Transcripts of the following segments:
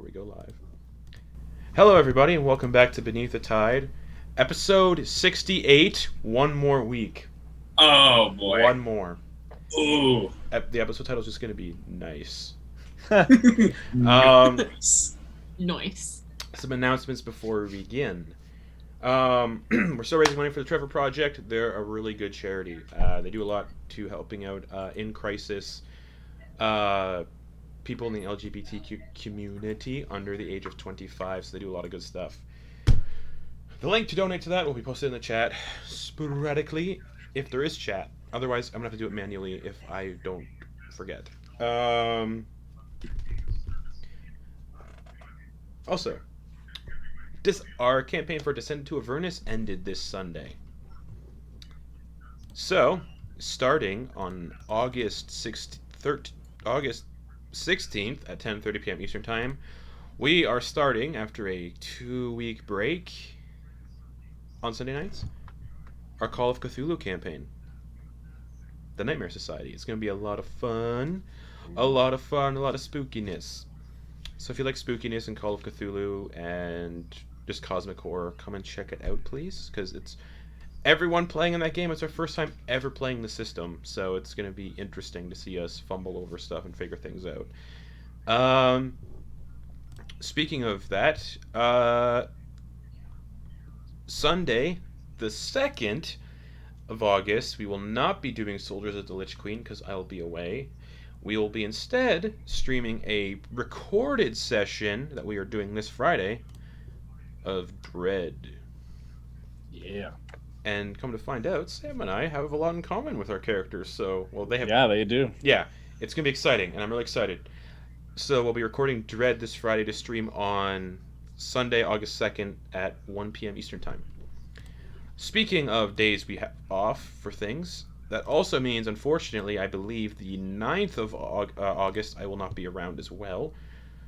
we go live. Hello, everybody, and welcome back to Beneath the Tide, episode 68. One more week. Oh boy. One more. Ooh. The episode title is just going to be nice. Nice. Some announcements before we begin. We're still raising money for the Trevor Project. They're a really good charity. They do a lot to helping out in crisis people in the LGBTQ community under the age of 25, so they do a lot of good stuff. The link to donate to that will be posted in the chat sporadically if there is chat. Otherwise, I'm going to have to do it manually if I don't forget. Also, our campaign for Descent to Avernus ended this Sunday. So, starting on August 16th at 10:30 p.m. Eastern Time, we are starting, after a 2-week break on Sunday nights, our Call of Cthulhu campaign. The Nightmare Society. It's going to be a lot of fun. A lot of spookiness. So if you like spookiness and Call of Cthulhu and just cosmic horror, come and check it out, please, because it's everyone playing in that game. It's our first time ever playing the system, so it's going to be interesting to see us fumble over stuff and figure things out. Speaking of that, Sunday, the 2nd of August, we will not be doing Soldiers of the Lich Queen because I'll be away. We will be instead streaming a recorded session that we are doing this Friday of Dread. Yeah. And come to find out, Sam and I have a lot in common with our characters. So, well, they have. Yeah, they do. Yeah, it's gonna be exciting, and I'm really excited. So we'll be recording Dread this Friday to stream on Sunday, August 2nd at 1 p.m. Eastern Time. Speaking of days we have off for things, that also means, unfortunately, I believe the 9th of August I will not be around as well.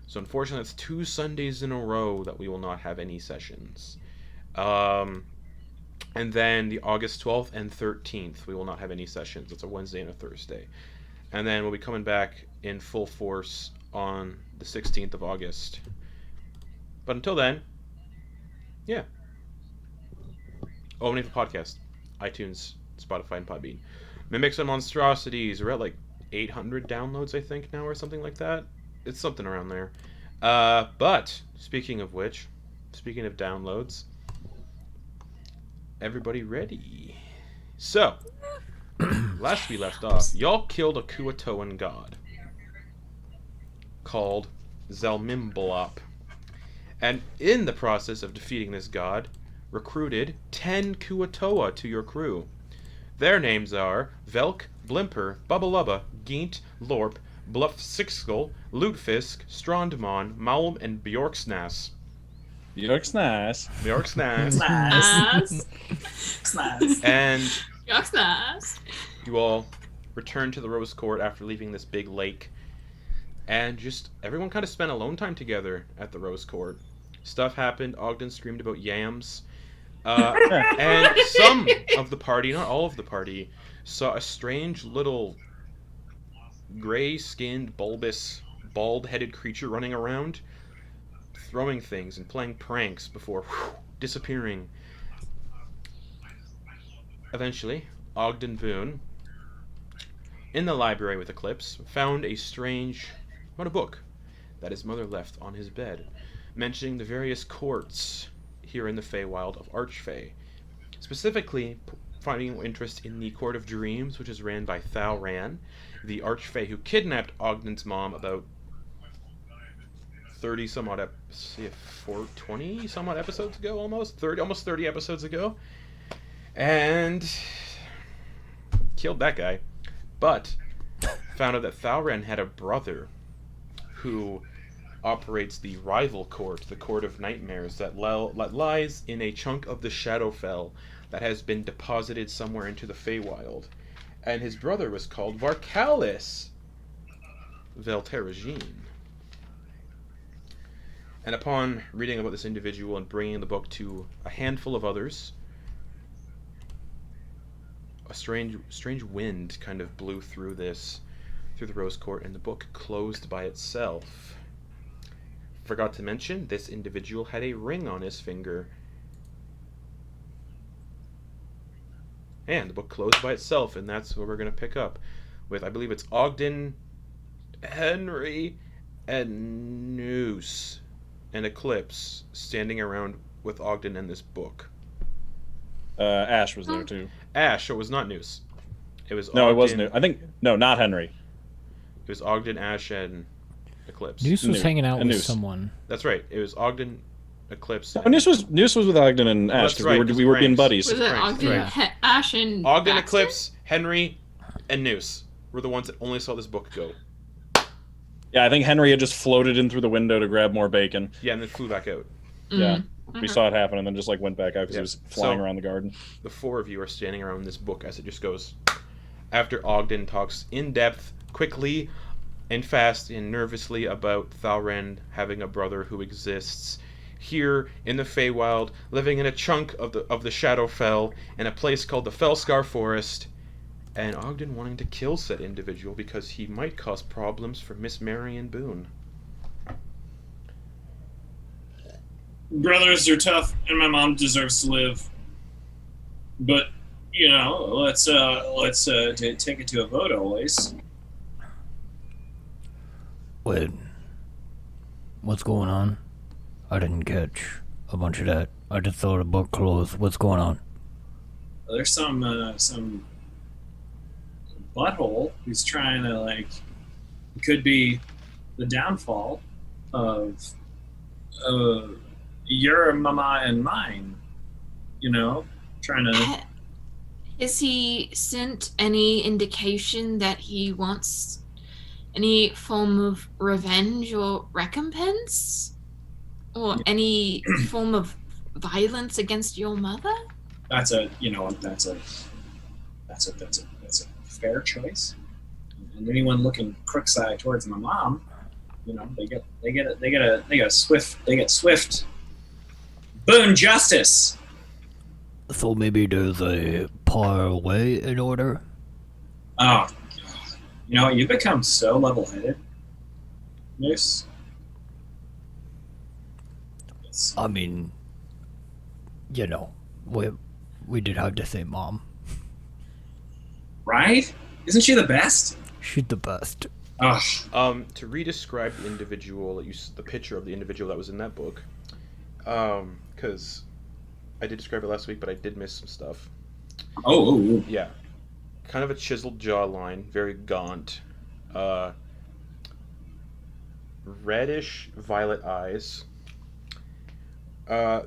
So unfortunately, it's 2 Sundays in a row that we will not have any sessions. And then the August 12th and 13th, we will not have any sessions. It's a Wednesday and a Thursday. And then we'll be coming back in full force on the 16th of August. But until then, yeah. Oh, and we have a podcast. iTunes, Spotify, and Podbean. Mimics and Monstrosities. We're at like 800 downloads, I think, now, or something like that. It's something around there. But, speaking of which, speaking of downloads, everybody ready? So, last we left off, y'all killed a kuo-toan god called Zelmimblop. And in the process of defeating this god, recruited 10 kuo-toa to your crew. Their names are Velk, Blimper, Bubbalubba, Geent, Lorp, Bluffsixkull, Lutefisk, Strondmon, Malm, and Bjorksnass. Bjorksnass. Bjorksnass. Snass. And Snass. you all return to the Rose Court after leaving this big lake. And just everyone kind of spent alone time together at the Rose Court. Stuff happened. Ogden screamed about yams. And some of the party, not all of the party, saw a strange little gray-skinned, bulbous, bald-headed creature running around, throwing things and playing pranks before disappearing. Eventually, Ogden Boone, in the library with Eclipse, found a book that his mother left on his bed, mentioning the various courts here in the Feywild of Archfey. Specifically, finding interest in the Court of Dreams, which is ran by Thalran, the Archfey who kidnapped Ogden's mom about 20 some odd episodes ago, almost 30 episodes ago, and killed that guy. But found out that Thalran had a brother who operates the rival court, the Court of Nightmares, that lies in a chunk of the Shadowfell that has been deposited somewhere into the Feywild. And his brother was called Varkalis Velteragine. And upon reading about this individual and bringing the book to a handful of others, a strange wind kind of blew through the Rose Court, and the book closed by itself. forgot to mention, this individual had a ring on his finger. And the book closed by itself, and that's where we're going to pick up with, I believe it's Ogden, Henry, and Noose, and Eclipse standing around with Ogden and this book. Ash was there too. Ash, so it was not Noose. It was No, Ogden, it wasn't. I think not Henry. It was Ogden, Ash, and Eclipse. Noose was Noose. hanging out with Noose. someone. That's right. It was Ogden, Eclipse. Oh, Noose was with Ogden and Ash that's because right, we were being Pranks. buddies. Was it Right, Ogden, right. Ash, and Ogden, Baxter? Eclipse, Henry, and Noose were the ones that only saw this book go. Yeah, I think Henry had just floated in through the window to grab more bacon. Yeah, and then flew back out. Yeah. Mhm. We saw it happen and then just like went back out because Yeah. he was flying So- around the garden. The four of you are standing around this book as it just goes. After Ogden talks in depth, quickly, and fast and nervously about Thalran having a brother who exists here in the Feywild, living in a chunk of the Shadowfell in a place called the Fellscar Forest, and Ogden wanting to kill said individual because he might cause problems for Miss Marion Boone. Brothers are tough, and my mom deserves to live. But let's take it to a vote always. Wait. What's going on? I didn't catch a bunch of that. I just saw the book closed. What's going on? There's some butthole who's trying to it could be the downfall of your mama and mine. Trying to. Has he sent any indication that he wants any form of revenge or recompense? Or any form of violence against your mother? That's a fair choice. And anyone looking crook-eyed towards my mom, they get swift Boone justice. So maybe there's a parlay in order? Oh, you've become so level-headed, Moose. I mean, we did have to say mom. Right? Isn't she the best? She's the best. Ugh. To re-describe the individual, the picture of the individual that was in that book, because I did describe it last week, but I did miss some stuff. Oh. Yeah. Kind of a chiseled jawline, very gaunt. Reddish violet eyes.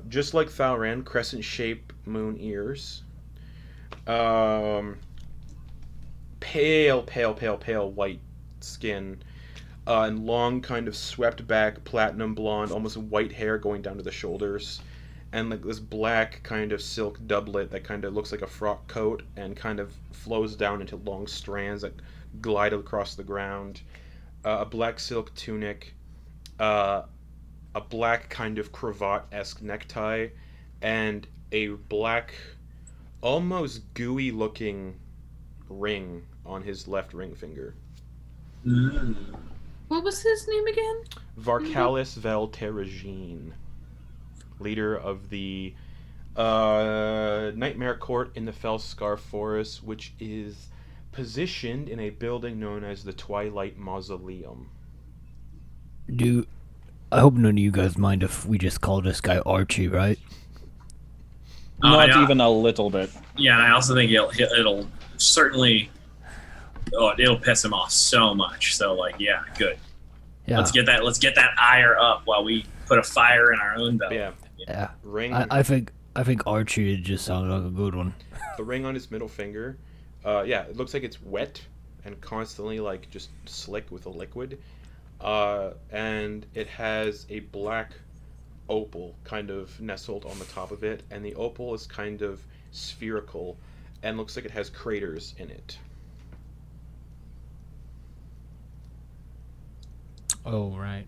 Just like Thalran, crescent-shaped moon ears. Pale white skin. And long, kind of swept back, platinum blonde, almost white hair going down to the shoulders. And this black kind of silk doublet that kind of looks like a frock coat and kind of flows down into long strands that glide across the ground. A black silk tunic, a black kind of cravat-esque necktie, and a black, almost gooey-looking ring on his left ring finger. What was his name again? Varkalis Vel Terragine, leader of the Nightmare Court in the Fellscar Forest, which is positioned in a building known as the Twilight Mausoleum. I hope none of you guys mind if we just call this guy Archie, right? Not yeah. even a little bit. Yeah, I also think it'll certainly. Oh, it'll piss him off so much. So, yeah, good. Yeah. Let's get that ire up while we put a fire in our own belly. Yeah. Ring. I think Archie just sounds like a good one. The ring on his middle finger. It looks like it's wet and constantly just slick with a liquid. And it has a black opal kind of nestled on the top of it, and the opal is kind of spherical and looks like it has craters in it. Oh, right.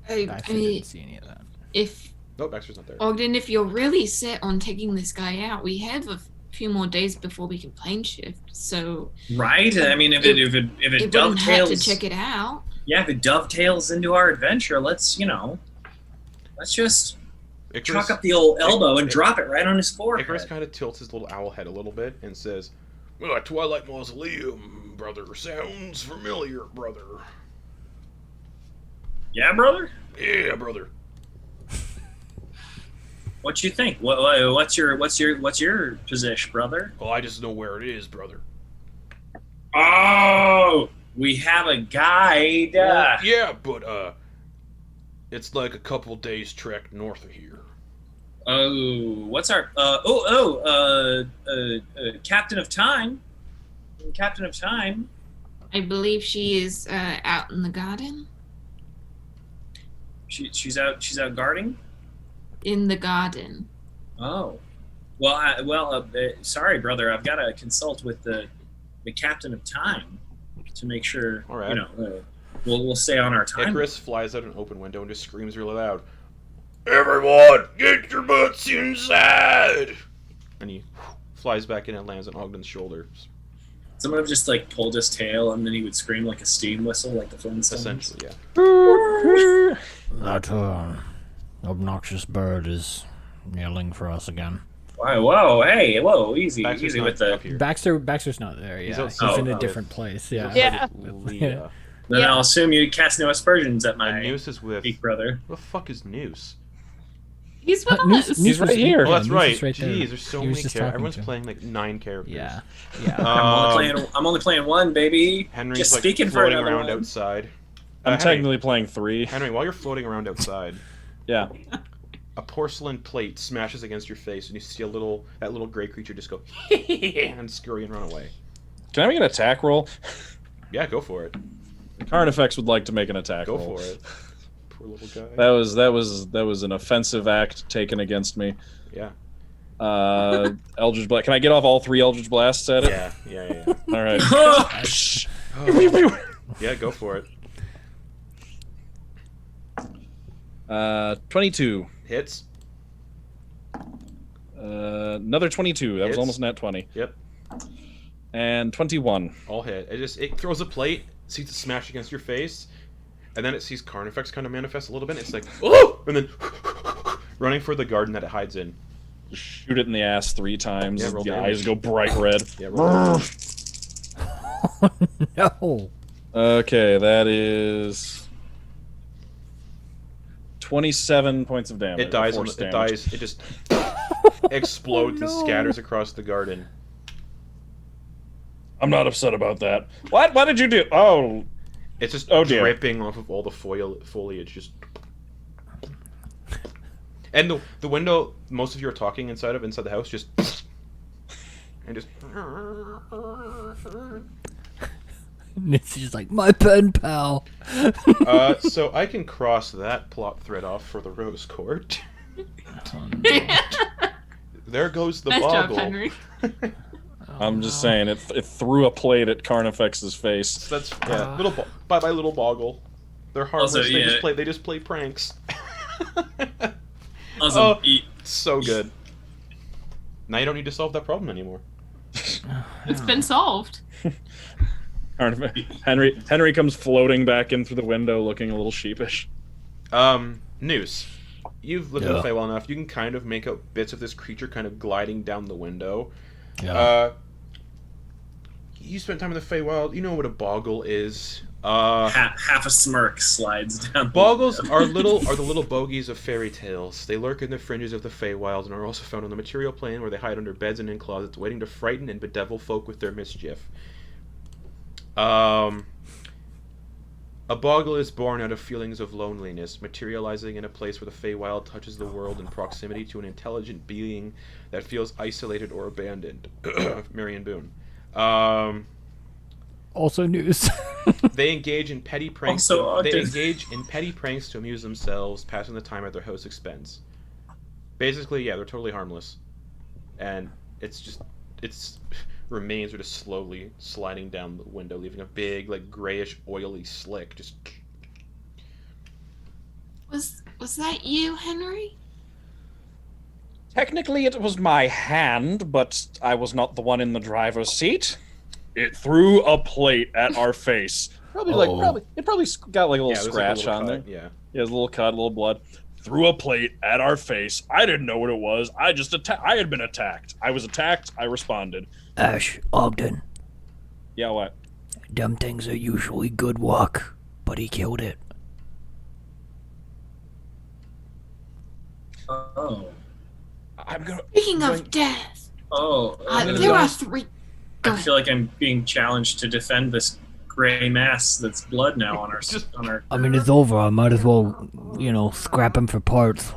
I Baxter mean, didn't see any of that. if No, Baxter's not there. Ogden, if you're really set on taking this guy out, we have a few more days before we can plane shift. So Right? I mean, if it it wouldn't hurt to dovetails, check it out. yeah, if it dovetails into our adventure, let's Let's just Icarus, chalk up the old elbow and drop it right on his forehead. Icarus kind of tilts his little owl head a little bit and says, "Well, Twilight Mausoleum, brother. Sounds familiar, brother." Yeah, brother? Yeah, brother. What you think? What's your position, brother? Well, I just know where it is, brother. Oh, we have a guide. Well, yeah, but it's like a couple days trek north of here. Oh, what's our Captain of Time? Captain of Time. I believe she is out in the garden. She's out guarding. In the garden. Oh, well, sorry, brother. I've got to consult with the Captain of Time to make sure. All right. We'll stay on our time. Icarus flies out an open window and just screams really loud, "Everyone, get your butts inside!" And he flies back in and lands on Ogden's shoulders. Someone would just like pulled his tail, and then he would scream like a steam whistle, like the Flintstones. Essentially, yeah. That obnoxious bird is yelling for us again. Whoa, hey, whoa, easy Baxter's with not the. up here. Baxter's not there. He's Yeah, outside. he's in a Oh. different place. Yeah. Yeah. Leah. Then Yeah. I'll assume you cast no aspersions at And my Noose is with. peak brother. What the fuck is Noose? He's with Noose- us. Noose He's right was- here. Oh, that's Noose right. is right there. Jeez, there's so He was many just characters. talking Everyone's to him. playing like 9 characters. Yeah. I'm only playing one, baby. Henry's Just like speaking for floating another around one. outside. I'm Henry, technically playing 3. Henry, while you're floating around outside, Yeah. a porcelain plate smashes against your face, and you see that little gray creature just go and scurry and run away. Can I make an attack roll? Yeah, go for it. Carnifex would like to make an attack Go roll. for it. Poor little guy. That was an offensive act taken against me. Yeah. Eldritch Blast. Can I get off all 3 Eldritch Blasts at it? Yeah. All right. Oh. Yeah, go for it. 22. Hits. Another 22. That was Hits. almost net 20. Yep. And 21. All hit. It throws a plate, sees it smash against your face, and then it sees Carnifex kind of manifest a little bit. And it's like, oh! And then running for the garden that it hides in. Shoot it in the ass 3 times. Yeah, roll the damage. eyes go bright red. Yeah, roll No. Okay, that is 27 points of damage. It dies. Force It damage. dies. It just explodes and scatters across the garden. I'm not upset about that. What? What did you do? Oh, It's just Oh, dear. dripping off of all the foliage. Just. And the window most of you are talking inside the house just. And just. It's just like, my pen pal. So I can cross that plot thread off for the Rose Court. There goes the Nice job, boggle. Henry. I'm just saying, it threw a plate at Carnifex's face. So that's bye bye little boggle. They're harmless. Also, yeah. They just play pranks. Also, Oh. So good. Now you don't need to solve that problem anymore. It's been solved. Henry comes floating back in through the window, looking a little sheepish. Noose. You've lived in the Yeah. Feywild enough. You can kind of make out bits of this creature kind of gliding down the window. Yeah. You spent time in the Feywild. You know what a boggle is. half a smirk slides down. Boggles are the little bogies of fairy tales. They lurk in the fringes of the Feywild and are also found on the material plane, where they hide under beds and in closets, waiting to frighten and bedevil folk with their mischief. A boggle is born out of feelings of loneliness, materializing in a place where the Feywild touches the world in proximity to an intelligent being that feels isolated or abandoned. Marion Boone. Also news. They engage in petty pranks. Also They Ogden. engage in petty pranks to amuse themselves, passing the time at their host's expense. Basically, yeah, they're totally harmless, and it's remains are just slowly sliding down the window, leaving a big, like, grayish, oily slick. Just Was that you, Henry? Technically, it was my hand, but I was not the one in the driver's seat. It threw a plate at our face. It probably got like a little yeah, there's scratch like a little on there. cut, yeah. Yeah, a little cut, a little blood. threw a plate at our face. I didn't know what it was. I had been attacked. I was attacked. I responded. Ash, Ogden, Yeah, what? them things are usually good luck, but he killed it. Oh. I'm gonna. Speaking of death, Oh. there are 3. Go I ahead. feel like I'm being challenged to defend this gray mass that's blood now on our. I mean, it's over. I might as well, scrap him for parts.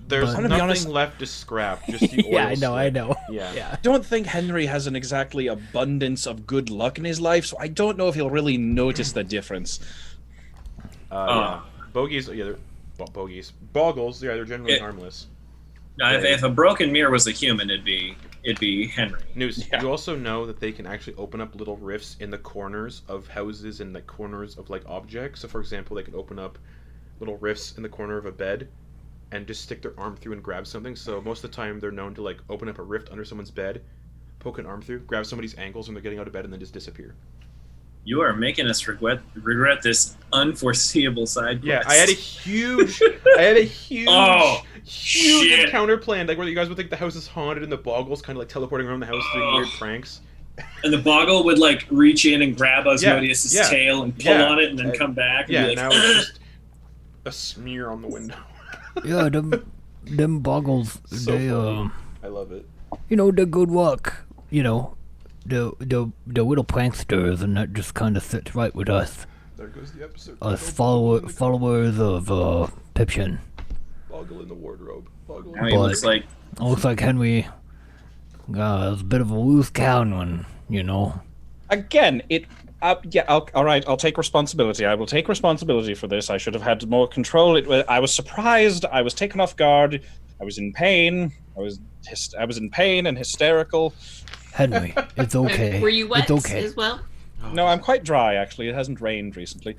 There's But- I'm gonna be nothing honest- left to scrap. Just the oil Yeah, I slick. know. Yeah. Yeah. I don't think Henry has an exactly abundance of good luck in his life, so I don't know if he'll really notice the difference. Yeah. Bogies. Yeah. Bogies. Boggles. Yeah. They're generally harmless. Now, if a broken mirror was a human, it'd be Henry. News. Yeah. You also know that they can actually open up little rifts in the corners of houses and the corners of like objects. So, for example, they can open up little rifts in the corner of a bed and just stick their arm through and grab something. So most of the time, they're known to like open up a rift under someone's bed, poke an arm through, grab somebody's ankles when they're getting out of bed, and then just disappear. You are making us regret this unforeseeable side Yeah, quest. I had a huge, Oh, huge shit. encounter planned, like where you guys would think the house is haunted and the boggles kind of like teleporting around the house doing weird pranks. And the boggle would like reach in and grab Asmodeus' yeah, tail and pull yeah. on it and then come back. And Yeah, be like, now it's just a smear on the window. Yeah, them boggles, So they, funny. I love it. they're good luck. The little pranksters, and that just kind of sits right with us. There goes the episode. Us followers of Pipchin. Boggle in the wardrobe. Boggle. now he looks like It looks like Henry was a bit of a loose cannon, Again, all right, I'll take responsibility. I will take responsibility for this. I should have had more control. I was surprised. I was taken off guard. I was in pain. I was in pain and hysterical. Henry, it's okay. Were you wet It's okay. as well? No, I'm quite dry, actually. It hasn't rained recently.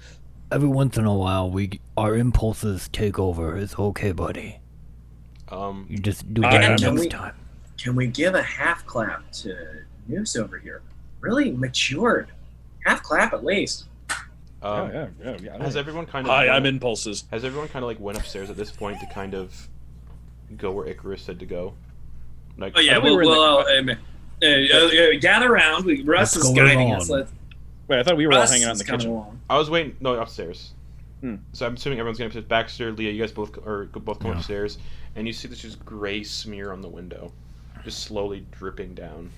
Every once in a while, our impulses take over. It's okay, buddy. You just do better can next we- time. can we give a half clap to Noose over here? Really matured. Half clap at least. Yeah. Has everyone kind of? Hi, I'm Impulses. Has everyone kind of like went upstairs at this point to kind of go where Icarus said to go? Like, Oh yeah, I thought we were gather around. Russ What's is going guiding on? us. Let's, Wait, I thought we were all Russ hanging out in is the coming kitchen. along. I was waiting. No, upstairs. Hmm. So I'm assuming everyone's going upstairs. Baxter, Leah, you guys both both come Yeah. upstairs, and you see this just gray smear on the window, just slowly dripping down.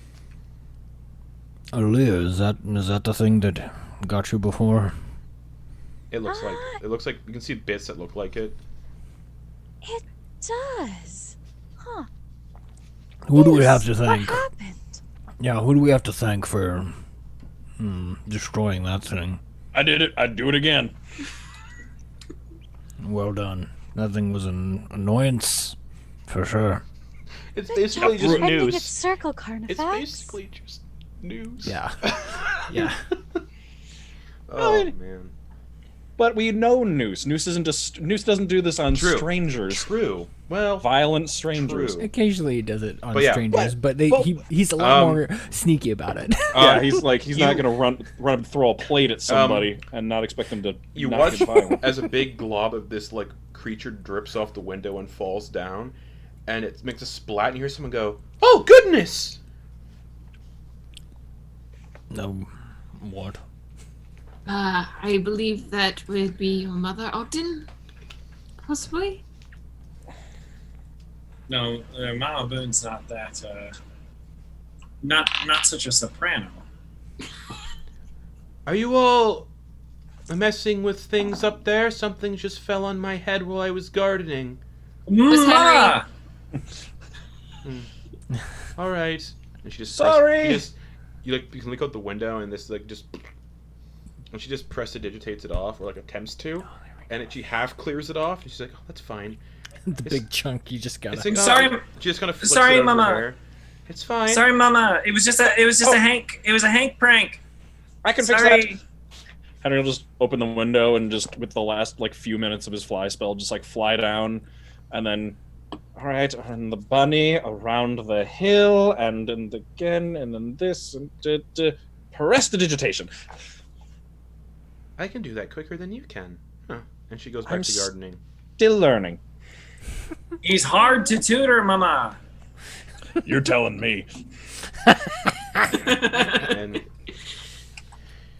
Leah, is that the thing that got you before? It looks like you can see bits that look like it. It does. Huh. Who do we have to What thank? happened? Yeah, who do we have to thank for destroying that thing? I did it. I'd do it again. Well done. That thing was an annoyance, for sure. It's Good basically job just ending news. its circle, Carnifex. It's basically just news. Yeah. Yeah. Oh man. But we know Noose. Noose doesn't do this on True. strangers. True. Well, Violent strangers. True. Occasionally he does it on But yeah. strangers, but he's a lot more sneaky about it. Yeah, he's not you- gonna run throw a plate at somebody and not expect them to. You not watch get violent. as a big glob of this like creature drips off the window and falls down, and it makes a splat, and you hear someone go, "Oh goodness!" No, what? I believe that would be your mother, Ogden? Possibly? No, Mama Boone's not that. Not such a soprano. Are you all messing with things up there? Something just fell on my head while I was gardening. Mama! All right. And she just Sorry! you can look out the window and this like just, and she just prestidigitates it off or like attempts to, and she half clears it off, and she's like, "Oh, that's fine." The big chunk you just got. It's like, Sorry. She just kind of flicks Sorry, it over Mama. her hair. It's fine. Sorry, Mama. It was just a Hank. It was a Hank prank. I can fix Sorry. that. Henry will just open the window and just with the last like few minutes of his fly spell, just like fly down, and then, all right, and the bunny around the hill, and again, and then this, and prestidigitation. I can do that quicker than you can. Huh. And she goes back I'm to gardening. Still learning. He's hard to tutor, mama. You're telling me. And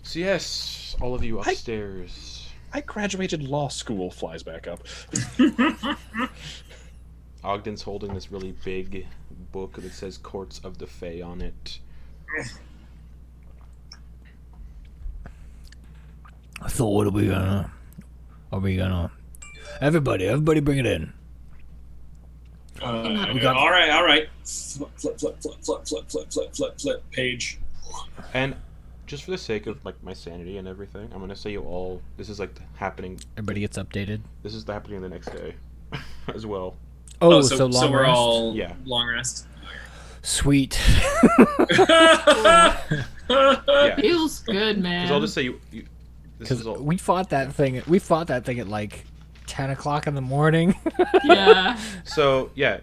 so yes, all of you upstairs. I graduated law school. Flies back up. Ogden's holding this really big book that says Courts of the Fae on it. So what are we gonna... Everybody bring it in. All right. Flip. Page. And just for the sake of like my sanity and everything, I'm gonna say you all. This is like happening. Everybody gets updated. This is happening the next day, as well. Oh, so long we're rest? all Yeah. long rest. Sweet. Yeah. Feels good, man. Because I'll just say you this Because is all. we fought that thing. We fought that thing at like 10 o'clock in the morning. Yeah. So yeah,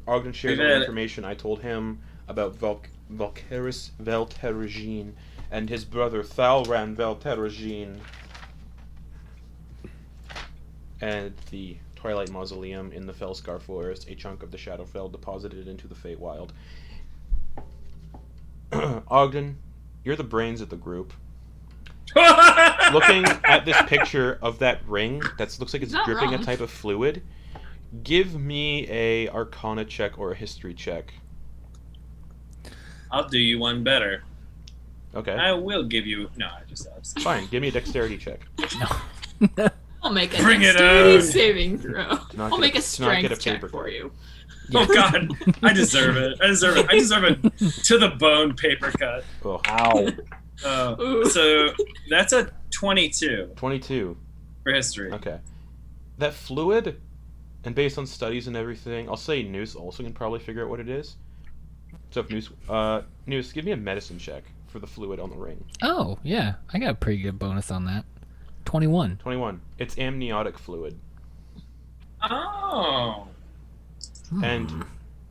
Ogden shared all the We've had- information I told him about Valkyris Velterigine and his brother Thalran Velterigine and the Twilight Mausoleum in the Fellscar Forest, a chunk of the Shadowfell deposited into the Feywild. Ogden, you're the brains of the group. Looking at this picture of that ring that looks like it's Not dripping wrong. a type of fluid, give me a Arcana check or a History check. I'll do you one better. Okay. I will give you. No, I just. Fine, give me a Dexterity check. I'll make a Bring it dexterity on. saving throw. not I'll get make a- a to not get a strength check paper for cut. you. Oh God, I deserve it. I deserve a to the bone paper cut. Oh, Ow. Ooh. So that's a 22 22. for history. Okay. That fluid, and based on studies and everything, I'll say Noose also can probably figure out what it is. So if Noose, give me a medicine check for the fluid on the ring. Oh, yeah. I got a pretty good bonus on that. 21. 21. It's amniotic fluid. Oh. And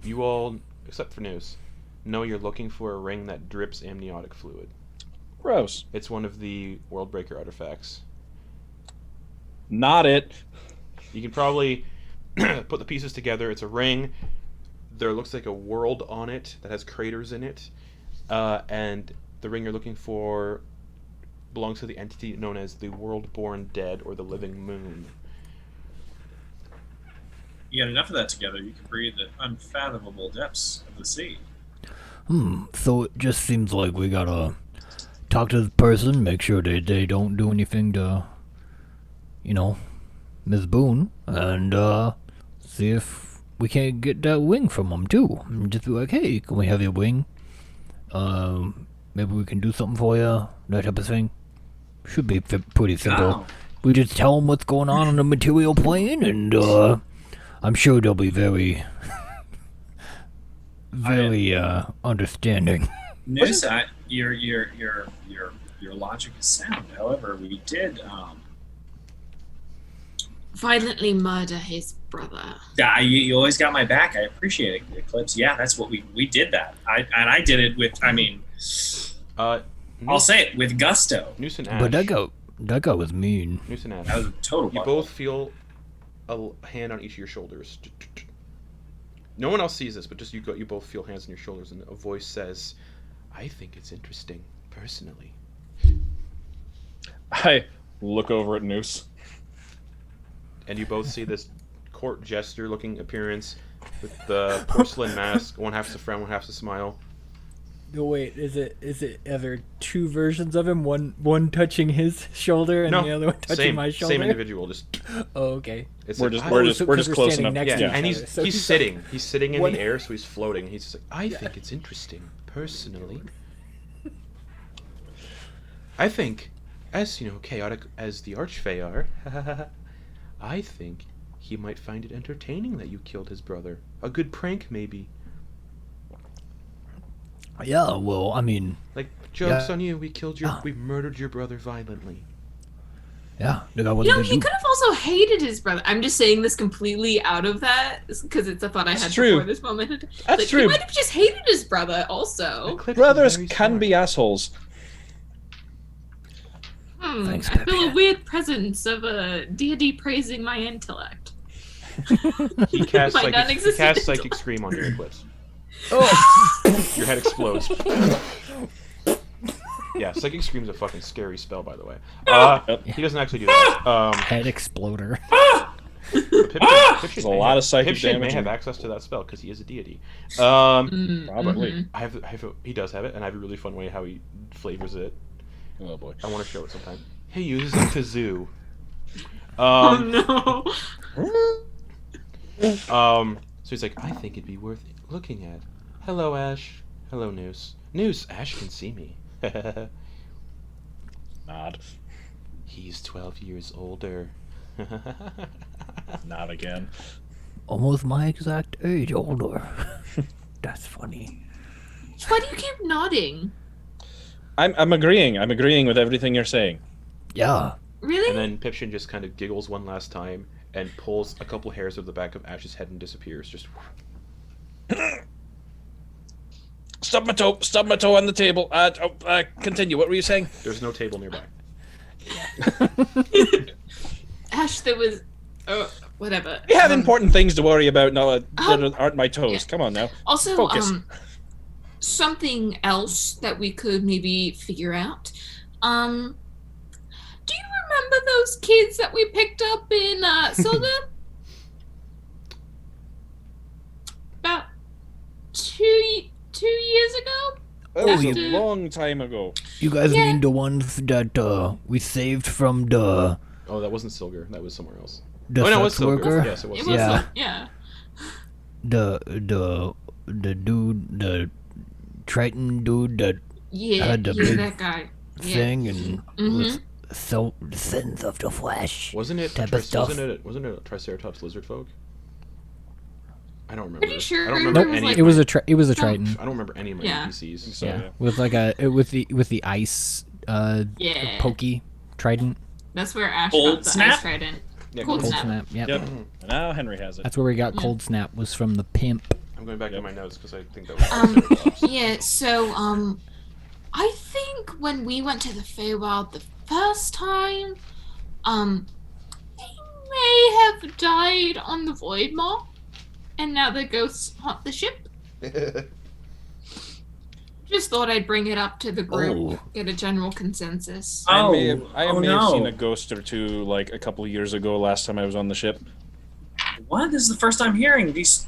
you all, except for Noose, know you're looking for a ring that drips amniotic fluid. Gross. It's one of the Worldbreaker artifacts. Not it. You can probably put the pieces together. It's a ring. There looks like a world on it that has craters in it. And the ring you're looking for belongs to the entity known as the World-Born Dead or the Living Moon. You get enough of that together, you can breathe the unfathomable depths of the sea. So it just seems like we gotta talk to the person, make sure they don't do anything to, Ms. Boone, and see if we can't get that wing from them too. And just be like, hey, can we have your wing? Maybe we can do something for you, that type of thing. Should be pretty simple. Oh. We just tell them what's going on the material plane, and I'm sure they'll be very, very understanding. Noose, your logic is sound. However, we did Violently murder his brother. you always got my back. I appreciate it, Eclipse. Yeah, that's what we did that. I did it with. I mean, I'll say it with gusto. Noose and Ash. But that guy was mean. Noose and Ash. That was a total. You butthole. both feel a hand on each of your shoulders. No one else sees this, but just you both feel hands on your shoulders, and a voice says, "I think it's interesting, personally." I look over at Noose. And you both see this court jester-looking appearance with the porcelain mask. One half's a frown, one half's a smile. No, wait. Are there two versions of him? One touching his shoulder and the other one touching my shoulder? Same individual. Just Oh, okay. it's We're like, just "I- we're just so we're 'cause just we're close standing enough. next yeah, to and each other. So he's he's sitting. He's sitting in one- the air, so he's floating. He's just like, I think it's interesting, personally. I think, as chaotic as the Archfey are, I think he might find it entertaining that you killed his brother. A good prank, maybe. Yeah, well, I mean, Like, jokes Yeah. on you. We murdered your brother violently. yeah, the guy wasn't gonna He do. could have also hated his brother. I'm just saying this completely out of that because it's a thought I That's had true. before this moment. That's He true. might have just hated his brother also. Eclipse is Brothers very can smart. be assholes. Thanks, I feel Peppy. a weird presence of a deity praising my intellect. He casts My psychic scream on your Eclipse. Oh! Your head explodes. Yeah, psychic scream's a fucking scary spell, by the way. He doesn't actually do that. Head exploder. There's a lot of psychic Pipshin damage. may have access to that spell because he is a deity. Probably. He does have it, and I have a really fun way how he flavors it. Oh boy. I want to show it sometime. Hey, you, this is a kazoo. Oh no. So he's like, I think it'd be worth looking at. Hello, Ash. Hello, Noose. Noose, Ash can see me. Nod. He's 12 years older. Not again. Almost my exact age older. That's funny. Why do you keep nodding? I'm agreeing. I'm agreeing with everything you're saying. Yeah. Really? And then Pipshin just kind of giggles one last time and pulls a couple hairs of the back of Ash's head and disappears. Just. Stub my toe on the table. Continue. What were you saying? There's no table nearby. Ash, there was. Oh, whatever. We have important things to worry about now that aren't my toes. Yeah. Come on now. Also, Focus. Something else that we could maybe figure out. Do you remember those kids that we picked up in Silver? About two years ago? That was a After- long time ago. You guys Yeah. mean the ones that we saved from the Oh, that wasn't Silger. That was somewhere else. the Oh, no, it was sex Silver. worker? Yes, it was. It was Yeah. yeah. The dude, the Triton dude that Yeah, Had the big that guy. Yeah. thing and Mhm. was so sins of the flesh. Wasn't it? Type of stuff. Wasn't it a Triceratops lizard folk? I don't remember. Pretty sure I don't it remember was any. like- of It was my- a Triton. I don't remember any of my Yeah. NPCs. So, Yeah, with like with the ice Yeah. pokey Trident. That's where Ash Cold got the snap? ice trident. Yeah, Cold cool. Cold snap. snap. Yep. Yep. And now Henry has it. That's where we got Yeah. cold snap was from the pimp. I'm going back Yep. to my notes because I think that was Um, Triceratops. Yeah, so I think when we went to the Feywild the first time, they may have died on the Void Maw, and now the ghosts haunt the ship. Just thought I'd bring it up to the group, Oh. get a general consensus. I may have no. seen a ghost or two like a couple years ago. Last time I was on the ship. What? This is the first time hearing these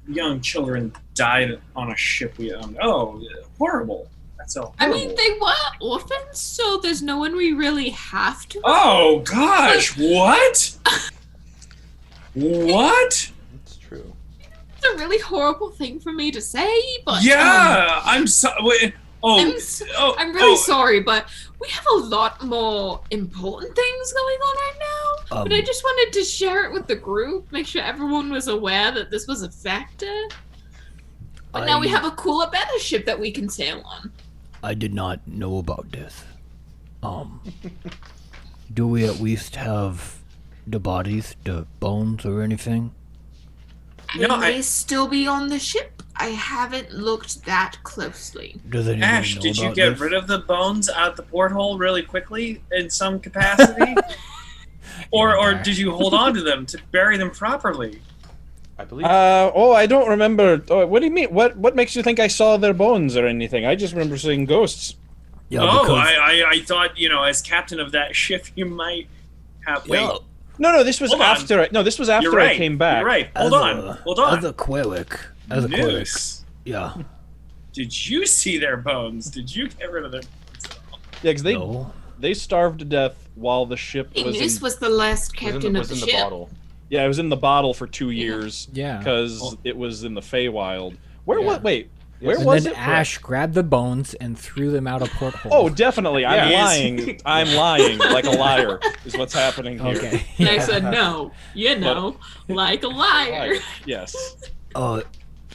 young children died on a ship we owned. Oh, horrible. That's so I horrible. mean, they were orphans, so there's no one we really have to. Oh gosh, what? What? It's true. It's a really horrible thing for me to say, but Yeah, I'm so. Wait, I'm really sorry, but we have a lot more important things going on right now. But I just wanted to share it with the group, make sure everyone was aware that this was a factor. But now we have a cooler, better ship that we can sail on. I did not know about this. Do we at least have the bodies, the bones, or anything? They No, may still be on the ship. I haven't looked that closely. Does anyone Ash, know did you about get this? rid of the bones out the porthole really quickly in some capacity? or did you hold on to them to bury them properly? I believe. I don't remember. Oh, what do you mean? What makes you think I saw their bones or anything? I just remember seeing ghosts. Yeah, Oh, because, I thought, as captain of that ship, you might have. Wait, yeah, No, this was Hold on. after. This was after you're right. I came back. You're right. as Hold on. As a cleric. As a cleric. Noose. Yeah. Did you see their bones? Did you get rid of their bones? Yeah, because No. they starved to death while the ship was This in. was the last captain of was the in the ship. bottle. Yeah, it was in the bottle for 2 years. Yeah. Because it was in the Feywild. Where Yeah. was? Wait, where And was then it? Ash grabbed the bones and threw them out a porthole. Oh, definitely. I'm Yeah. lying. I'm lying like a liar. Is what's happening here. okay. And I said, no, like a liar. Yes.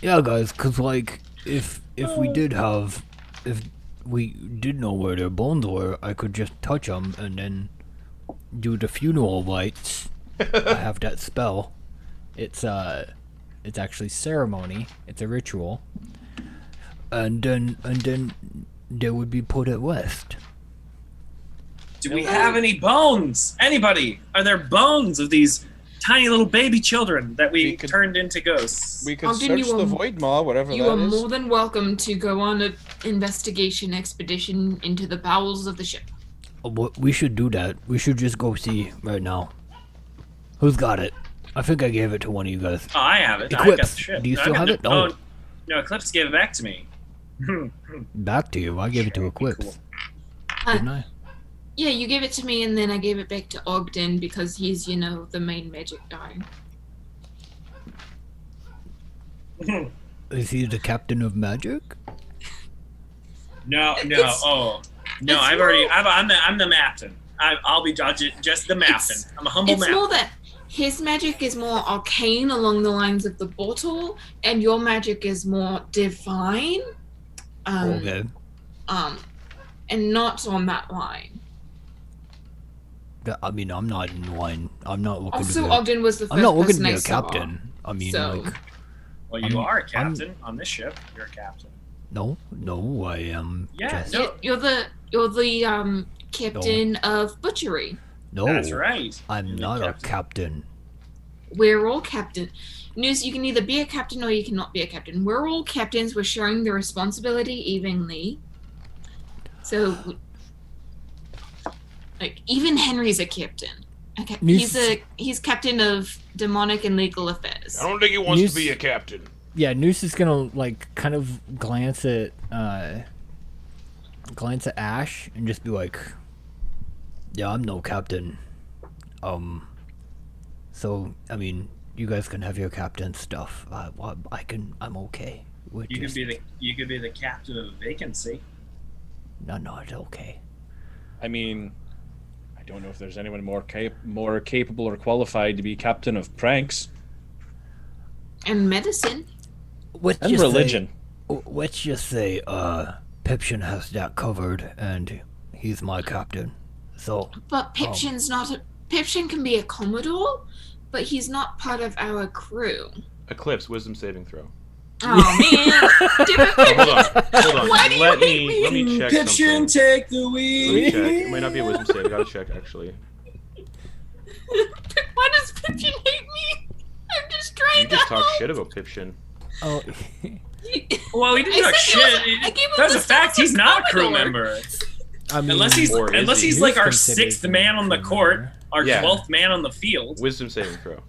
Yeah, guys, because, like, if we did have... If we did know where their bones were, I could just touch them and then do the funeral rites. I have that spell. It's actually ceremony. It's a ritual. And then they would be put at rest. Do we have any bones? Anybody? Are there bones of these tiny little baby children that we turned into ghosts. We could search the void maw, whatever that is. You are more than welcome to go on an investigation expedition into the bowels of the ship. We should do that. We should just go see right now. Who's got it? I think I gave it to one of you guys. Oh, I have it. Eclipse, I've got the ship. do you still have it? No. No, Eclipse gave it back to me. Back to you? I gave it to Eclipse. Cool. Didn't I? Yeah, you gave it to me, and then I gave it back to Ogden because he's, the main magic guy. Is he the captain of magic? No. Oh, no. I'm the captain. I'll be just the captain. I'm a humble man. It's more that his magic is more arcane along the lines of the bottle, and your magic is more divine. Okay. And not on that line. I mean, I'm not in line. I'm not looking also, to be Ogden was the first I'm not looking to be person I a saw. captain. I mean, So- Well, you are a captain on this ship. You're a captain. No, I am. Yeah, just, no. You're the captain of butchery. no, That's right. I'm You're the not a captain. captain. We're all captain. News, you can either be a captain or you cannot be a captain. We're all captains. We're sharing the responsibility evenly. So, even Henry's a captain. Okay, he's captain of demonic and legal affairs. I don't think he wants to be a captain. Yeah, Noose is gonna kind of glance at Ash and just be like, Yeah, I'm no captain. So I mean, you guys can have your captain stuff. I'm okay. You could be the captain of a vacancy. No, it's okay. I mean, I don't know if there's anyone more capable or qualified to be captain of pranks. And medicine. And religion. Let's just say, Pipshin has that covered, and he's my captain. So. But Pipshin's Pipshin can be a Commodore, but he's not part of our crew. Eclipse, wisdom saving throw. Oh man! Hold on. Why do you Let hate me check Pipshin, something. take the Let me lead. check. It might not be a wisdom save. I gotta check actually. Why does Pipshin hate me? I'm just trying You just to talk help. shit about Pipshin. oh, Well, he didn't I talk said shit. gave him That's the a fact. status He's of not a crew Commodore. member. I mean, Unless he's Or is he? like our considered 6th man on the crew court, member. our Yeah. 12th man on the field. Wisdom saving throw.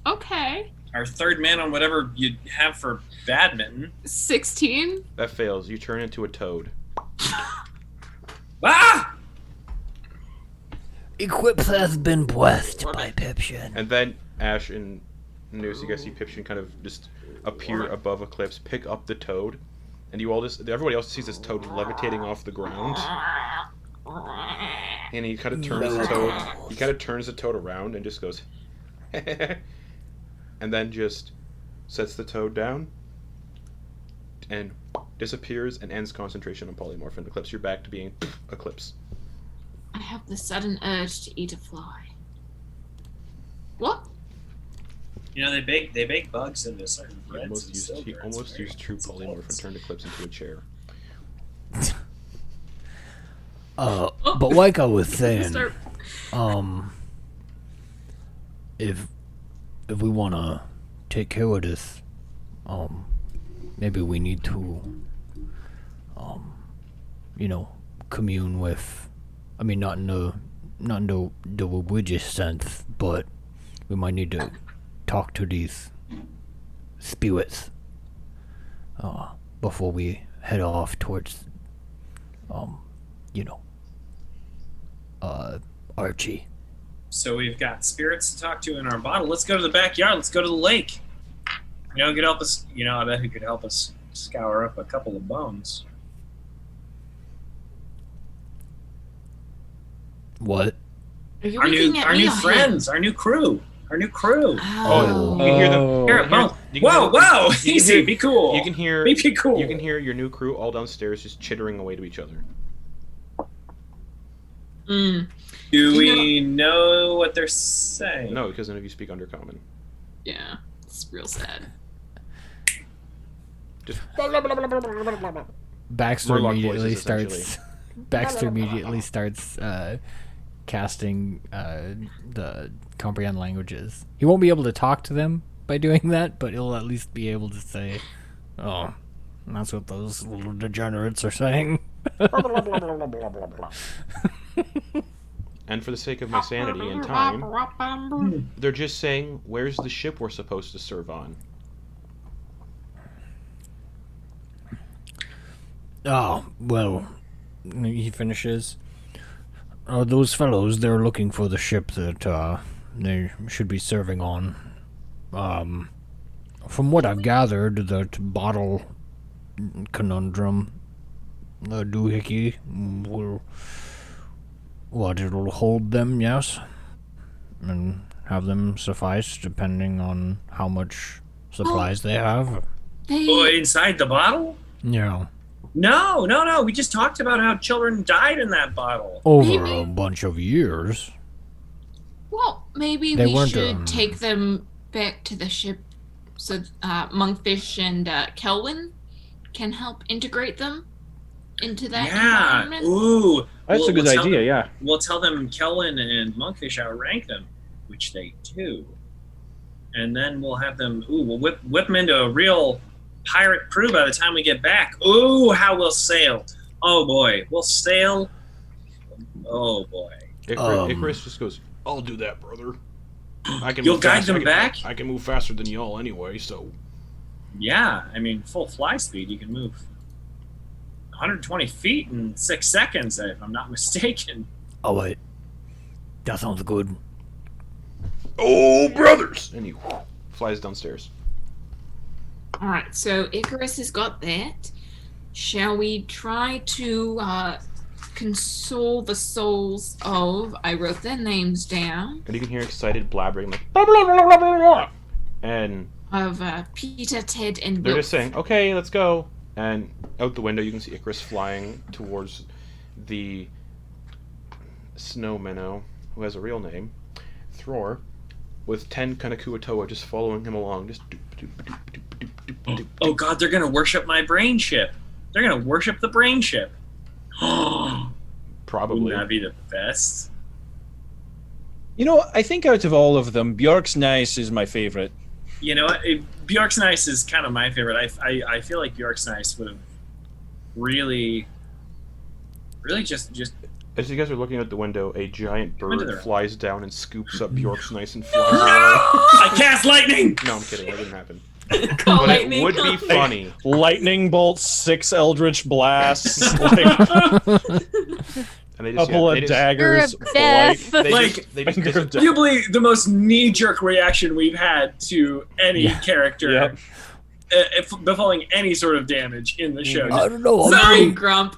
Okay. Our 3rd man on whatever you have for badminton. 16. That fails. You turn into a toad. Ah! Eclipse has been blessed by Pipshin. And then Ash and Noose, you guys see Pipshin kind of just appear above Eclipse, pick up the toad, and everybody else sees this toad levitating off the ground. And he kind of turns the toad. He kind of turns the toad around and just goes, and then just sets the toad down and disappears and ends concentration on polymorph. And Eclipse, you're back to being Eclipse. I have the sudden urge to eat a fly. What? You know, they bake bugs into certain He breads almost and used, silver. he almost used true polymorph and turned Eclipse into a chair. But like I was saying, Start- if we wanna take care of this, maybe we need to, commune with. I mean, not in the religious sense, but we might need to talk to these spirits before we head off towards, Archie. So we've got spirits to talk to in our bottle. Let's go to the backyard. Let's go to the lake. Could help us. I bet who could help us scour up a couple of bones. What? Are you Our looking new at our me new or him? friends. Our new crew. Oh. You can hear them. Here, bones. Whoa! Easy. Be cool. You can hear. Be cool. You can hear your new crew all downstairs just chittering away to each other. Mm. Do we know what they're saying? No, because none of you speak Undercommon. Yeah, it's real sad. Just Baxter Murloc immediately voices, starts. Baxter immediately starts casting the comprehend languages. He won't be able to talk to them by doing that, but he'll at least be able to say, "Oh, that's what those little degenerates are saying." And for the sake of my sanity and time, they're just saying, where's the ship we're supposed to serve on? Ah, well, He finishes. those fellows, they're looking for the ship that they should be serving on. From what I've gathered, that bottle conundrum, the doohickey, it'll hold them, yes, and have them suffice depending on how much supplies they have. Oh, inside the bottle? Yeah. No. We just talked about how children died in that bottle. Over Maybe. a bunch of years. Well, maybe They we weren't, should take them back to the ship so Monkfish and Kelwin can help integrate them into that environment. Ooh. That's a good tell idea, them- yeah. We'll tell them Kelwin and Monkfish outrank them, which they do. And then we'll have them, we'll whip them into a real pirate crew by the time we get back. Ooh, how we'll sail. Oh boy, we'll sail. Oh boy. Icarus just goes, I'll do that, brother. I can You'll move guide faster. them back? I can move faster than y'all anyway, so... Yeah, I mean, full fly speed, you can move 120 feet in 6 seconds, if I'm not mistaken. Oh, wait. That sounds good. Oh, brothers! And he flies downstairs. All right, so Icarus has got that. Shall we try to console the souls of? I wrote their names down. And you can hear excited blabbering, like, blah, blah, blah, blah, blah, blah. And Of Peter, Ted, and they're Wilf. just saying, okay, let's go. And out the window, you can see Icarus flying towards the snow minnow, who has a real name, Thror, with 10 kind of kuo-toan just following him along. Just doop, doop, doop, doop, doop, doop, doop. Oh god, they're gonna worship my brain ship. They're gonna worship the brain ship. Probably. Wouldn't that be the best? You know, I think out of all of them, Bjork's Nice is my favorite. You know what? Bjork's Nice is kind of my favorite. I feel like Bjork's Nice would have really just As you guys are looking out the window, a giant Come into bird there. flies down and scoops up Bjork's Nice and flies away. I cast lightning. No, I'm kidding. That didn't happen. Call But it lightning. would be funny. Lightning bolts, 6 eldritch blasts, like And they a just, couple they of just, daggers. Finger of death. they Like, just, they just Finger of death. Probably the most knee-jerk reaction we've had to any character Yep. befalling any sort of damage in the show. I don't know. Sorry, Grump.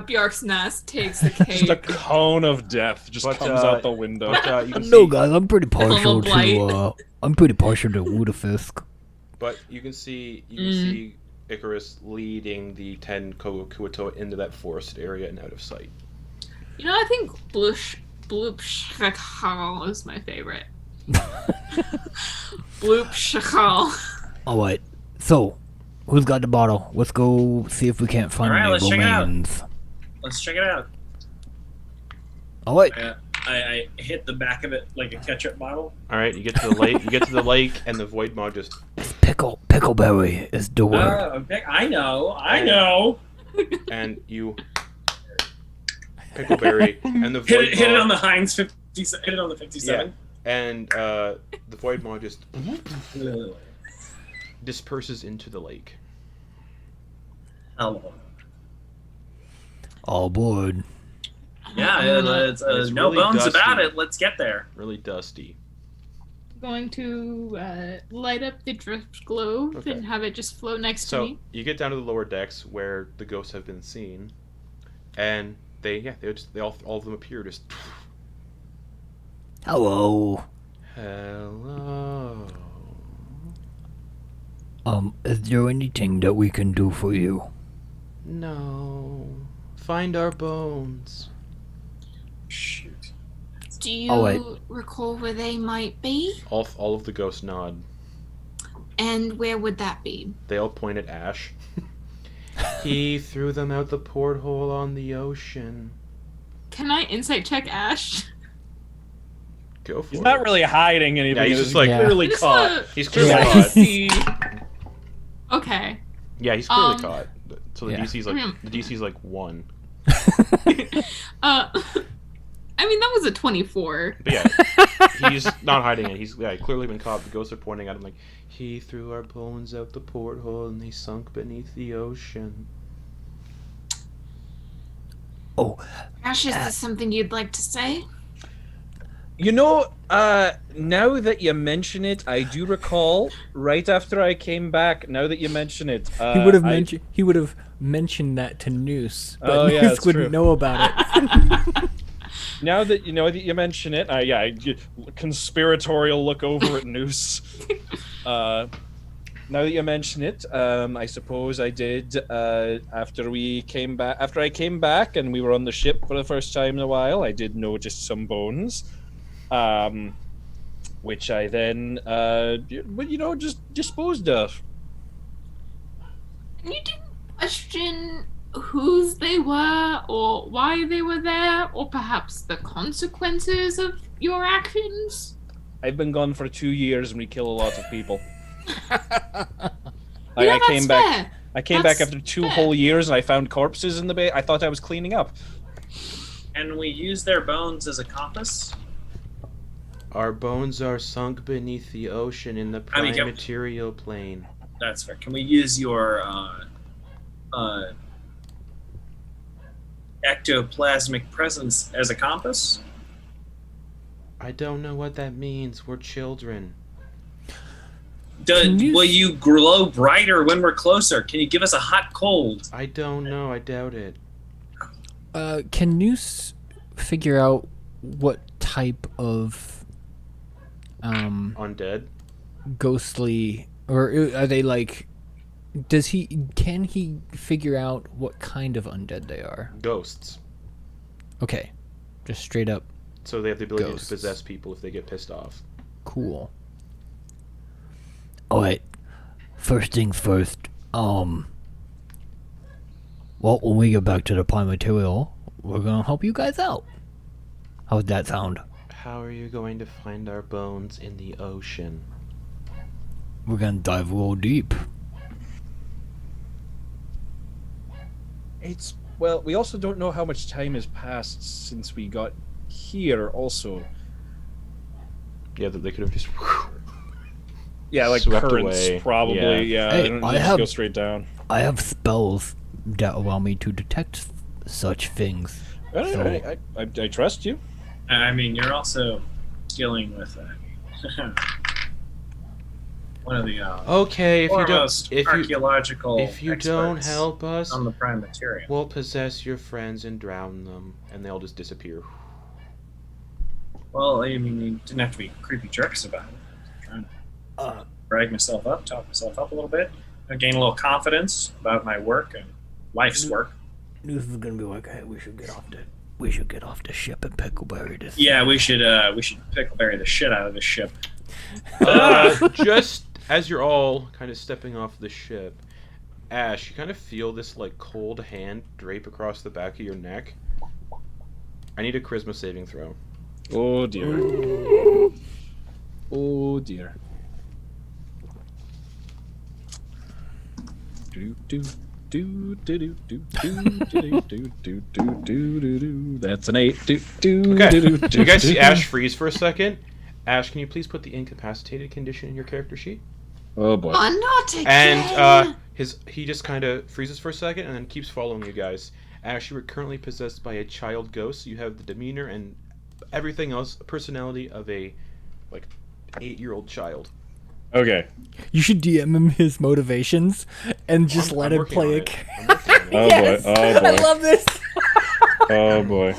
Bjork's Nest takes the Just a cake. cone of death just But, comes out the window. But you can No, see, guys, I'm pretty partial blight. to Woodafisk. but you can see Icarus leading the 10 kuo-toan into that forested area and out of sight. You know, I think Bloop Shakal is my favorite. Bloop Shakal. All right. So, who's got the bottle? Let's go see if we can't find All right, any let's check it out. remains. Let's check it out. All right. I hit the back of it like a ketchup bottle. All right, you get to the lake. You get to the lake, and the void maw just It's pickleberry is the word. I know. and you pickleberry and the void Hit it maw, on the Heinz 50. Hit it on the 57. and the void maw just disperses into the lake. Hello. All aboard. Yeah, it's It's no really bones dusty. about it. Let's get there. Really dusty. Going to light up the drift globe Okay. and have it just float next to So me. you get down to the lower decks where the ghosts have been seen, and they all of them appear just. Hello. Hello. Is there anything that we can do for you? No. Find our bones. Shoot. Do you Oh, wait. recall where they might be? All of the ghosts nod. And where would that be? They all point at Ash. He threw them out the porthole on the ocean. Can I insight check Ash? Go for He's it. not really hiding anything. Yeah, he's just like- clearly Just caught. He's clearly Yeah. caught. See. Okay. Yeah, he's clearly Um, caught. So the Yeah. DC's like the DC's like 1. I mean that was a 24. But yeah, he's not hiding it. He's clearly been caught. The ghosts are pointing at him like, he threw our bones out the porthole and they sunk beneath the ocean. Oh, Ash, is this something you'd like to say? You know, now that you mention it, I do recall right after I came back. Now that you mention it, He would have mentioned. He would have mentioned that to Noose, but Oh, yeah, Noose that's wouldn't true. know about it. Now that you mention it, conspiratorial look over at Noose. Now that you mention it, I suppose I did after I came back and we were on the ship for the first time in a while. I did notice some bones, which I then, just disposed of. And you didn't question whose they were, or why they were there, or perhaps the consequences of your actions? I've been gone for 2 years and we kill a lot of people. Yeah, I came that's back. fair. I came back That's after 2 fair. whole years and I found corpses in the bay. I thought I was cleaning up. And we use their bones as a compass. Our bones are sunk beneath the ocean in the prime yep. material plane. That's fair. Can we use your ectoplasmic presence as a compass? I don't know what that means. We're children. Can you- Will you glow brighter when we're closer? Can you give us a hot cold? I don't know. I doubt it. Can Noose figure out what type of Undead? ghostly, or are they like? Can he figure out what kind of undead they are? Ghosts. Okay, just straight up So they have the ability Ghosts. to possess people if they get pissed off. cool. alright. First things first, well, when we get back to the prime material, we're gonna help you guys out. How'd that sound? How are you going to find our bones in the ocean? We're gonna dive real deep. Well, we also don't know how much time has passed since we got here. Also, Yeah, that they could have just. yeah, like Swept currents, away. probably. Yeah, Hey, they don't I just have- go straight down. I have spells that allow me to detect such things. I trust you. I mean, you're also dealing with one of the Okay, if you don't, foremost archaeological if you don't experts help us, on the prime material. we'll possess your friends and drown them, and they'll just disappear. Well, I mean, you didn't have to be creepy jerks about it. I'm trying to brag myself up, talk myself up a little bit, gain a little confidence about my work and life's work. Noose is gonna be like, hey, we should get off the ship and pickleberry this. Yeah, we should pickleberry the shit out of this ship. Just as you're all kind of stepping off the ship, Ash, you kind of feel this like cold hand drape across the back of your neck. I need a charisma saving throw. Oh dear. Oh dear. That's an 8. Okay, you guys see Ash freeze for a second? Ash, can you please put the incapacitated condition in your character sheet? Oh boy. Oh, not again. And he just kind of freezes for a second and then keeps following you guys. Ash, you are currently possessed by a child ghost. You have the demeanor and everything else, personality of a 8-year-old child. Okay. You should DM him his motivations and just I'm let him working play on a. it. I'm working on it. Oh Yes! boy. Oh boy. I love this. Oh boy.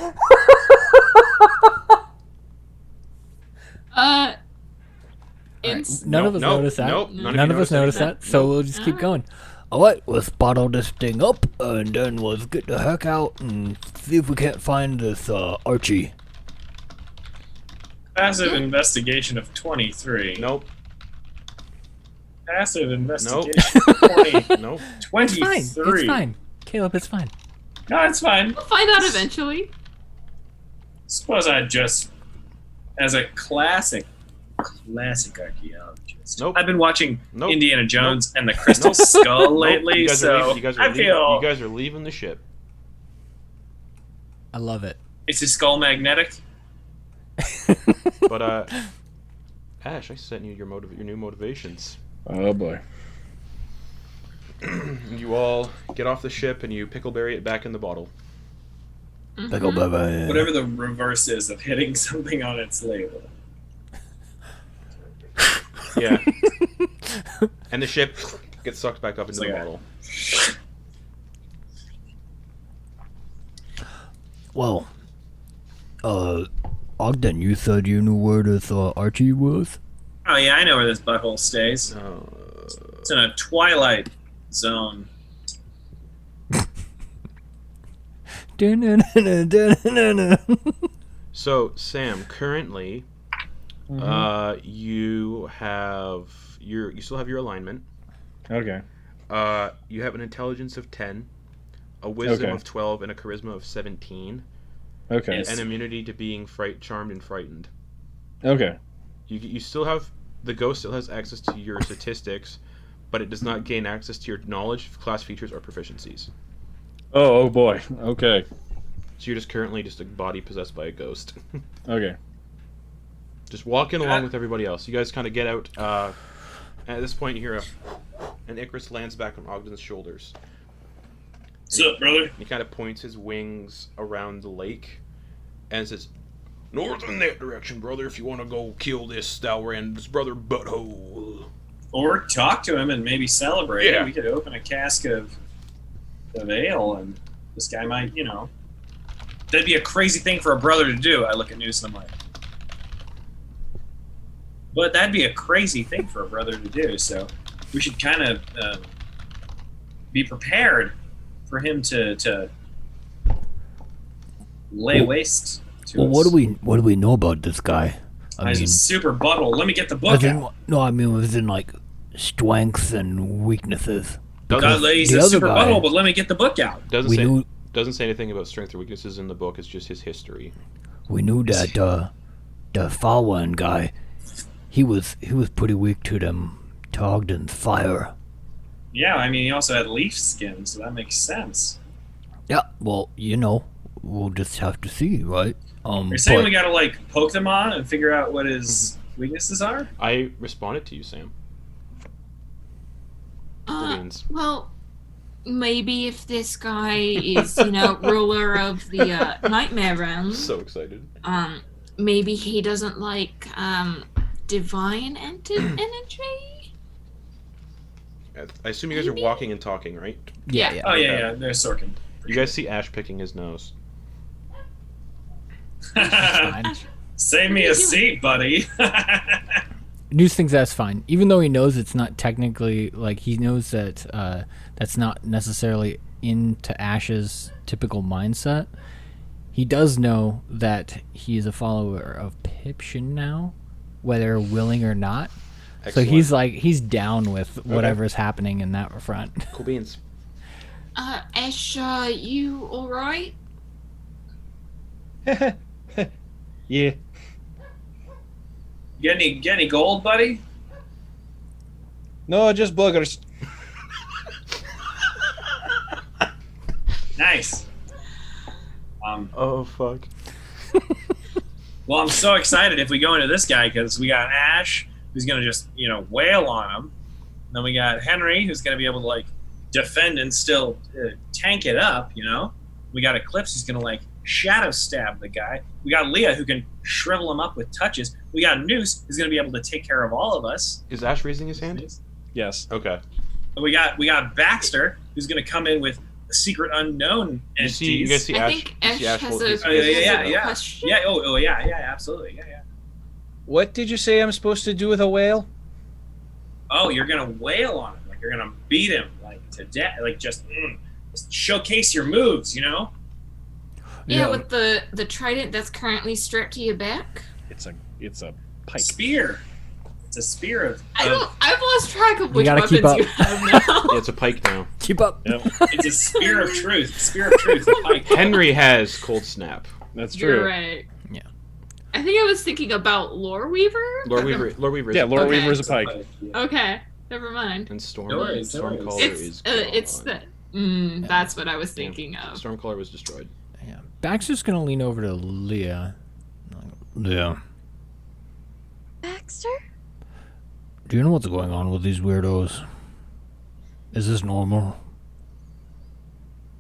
It's None of us Nope, noticed that. nope, None of us noticed that, so we'll just keep going. Alright, let's bottle this thing up and then let's get the heck out and see if we can't find this Archie. Passive investigation of 23. Nope, Passive investigation of 20. nope. It's 23. fine. It's fine. Caleb, it's fine. No, it's fine. We'll find out eventually. Suppose I just, as a classic archaeologist. Nope. I've been watching Nope. Indiana Jones and the Crystal Skull lately, You guys so are leaving, you guys are I leaving, feel you guys are leaving the ship. I love it. is his skull magnetic? But Ash, I sent you your new motivations. Oh boy. You all get off the ship and you pickleberry it back in the bottle. Pickle baby. Whatever the reverse is of hitting something on its label. Yeah. And the ship gets sucked back up into the like bottle. Well, Ogden, you said you knew where this Archie was? Oh yeah, I know where this butthole stays. It's in a twilight zone. So, Sam, currently, you still have your alignment. Okay. You have an intelligence of 10, a wisdom Okay. of 12, and a charisma of 17, Okay. Yes. and immunity to being charmed and frightened. Okay. You still have the ghost still has access to your statistics, but it does not gain access to your knowledge, class features, or proficiencies. Oh boy. Okay. So you're just currently just a body possessed by a ghost. Okay. Just walking along with everybody else. You guys kind of get out. And at this point, you hear an Icarus lands back on Ogden's shoulders. What's up, brother? He kind of points his wings around the lake and says, "North in that direction, brother, if you want to go kill this Thalran's brother butthole." Or talk to him and maybe celebrate. Yeah. We could open a cask of ale, and this guy might, that'd be a crazy thing for a brother to do. I look at Noose and I'm like, but that'd be a crazy thing for a brother to do. So we should kind of be prepared for him to lay waste to Well, us. what do we know about this guy? He's a super butthole. Let me get the book out. I mean like strengths and weaknesses. He's the a other super guy- butthole, but let me get the book out. Doesn't say anything about strength or weaknesses in the book. It's just his history. We knew that the Feywild guy, he was pretty weak to Ogden's fire. Yeah, I mean, he also had leaf skin, so that makes sense. Yeah, well, we'll just have to see, right? You're saying we gotta, poke them on and figure out what his weaknesses are? I responded to you, Sam. Means. Well, maybe if this guy is, ruler of the Nightmare Realm, So excited. maybe he doesn't like divine energy. I assume you guys are Maybe? walking and talking, right? yeah. Oh, yeah, there's Sorkin. You guys see Ash picking his nose. Fine. Save me a seat, buddy. Noose thinks that's fine, even though he knows it's not technically he knows that that's not necessarily into Ash's typical mindset. He does know that he is a follower of Pipshin now, whether willing or not. Excellent. So he's down with whatever's happening in that front. Cool beans. Ash, you alright? Yeah. Get any gold, buddy? No, just boogers. Nice. Oh fuck. Well, I'm so excited if we go into this guy because we got Ash, who's gonna just wail on him. And then we got Henry, who's gonna be able to defend and still tank it up. We got Eclipse, who's gonna shadow stab the guy. We got Leah, who can shrivel him up with touches. We got Noose, who's gonna be able to take care of all of us. Is Ash raising his hand? Yes. Okay. And we got Baxter, who's gonna come in with secret unknown entities. You guys see I Ash? think you see Ash has a yeah. question. Yeah. Oh, yeah. Absolutely. Yeah. What did you say I'm supposed to do with a whale? Oh, you're gonna wail on him, you're gonna beat him to death, just showcase your moves, Yeah, with the trident that's currently strapped to your back. It's a pike. Spear. It's a spear of. I've lost track of which gotta keep weapons up. you have now. Yeah, it's a pike now. Keep up. Yep. It's a spear of truth. Spear of truth. Pike. Henry has cold snap. That's You're true. right. I think I was thinking about Lore Weaver. Lore Weaver. Yeah, Lore Okay. Weaver's a pike. Okay, never mind. And Storm. No worries, no Stormcaller worries. is It's gone. the. That's what I was thinking of. Stormcaller was destroyed. Yeah. Baxter's gonna lean over to Leah. Leah, Baxter? do you know what's going on with these weirdos? Is this normal?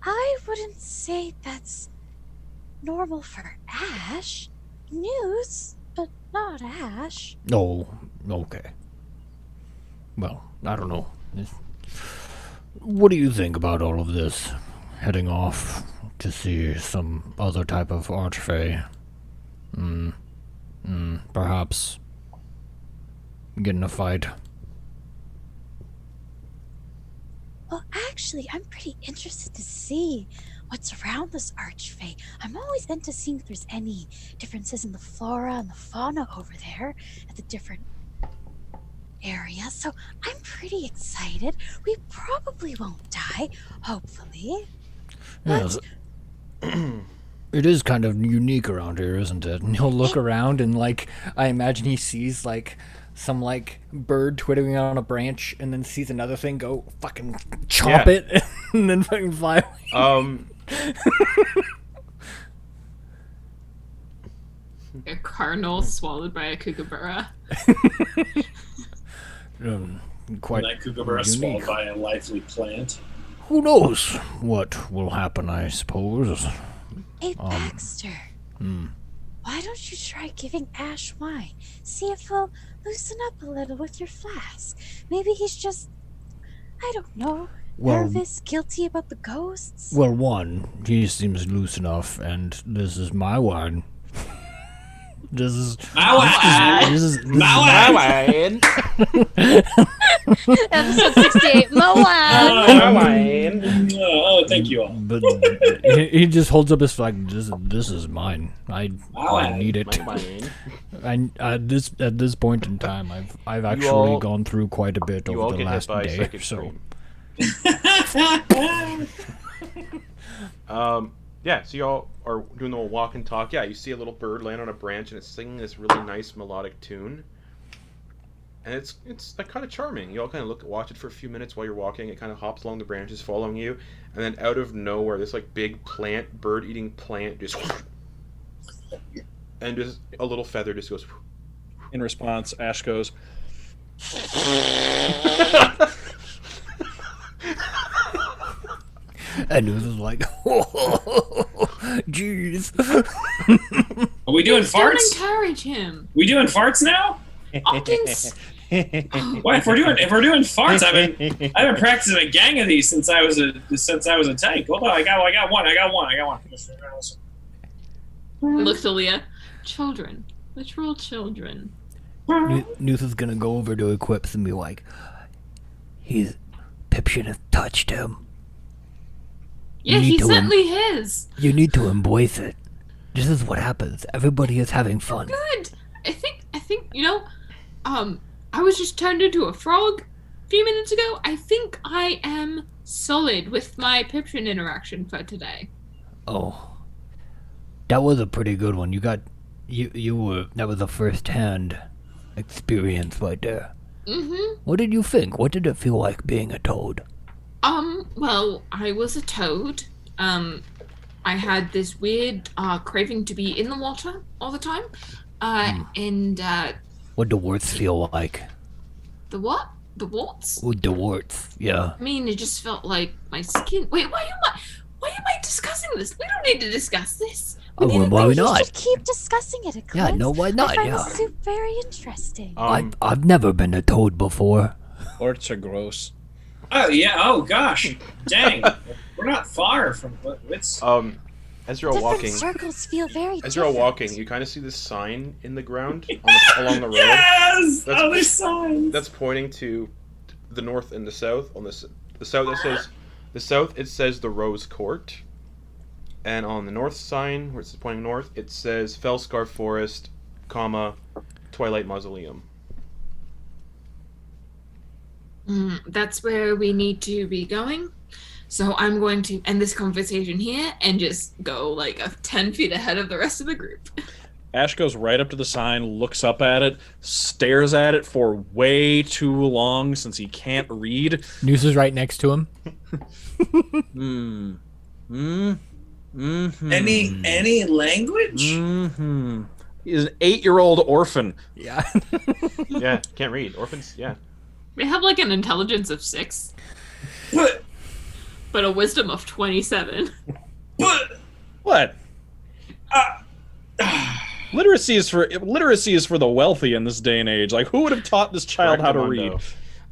I wouldn't say that's normal for Ash. News, but not Ash. Oh, okay. Well, I don't know. What do you think about all of this? Heading off to see some other type of archfey? Perhaps get in a fight. Well, actually, I'm pretty interested to see what's around this archfey. I'm always into seeing if there's any differences in the flora and the fauna over there at the different areas. So I'm pretty excited. We probably won't die, hopefully. Yes. It is kind of unique around here, isn't it? And he'll look around and, like, I imagine he sees, like, some, like, bird twittering on a branch and then sees another thing go fucking chomp it and then fucking fly away. A cardinal swallowed by a kookaburra. Quite that kookaburra unique. swallowed by a lively plant. Who knows what will happen, I suppose. Hey, Baxter. Why don't you try giving Ash wine? See if he'll loosen up a little with your flask. Maybe he's just, I don't know, Well- nervous, guilty about the ghosts. Well, one, he seems loose enough, and this is my wine. This is My wine! this is My wine! Episode 68, Mo wine. My wine! Oh, thank you all. But he just holds up his flag. This is mine. I need it. At this point in time, I've actually all- gone through quite a bit You all over the get hit last by day. psychic So stream. Yeah, so y'all are doing the walk and talk. Yeah, you see a little bird land on a branch and it's singing this really nice melodic tune. And it's like kind of charming. You all kind of watch it for a few minutes while you're walking. It kind of hops along the branches, following you, and then out of nowhere, this like big bird-eating plant, just and just a little feather just goes. In response, Ash goes, and it was like, jeez. Are we doing Don't farts? encourage him. We doing farts now? Ogden's. Well, if we're doing farts, I've been practicing a gang of these since I was a tank. Hold on, I got one. Look to Leah. Children. Literal children. Nuth is gonna go over to Equips and be like, Pip should have touched him. Yeah, You need he to sent me his. You need to embrace it. This is what happens. Everybody is having fun. Good. I think I was just turned into a frog a few minutes ago. I think I am solid with my Pipshin interaction for today. Oh, that was a pretty good one. That was a first-hand experience right there. Mm-hmm. What did you think? What did it feel like being a toad? Well, I was a toad. I had this weird craving to be in the water all the time. And What do warts feel like? the what? The warts? With the warts, yeah. I mean, it just felt like my skin. Wait, why am I discussing this? We don't need to discuss this. Oh, well, why You not? should keep discussing it, Eclipse. Yeah, no, why not? I find Yeah. this soup very interesting. I've never been a toad before. Orts are gross. Oh yeah. Oh gosh. Dang. We're not far from it's. As you're all Different walking, circles feel very as you're all different. walking, you kind of see this sign in the ground along the road. Yes. That's- Oh, there's signs. That's pointing to the north and the south. On the south, it says the Rose Court, and on the north sign, where it's pointing north, it says Fellscar Forest, Twilight Mausoleum. That's where we need to be going. So I'm going to end this conversation here and just go like 10 feet ahead of the rest of the group. Ash goes right up to the sign, looks up at it, stares at it for way too long since he can't read. Noose is right next to him. Any language? He's an 8-year-old orphan. Yeah. Yeah, can't read. Orphans, yeah. We have like an intelligence of 6, but a wisdom of 27. What? Literacy is for the wealthy in this day and age. Like, who would have taught this child how to read? Up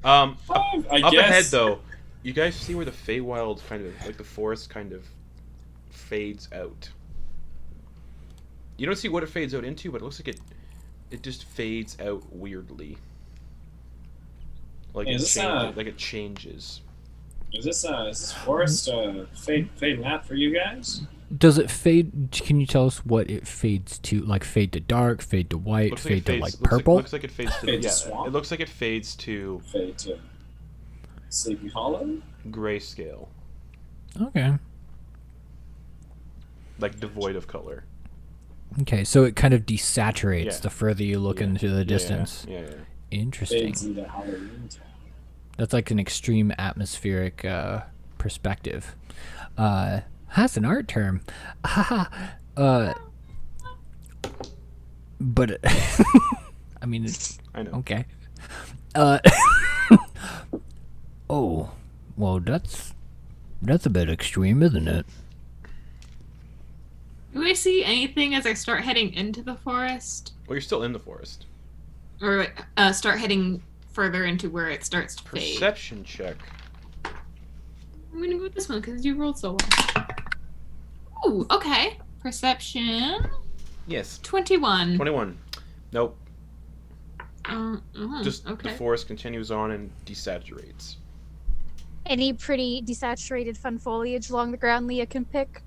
I ahead, guess. though, you guys see where the Feywild kind of, like the forest kind of fades out. You don't see what it fades out into, but it looks like it just fades out weirdly. Like it changes. Is this forest fading out for you guys? Does it fade? Can you tell us what it fades to? Like fade to dark, fade to white, Looks fade to it like fades, purple? Looks like it fades to Fade to yeah. swamp? It looks like it fades to Fade to Sleepy Hollow? grayscale, Okay. like devoid of color. Okay, so it kind of desaturates Yeah. the further you look into the distance. Yeah. Interesting. Fades into Halloween Town. That's like an extreme atmospheric perspective. That's an art term. But I mean, I know. okay. Oh, well, that's a bit extreme, isn't it? Do I see anything as I start heading into the forest? Well, you're still in the forest. Or start heading further into where it starts to fade? Perception check. I'm gonna go with this one because you rolled so well. Ooh, okay. Perception. Yes. 21. 21. Nope. Just okay. the forest continues on and desaturates. Any pretty desaturated fun foliage along the ground Leah can pick?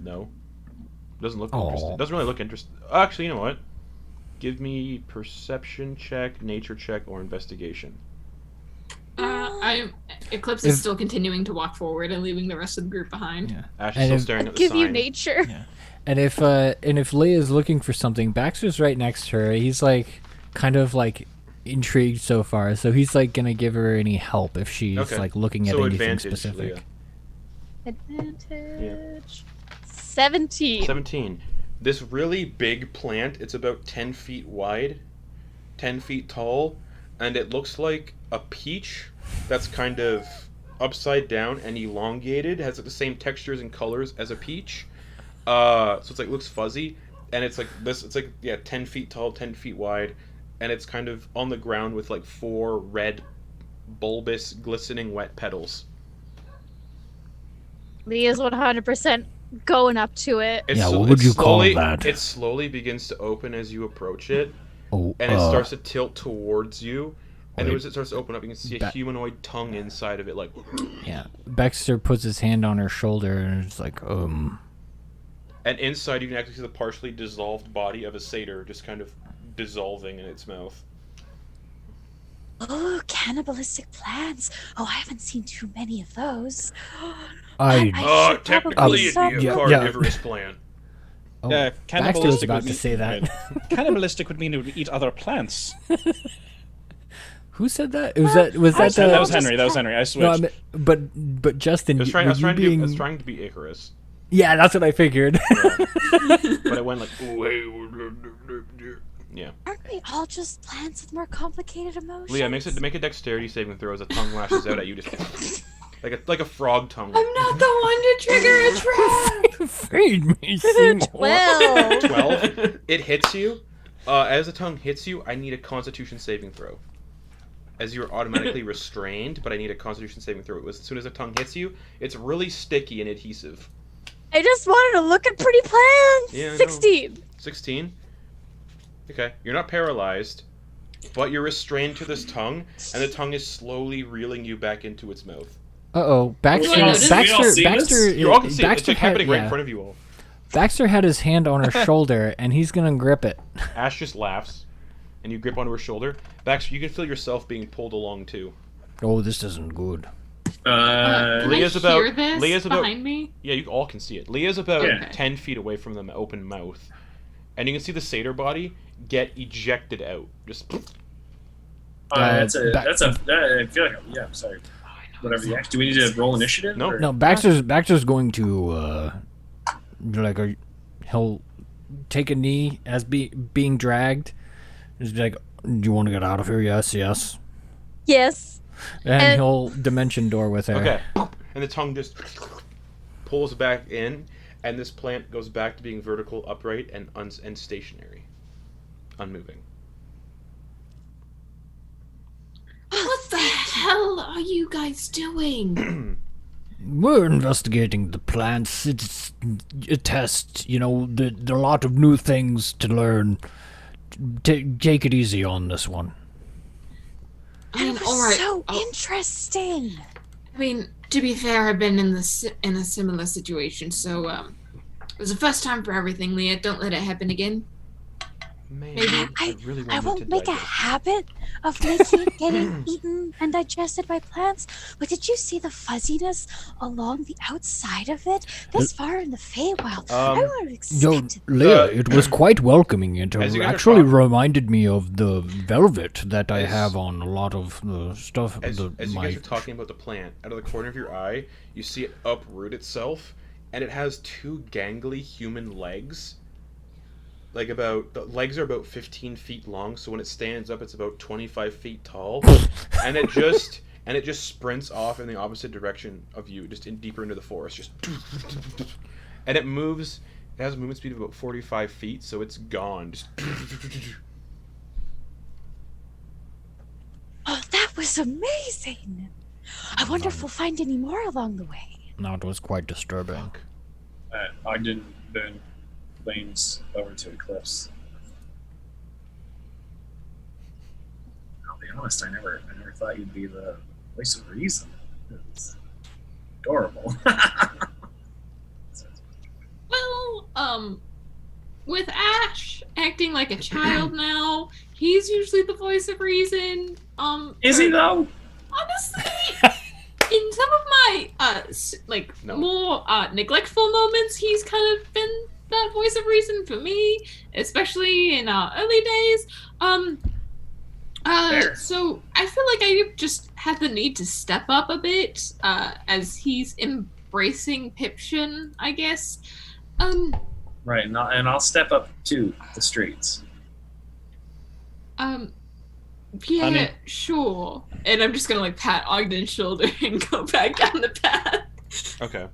No. Doesn't look Aw. interesting. Doesn't really look interesting. Actually, you know what? Give me perception check, nature check, or investigation. Eclipse is still continuing to walk forward and leaving the rest of the group behind. Yeah. Ash is And still if- staring at the Give sign. you nature. Yeah. And if Leia's looking for something, Baxter's right next to her. He's like kind of like intrigued so far, so he's like gonna give her any help if she's Okay. like looking at So anything advantage, specific. Leah. Advantage. 17. 17. This really big plant, it's about 10 feet wide, 10 feet tall, and it looks like a peach that's kind of upside down and elongated, has like the same textures and colors as a peach. So it's like looks fuzzy, and it's like this. It's like 10 feet tall, 10 feet wide, and it's kind of on the ground with like 4 red, bulbous, glistening wet petals. Leah's 100% going up to it. It's Yeah, so- what would it you call slowly- that? It slowly begins to open as you approach it, Oh, and it starts to tilt towards you. And wait. as it starts to open up, you can see a humanoid tongue inside of it, like. yeah. Baxter puts his hand on her shoulder and is like, And inside, you can actually see the partially dissolved body of a satyr just kind of dissolving in its mouth. Oh, cannibalistic plants. Oh, I haven't seen too many of those. I should Technically, probably it'd stop. be a Yeah, carnivorous plant. oh, Yeah, Baxter was cannibalistic about would to mean- say that. Cannibalistic would mean it would eat other plants. Who said that? Was that That was the? Henry. That was Henry. I No, switched. I mean, but Justin, I was were you being? I was trying to be Icarus. Yeah, that's what I figured. But it went like. Yeah. Aren't we all just plants with more complicated emotions? Leah, make a dexterity saving throw as a tongue lashes out at you, just like a frog tongue. I'm not the one to trigger a trap. Feed me, Seymour. 12. 12. It hits you. As the tongue hits you, I need a Constitution saving throw. As you're automatically restrained, but I need a Constitution saving throw. As soon as the tongue hits you, it's really sticky and adhesive. I just wanted to look at pretty plants. Yeah, I know. 16. 16. Okay, you're not paralyzed, but you're restrained to this tongue, and the tongue is slowly reeling you back into its mouth. Uh-oh, Baxter. We all see Baxter. You all can see it. It's Baxter like happening right in yeah. front of you all. Baxter had his hand on her shoulder, and he's gonna grip it. Ash just laughs, and you grip onto her shoulder. Baxter, you can feel yourself being pulled along too. Oh, this isn't good. Can Leah's I about- hear this Leah's about- behind me? Yeah, you all can see it. Leah's about Yeah. 10 feet away from the open mouth, and you can see the satyr body get ejected out. Just I feel like, yeah, sorry. Whatever the act. Do we need to roll initiative? No. or- No, Baxter's going to he'll take a knee as being dragged. He's like, "Do you want to get out of here?" Yes. Yes. And he'll dimension door with her. okay, and the tongue just pulls back in, and this plant goes back to being vertical, upright, and stationary, unmoving. What the hell are you guys doing? We're investigating the plants. It's a test. You know, there are a lot of new things to learn. Take it easy on this one. I mean, That was all right. so interesting. I mean, to be fair, I've been in a similar situation, so it was the first time for everything, Leah. Don't let it happen again. Man, Maybe I really I wanted won't to make a digest. habit of getting eaten and digested by plants, but did you see the fuzziness along the outside of it? This far in the Feywild, I would have Yo, expected. Leah, it was quite welcoming. It As you guys are actually talking- reminded me of the velvet that I As- have on a lot of the stuff. As you guys my are talking about the plant, out of the corner of your eye, you see it uproot itself, and it has two gangly human legs. Like the legs are about 15 feet long, so when it stands up, it's about 25 feet tall, and it just sprints off in the opposite direction of you, just deeper into the forest, just, and it moves. It has a movement speed of about 45 feet, so it's gone. Just. Oh, that was amazing. I wonder if we'll find any more along the way. No, it was quite disturbing. Ogden then leans over to Eclipse. I'll be honest, I never thought you'd be the voice of reason. It's adorable. Well, with Ash acting like a child now, he's usually the voice of reason. Is he though? Honestly, in some of my No. more neglectful moments, he's kind of been that voice of reason for me, especially in early days. Fair. So I feel like I just had the need to step up a bit as he's embracing Piption, I guess. Right, and I'll step up to the streets. Yeah, Honey. sure. And I'm just gonna pat Ogden's shoulder and go back down the path. Okay.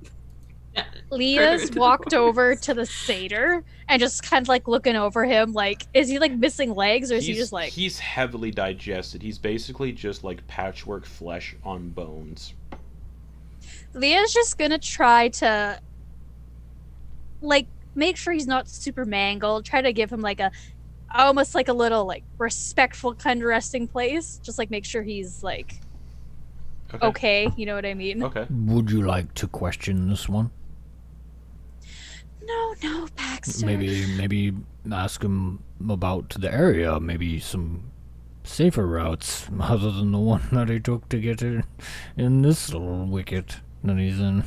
Leah's into the walked forest. over to the satyr and just kind of like looking over him, like, is he like missing legs or is he just like. He's heavily digested. He's basically just like patchwork flesh on bones. Leah's just gonna try to like make sure he's not super mangled, try to give him like a almost like a little like respectful kind of resting place. Just like make sure he's like okay, you know what I mean? Okay. Would you like to question this one? No, Baxter. Maybe ask him about the area. Maybe some safer routes other than the one that he took to get in this little wicket that he's in.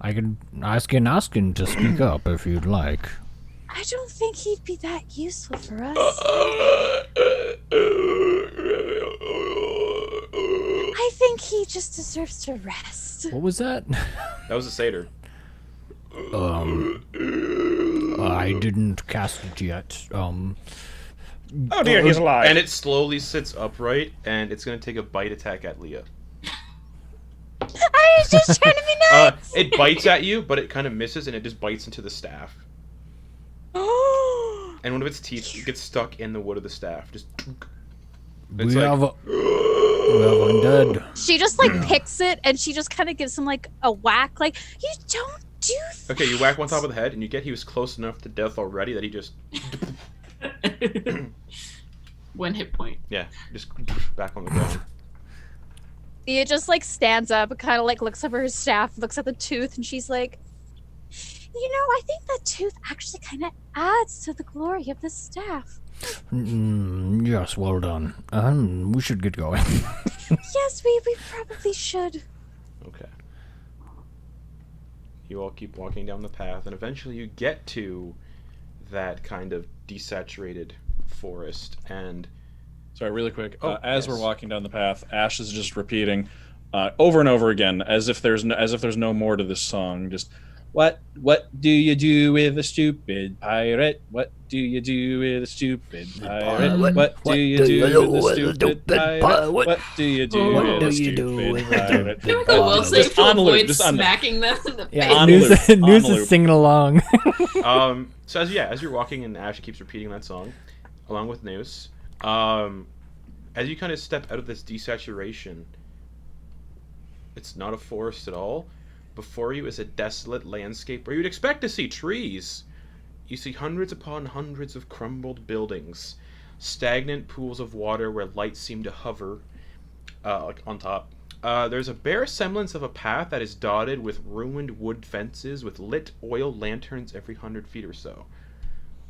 I could ask him to speak up if you'd like. I don't think he'd be that useful for us. I think he just deserves to rest. What was that? That was a satyr. I didn't cast it yet. Oh dear, he's alive. And it slowly sits upright, and it's gonna take a bite attack at Leah. I was just trying to be nice. It bites at you, but it kind of misses, and it just bites into the staff. And one of its teeth gets stuck in the wood of the staff. Just. It's We like, have undead. She just like picks it and she just kind of gives him like a whack, like, you don't do that. okay, you whack one top of the head, and you get he was close enough to death already that he just. 1 hit point. Yeah, just back on the ground. Thea just like stands up, kind of like looks over her staff, looks at the tooth, and she's like, you know, I think that tooth actually kind of adds to the glory of the staff. Yes, well done. We should get going. Yes, we probably should. Okay. You all keep walking down the path, and eventually you get to that kind of desaturated forest. And Sorry, really quick. As yes. we're walking down the path, Ash is just repeating over and over again, as if there's no more to this song. Just what do you do with a stupid pirate? What do you do with a stupid pirate? What do you do with a stupid pirate? What do you do with a stupid pirate? I will say Just to on loop, avoid just on loop. smacking them in the face. Yeah, On News, loop, News on is loop. singing along. So as you're walking, and Ash keeps repeating that song, along with Noose. As you kind of step out of this desaturation, it's not a forest at all. Before you is a desolate landscape where you'd expect to see trees. You see hundreds upon hundreds of crumbled buildings, stagnant pools of water where lights seem to hover like on top. There's a bare semblance of a path that is dotted with ruined wood fences with lit oil lanterns every 100 feet or so.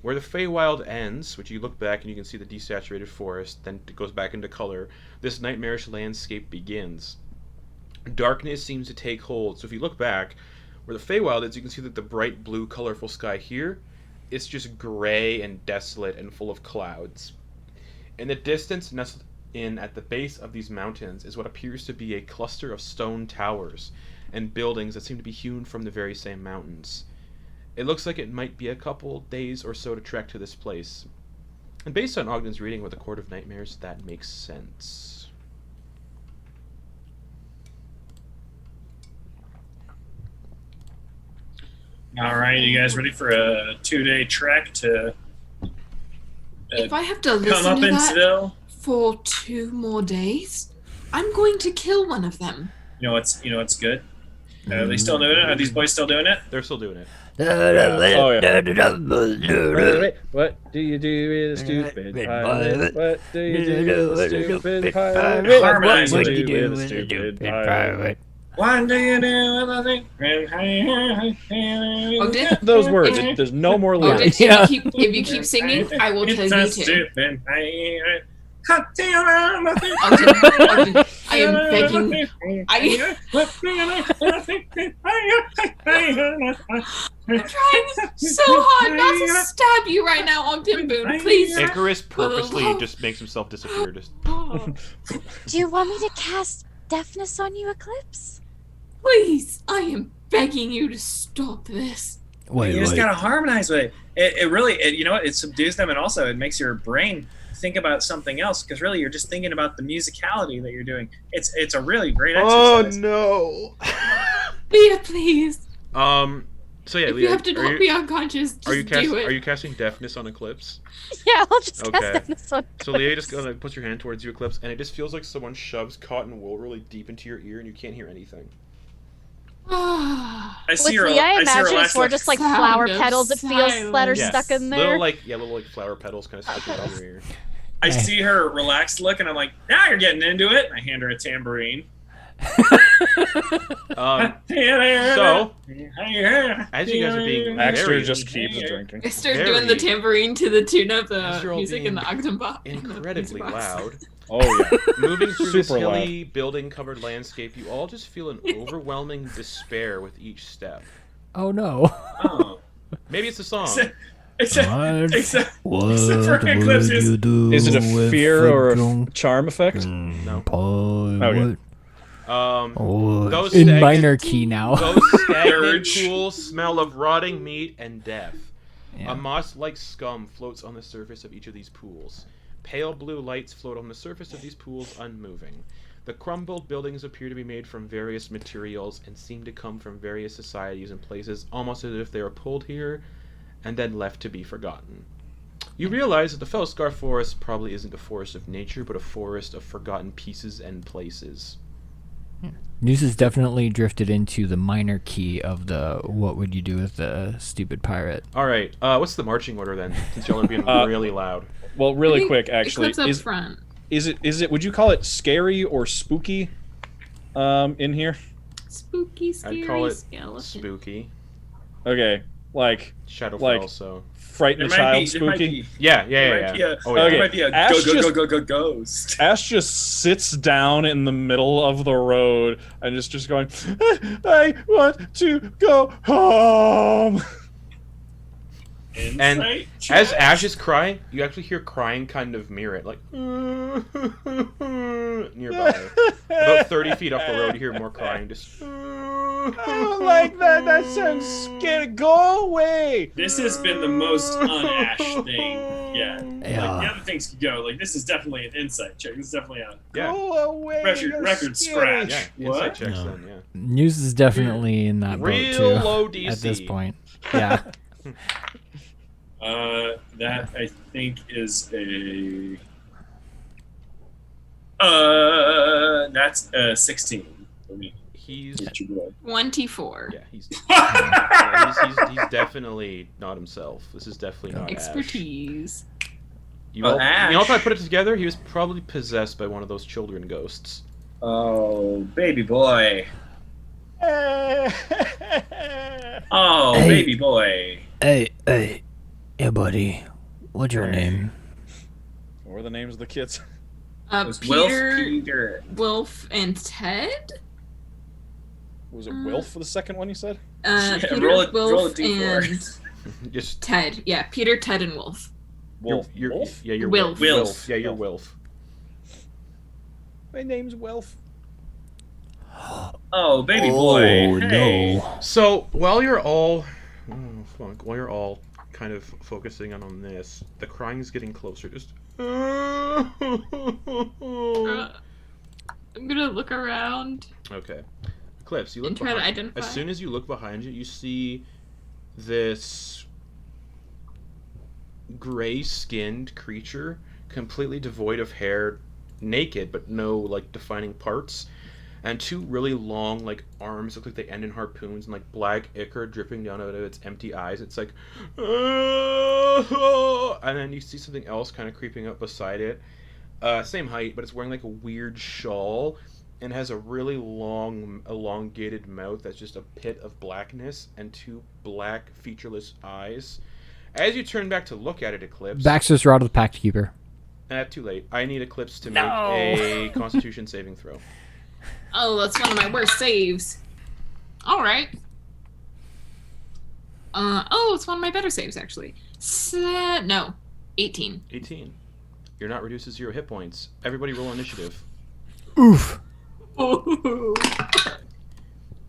Where the Feywild ends, which you look back and you can see the desaturated forest, then it goes back into color, this nightmarish landscape begins. Darkness seems to take hold, so if you look back, where the Feywild is, you can see that the bright blue, colorful sky here, it's just gray and desolate and full of clouds. In the distance, nestled in at the base of these mountains, is what appears to be a cluster of stone towers and buildings that seem to be hewn from the very same mountains. It looks like it might be a couple days or so to trek to this place. And based on Ogden's reading with the Court of Nightmares, that makes sense. All right, you guys ready for a 2-day trek to If I have to come listen up to in that Seville? for 2 more days, I'm going to kill one of them. You know what's good? Are they still doing it? Are these boys still doing it? They're still doing it. Oh, yeah. What do you do with a stupid pirate? What do you do with a stupid pirate? Harmonize What it. do you do with a stupid pirate? What do you do with a Ogden? Those words. There's no more Ogden, lyrics. if you keep singing, I will tell It's you a to. stupid pirate. Ogden, I am begging. I'm trying so hard not to stab you right now, Ogden Boone. Please. Icarus purposely just makes himself disappear. Do you want me to cast deafness on you, Eclipse? Please, I am begging you to stop this. Wait, You just gotta harmonize with it. It really, you know what? It subdues them, and also it makes your brain think about something else, because really you're just thinking about the musicality that you're doing. It's a really great exercise. Oh no. Leah, please. So yeah, If Leah, you have to not be unconscious, just do it. Are you casting deafness on Eclipse? Yeah, I'll just Okay. cast deafness on So Leah just puts your hand towards you, Eclipse, and it just feels like someone shoves cotton wool really deep into your ear, and you can't hear anything. Ah. I see With her. Leah, I I see her imagine last it's more look. just like Sound flower of petals. It feels that are silence. stuck in there. Little flower petals kind of stuck in your ear. I see her relaxed look, and I'm like, now you're getting into it. And I hand her a tambourine. So as you guys are being Baxter very, just keeps drinking. I start Very- doing the tambourine to the tune of As the you're all music in the being Ogden box. incredibly loud, Oh yeah. moving through this Super loud. hilly, building-covered landscape, you all just feel an overwhelming despair with each step. Oh no. Oh. Maybe it's the song. Except What for Eclipse would is- you do Is it a with fear or a drunk charm effect? No. pirate? What? Those In stagnant- minor key now. Those stagnant Urge. pools smell of rotting meat and death. Yeah. A moss-like scum floats on the surface of each of these pools. Pale blue lights float on the surface of these pools, unmoving. The crumbled buildings appear to be made from various materials and seem to come from various societies and places, almost as if they were pulled here and then left to be forgotten. You realize that the Felskar Forest probably isn't a forest of nature, but a forest of forgotten pieces and places. News has definitely drifted into the minor key of the what would you do with the stupid pirate. Alright, what's the marching order then, since y'all are being really loud? Well, really quick, actually, Eclipse up front. is it? Would you call it scary or spooky? In here. Spooky, scary I'd call it skeleton. spooky. Okay, like Shadowfell, Like- so... frighten a child, spooky. Yeah. Oh, yeah. There might be a Ash just- ghost. Ash just sits down in the middle of the road and is just going, I want to go home. Insight check. as Ash is crying, you actually hear crying kind of mirror it, like nearby. About 30 feet up the road, you hear more crying. Just. I don't like that. That sounds scary. Go away. This has been the most un-Ash thing yet. Yeah. Like, the other things could go. Like, this is definitely an insight check. This is definitely a Yeah. Go away. record scratch. Yeah. What? Insight checks No. then. Yeah. News is definitely in that boat Real too. low DC. At this point, yeah. That I think is that's 16 for me. He's. Get your boy. 24. Yeah. He's definitely not himself. This is definitely not Ash. Expertise. You Well, all, Ash. you know, if I put it together, he was probably possessed by one of those children ghosts. Oh, baby boy. Oh, Hey. baby boy. Hey, yeah, buddy. What's your name? What were the names of the kids? It was Wilf, Peter, Peter. Wolf, and Ted. Was it Wilf for the second one you said? Peter, roll a Wolf, D4. and Just Ted. Yeah, Peter, Ted, and Wolf. Wolf. You're, Wolf? Yeah, you're Wilf. Wilf. Yeah, you're Wilf. My name's Wilf. Oh, baby boy. Oh, Hey. no. So while you're all, kind of focusing on this, the crying is getting closer. Just. I'm gonna look around Okay. Eclipse, you look and try to behind. identify. As soon as you look behind you, you see this gray-skinned creature, completely devoid of hair, naked but no like defining parts, and two really long like arms look like they end in harpoons, and like black ichor dripping down out of its empty eyes. It's like, and then you see something else kind of creeping up beside it, same height, but it's wearing like a weird shawl and has a really long, elongated mouth that's just a pit of blackness and two black, featureless eyes. As you turn back to look at it, Eclipse... Baxter's Rod of the Pact Keeper. Too late. I need Eclipse to make a Constitution saving throw. Oh, that's one of my worst saves. All right. It's one of my better saves actually. No, 18. 18. You're not reduced to 0 hit points. Everybody roll initiative. Oof.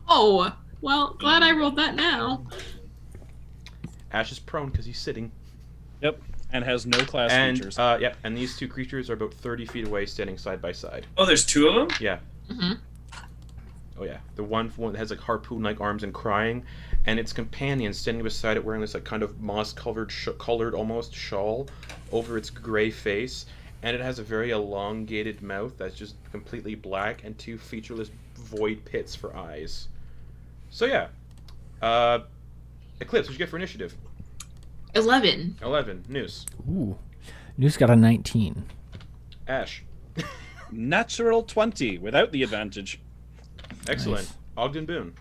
Oh, well, glad I rolled that now. Ash is prone because he's sitting. Yep. And has no class And, features. and these two creatures are about 30 feet away, standing side by side. Oh, there's two of them? Yeah. Mm-hmm. Oh, yeah. The one that has, like, harpoon-like arms and crying, and its companion standing beside it wearing this, like, kind of moss-colored, colored almost shawl over its gray face, and it has a very elongated mouth that's just completely black and two featureless void pits for eyes. So, yeah. Eclipse, what'd you get for initiative? 11. 11. Noose. Ooh. News got a 19. Ash. Natural 20 without the advantage. Excellent. Nice. Ogden Boone.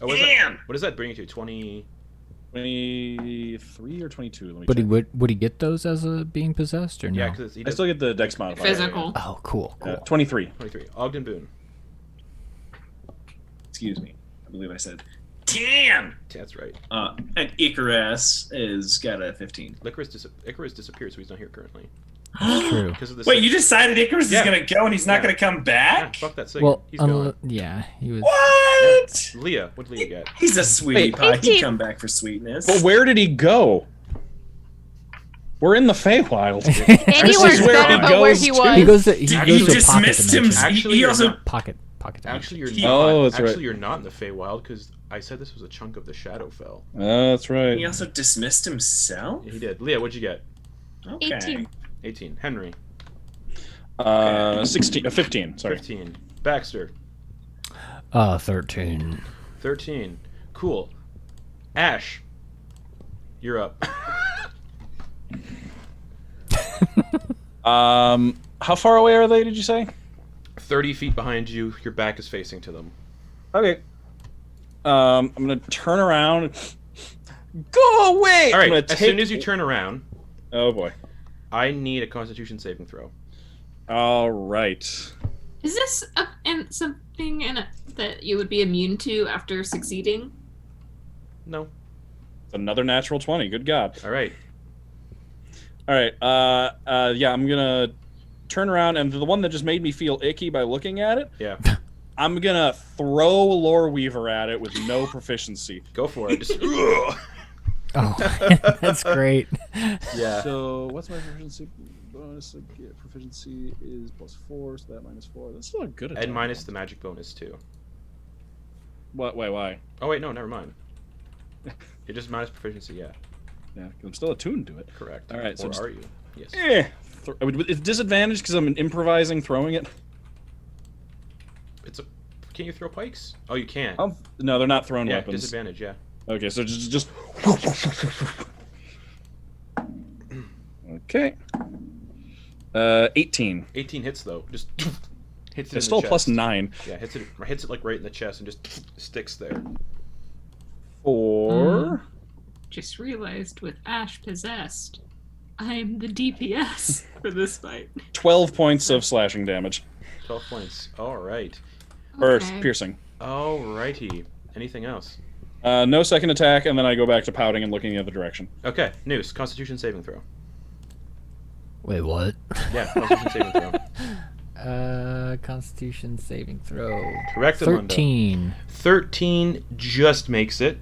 Oh, Damn! what does that bring you to? 20... 23 or 22? Let me But check. would he get those as a being possessed or no? Yeah, because he I does still get the dex modifier. Physical. Oh, cool. 23. 23. Ogden Boone. Excuse me. I believe I said 10! That's right. And Icarus is got a 15. Icarus disappeared, so he's not here currently. That's true. Because of the Wait, you decided Icarus Yeah. is going to go and he's not Yeah. going to come Yeah, back? fuck that singer. Well, He's gone. yeah, he was. What? Leah, what did Leah get? He's a sweetie Wait, pie. He'd 18. come back for sweetness. But where did he go? We're in the Feywild. Anywhere is where better he but where goes he to. was. He goes to you a pocket dismissed him. dimension. Actually, He you're also not. Pocket dimension. Actually, you're He- not. Oh, that's right. Actually, you're not in the Feywild because I said this was a chunk of the Shadowfell. That's right. he also dismissed himself. He did. Leah, what'd you get? Okay. 18. 18. Henry. 15. Sorry. 15. Baxter. 13. 13. Cool. Ash. You're up. How far away are they? Did you say? 30 feet behind you. Your back is facing to them. Okay. I'm gonna turn around. Go away! All I'm right. gonna As soon as you turn around, Oh boy. I need a Constitution saving throw. All right. Is this something that you would be immune to after succeeding? No. Another natural 20. Good God. All right. All right. Yeah, I'm gonna turn around, and the one that just made me feel icky by looking at it, Yeah. I'm gonna throw Lore Weaver at it with no proficiency. Go for it. Just. Oh, that's great. Yeah. So what's my proficiency bonus? Proficiency is +4, so that -4. That's still a good attack. And minus the magic bonus too. What? Wait, why? Oh wait, no, never mind. It just minus proficiency, yeah. Yeah, 'cause I'm still attuned to it. Correct. All right, so Or just- are you? Yes. It's disadvantage because I'm improvising throwing it. It's a. Can you throw pikes? Oh, you can. No, they're not thrown Yeah, weapons. disadvantage. Yeah. Okay, so just. Okay. 18. 18 hits though. Just hits it. It's in still the a chest. +9. Yeah, hits it like right in the chest and just sticks there. 4. Just realized with Ash possessed, I'm the DPS for this fight. 12 points of slashing damage. 12 points. All right. Or Okay. piercing. Alrighty. Anything else? No second attack, and then I go back to pouting and looking the other direction. Okay. Noose. Constitution saving throw. Wait, what? Yeah. Constitution saving throw. Constitution saving throw. Correct. Amanda. 13. 13 just makes it.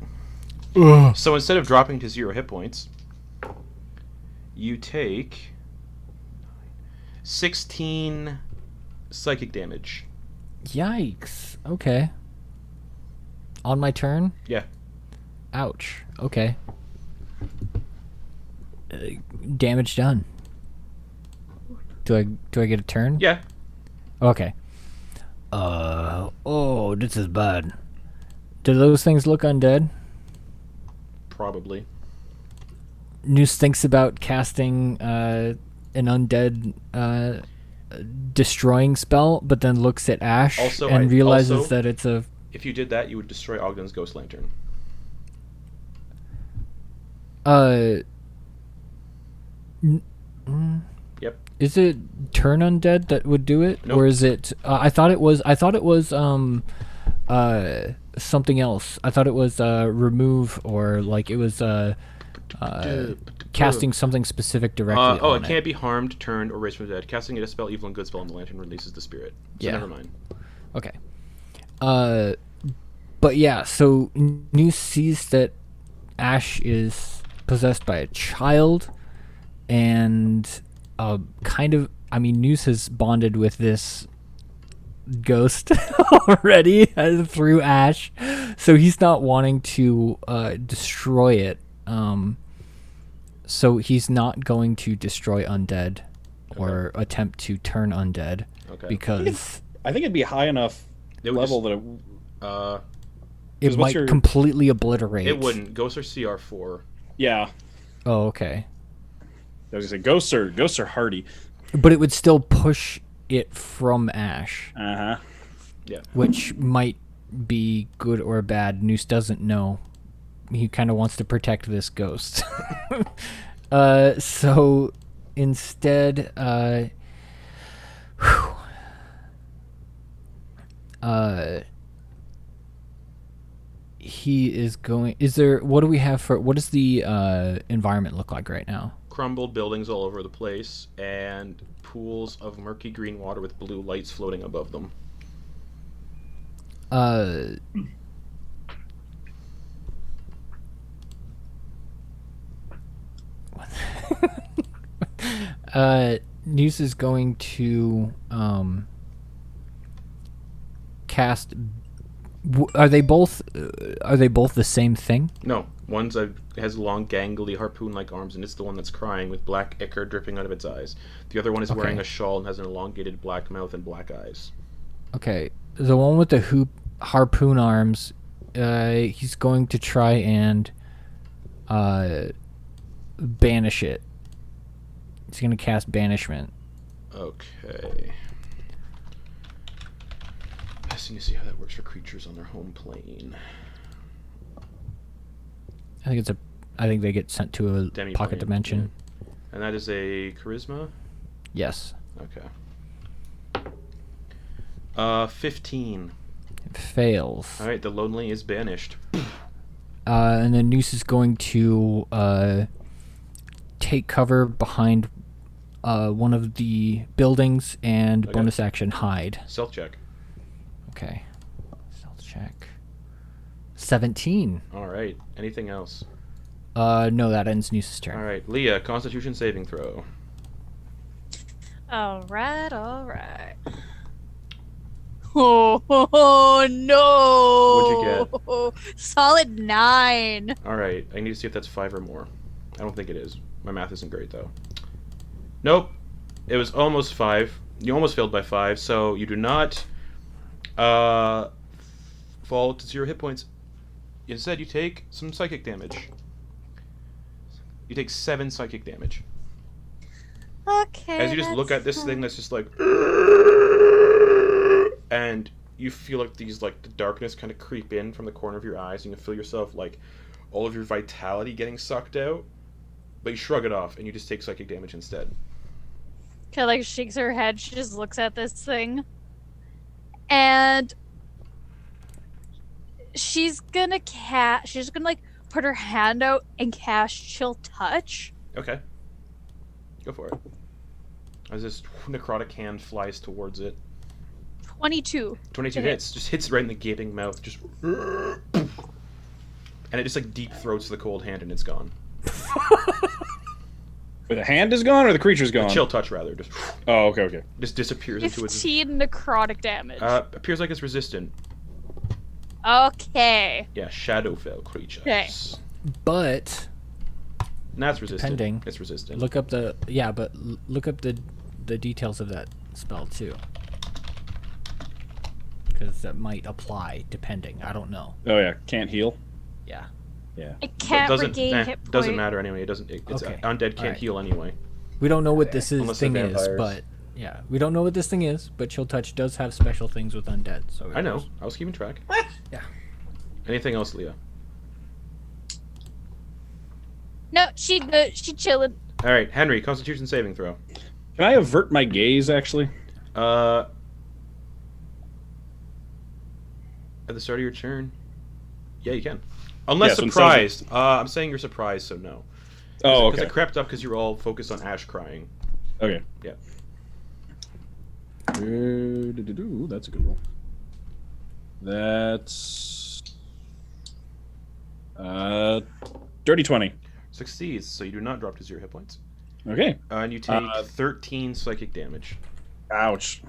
Ugh. So instead of dropping to 0 hit points, you take 16 psychic damage. Yikes. Okay. On my turn? Yeah. Ouch. Okay. Damage done. Do I get a turn? Yeah. Okay. Oh, this is bad. Do those things look undead? Probably. Noose thinks about casting an undead destroying spell, but then looks at Ash Also, and realizes also- that it's a... If you did that, you would destroy Ogden's ghost lantern. Yep. Is it turn undead that would do it, Nope. or is it? I thought it was something else. I thought it was remove, or like it was casting something specific directly. Oh, on it can't be harmed, turned, or raised from the dead. Casting a dispel evil and good spell on the lantern releases the spirit. So Yeah. never mind. Okay. But yeah, so Noose sees that Ash is possessed by a child, and Noose has bonded with this ghost already through Ash, so he's not wanting to destroy it. So he's not going to destroy undead or attempt to turn undead Okay. because I think it'd be high enough It would level just- that it, it 'cause what's might your- completely obliterate. It wouldn't. Ghosts are CR4. yeah. Oh, okay. I was gonna say ghosts are hardy. But it would still push it from Ash, Uh-huh. which might be good or bad. Noose doesn't know. He kind of wants to protect this ghost. So instead, he is going. What do we have for? What does the environment look like right now? Crumbled buildings all over the place, and pools of murky green water with blue lights floating above them. Noose is going to cast. Are they both the same thing? No, has long, gangly, harpoon-like arms, and it's the one that's crying with black ichor dripping out of its eyes. The other one is wearing Okay. a shawl and has an elongated black mouth and black eyes. Okay, the one with the harpoon arms. He's going to try and banish it. He's going to cast banishment. Okay. I just need to see how that works for creatures on their home plane. I think they get sent to a Demi-plane, pocket dimension. yeah. And that is a charisma? Yes. Okay. 15. It fails. Alright, the lonely is banished. And then Noose is going to take cover behind one of the buildings and Okay. bonus action hide. Stealth check. Okay. Stealth check. 17. All right. Anything else? No, that ends Noose's turn. All right. Leah, Constitution saving throw. All right. Oh, no! What'd you get? Solid 9. All right. I need to see if that's 5 or more. I don't think it is. My math isn't great though. Nope. It was almost 5. You almost failed by 5, so you do not fall to 0 hit points. Instead, you take some psychic damage. You take 7 psychic damage. Okay. As you just look at this thing that's just like, and you feel like these, like, the darkness kind of creep in from the corner of your eyes, and you feel yourself, like, all of your vitality getting sucked out, but you shrug it off, and you just take psychic damage instead. Kind of like shakes her head. She just looks at this thing. And she's gonna like put her hand out and cast Chill Touch. Okay. Go for it. As this necrotic hand flies towards it. 22. 22 To hit. hits. Just hits right in the gaping mouth. Just... And it just, like, deep throats the cold hand, and it's gone. Wait, the hand is gone or the creature's gone? Chill touch, rather. Just... Oh, okay. Just disappears into its... 15 necrotic damage. appears like it's resistant. Okay. Yeah, Shadowfell creatures. Okay. But And that's resistant. Depending. It's resistant. look up the look up the details of that spell too, because that might apply depending. I don't know. Oh yeah, can't heal. Yeah. Yeah. It can't regain hit point. Doesn't matter anyway. It doesn't. It's Okay. undead can't Alright. heal anyway. We don't know what this Unless they're thing is, vampires. but yeah, we don't know what this thing is. But Chill Touch does have special things with undead. So I know. I was keeping track. Yeah. Anything else, Leah? No, she good. She chilling. All right, Henry. Constitution saving throw. Can I avert my gaze, actually? At the start of your turn. Yeah, you can. Unless Yeah, so instead surprised. I'm saying you're surprised, so no. Oh, Because okay. it crept up because you're all focused on Ash crying. Okay. Yeah. Ooh, that's a good roll. That's dirty 20. Succeeds, so you do not drop to 0 hit points. Okay. And you take 13 psychic damage. Ouch.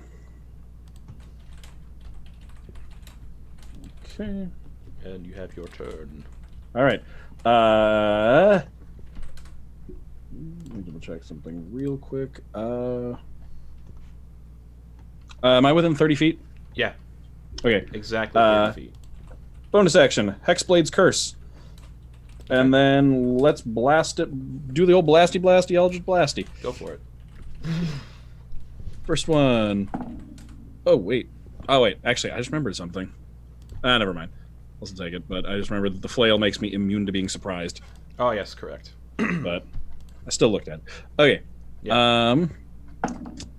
Okay. And you have your turn. All right. Let me double check something real quick. Am I within 30 feet? Yeah, Okay. exactly 30 feet. Bonus action, Hexblade's Curse. And then let's blast it. Do the old blasty, Eldritch Blasty. Go for it. First one. Oh, wait. Actually, I just remembered something. Never mind. I'll take it, but I just remembered that the flail makes me immune to being surprised. Oh, yes, correct. But I still looked at it. Okay. Yeah.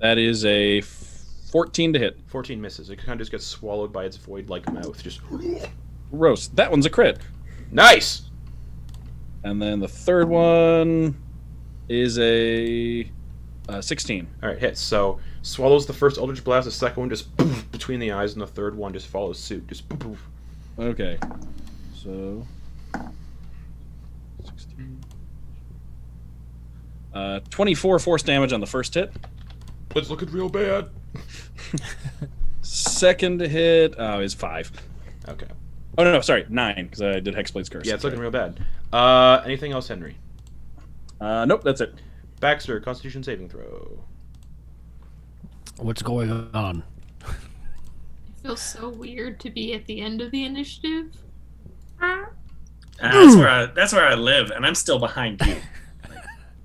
That is a 14 to hit. 14 misses. It kind of just gets swallowed by its void-like mouth. Just Gross. That one's a crit. nice. And then the third one is a 16. All right, hits. So swallows the first Eldritch Blast. The second one just poof, between the eyes, and the third one just follows suit. Just poof, poof. Okay. So 16. 24 force damage on the first hit. It's looking real bad. Second hit is 5. Okay. Oh no, sorry, 9 because I did Hexblade's Curse. Yeah, it's looking real bad. Anything else, Henry? Nope, that's it. Baxter, Constitution saving throw. What's going on? It feels so weird to be at the end of the initiative. That's where I live, and I'm still behind you.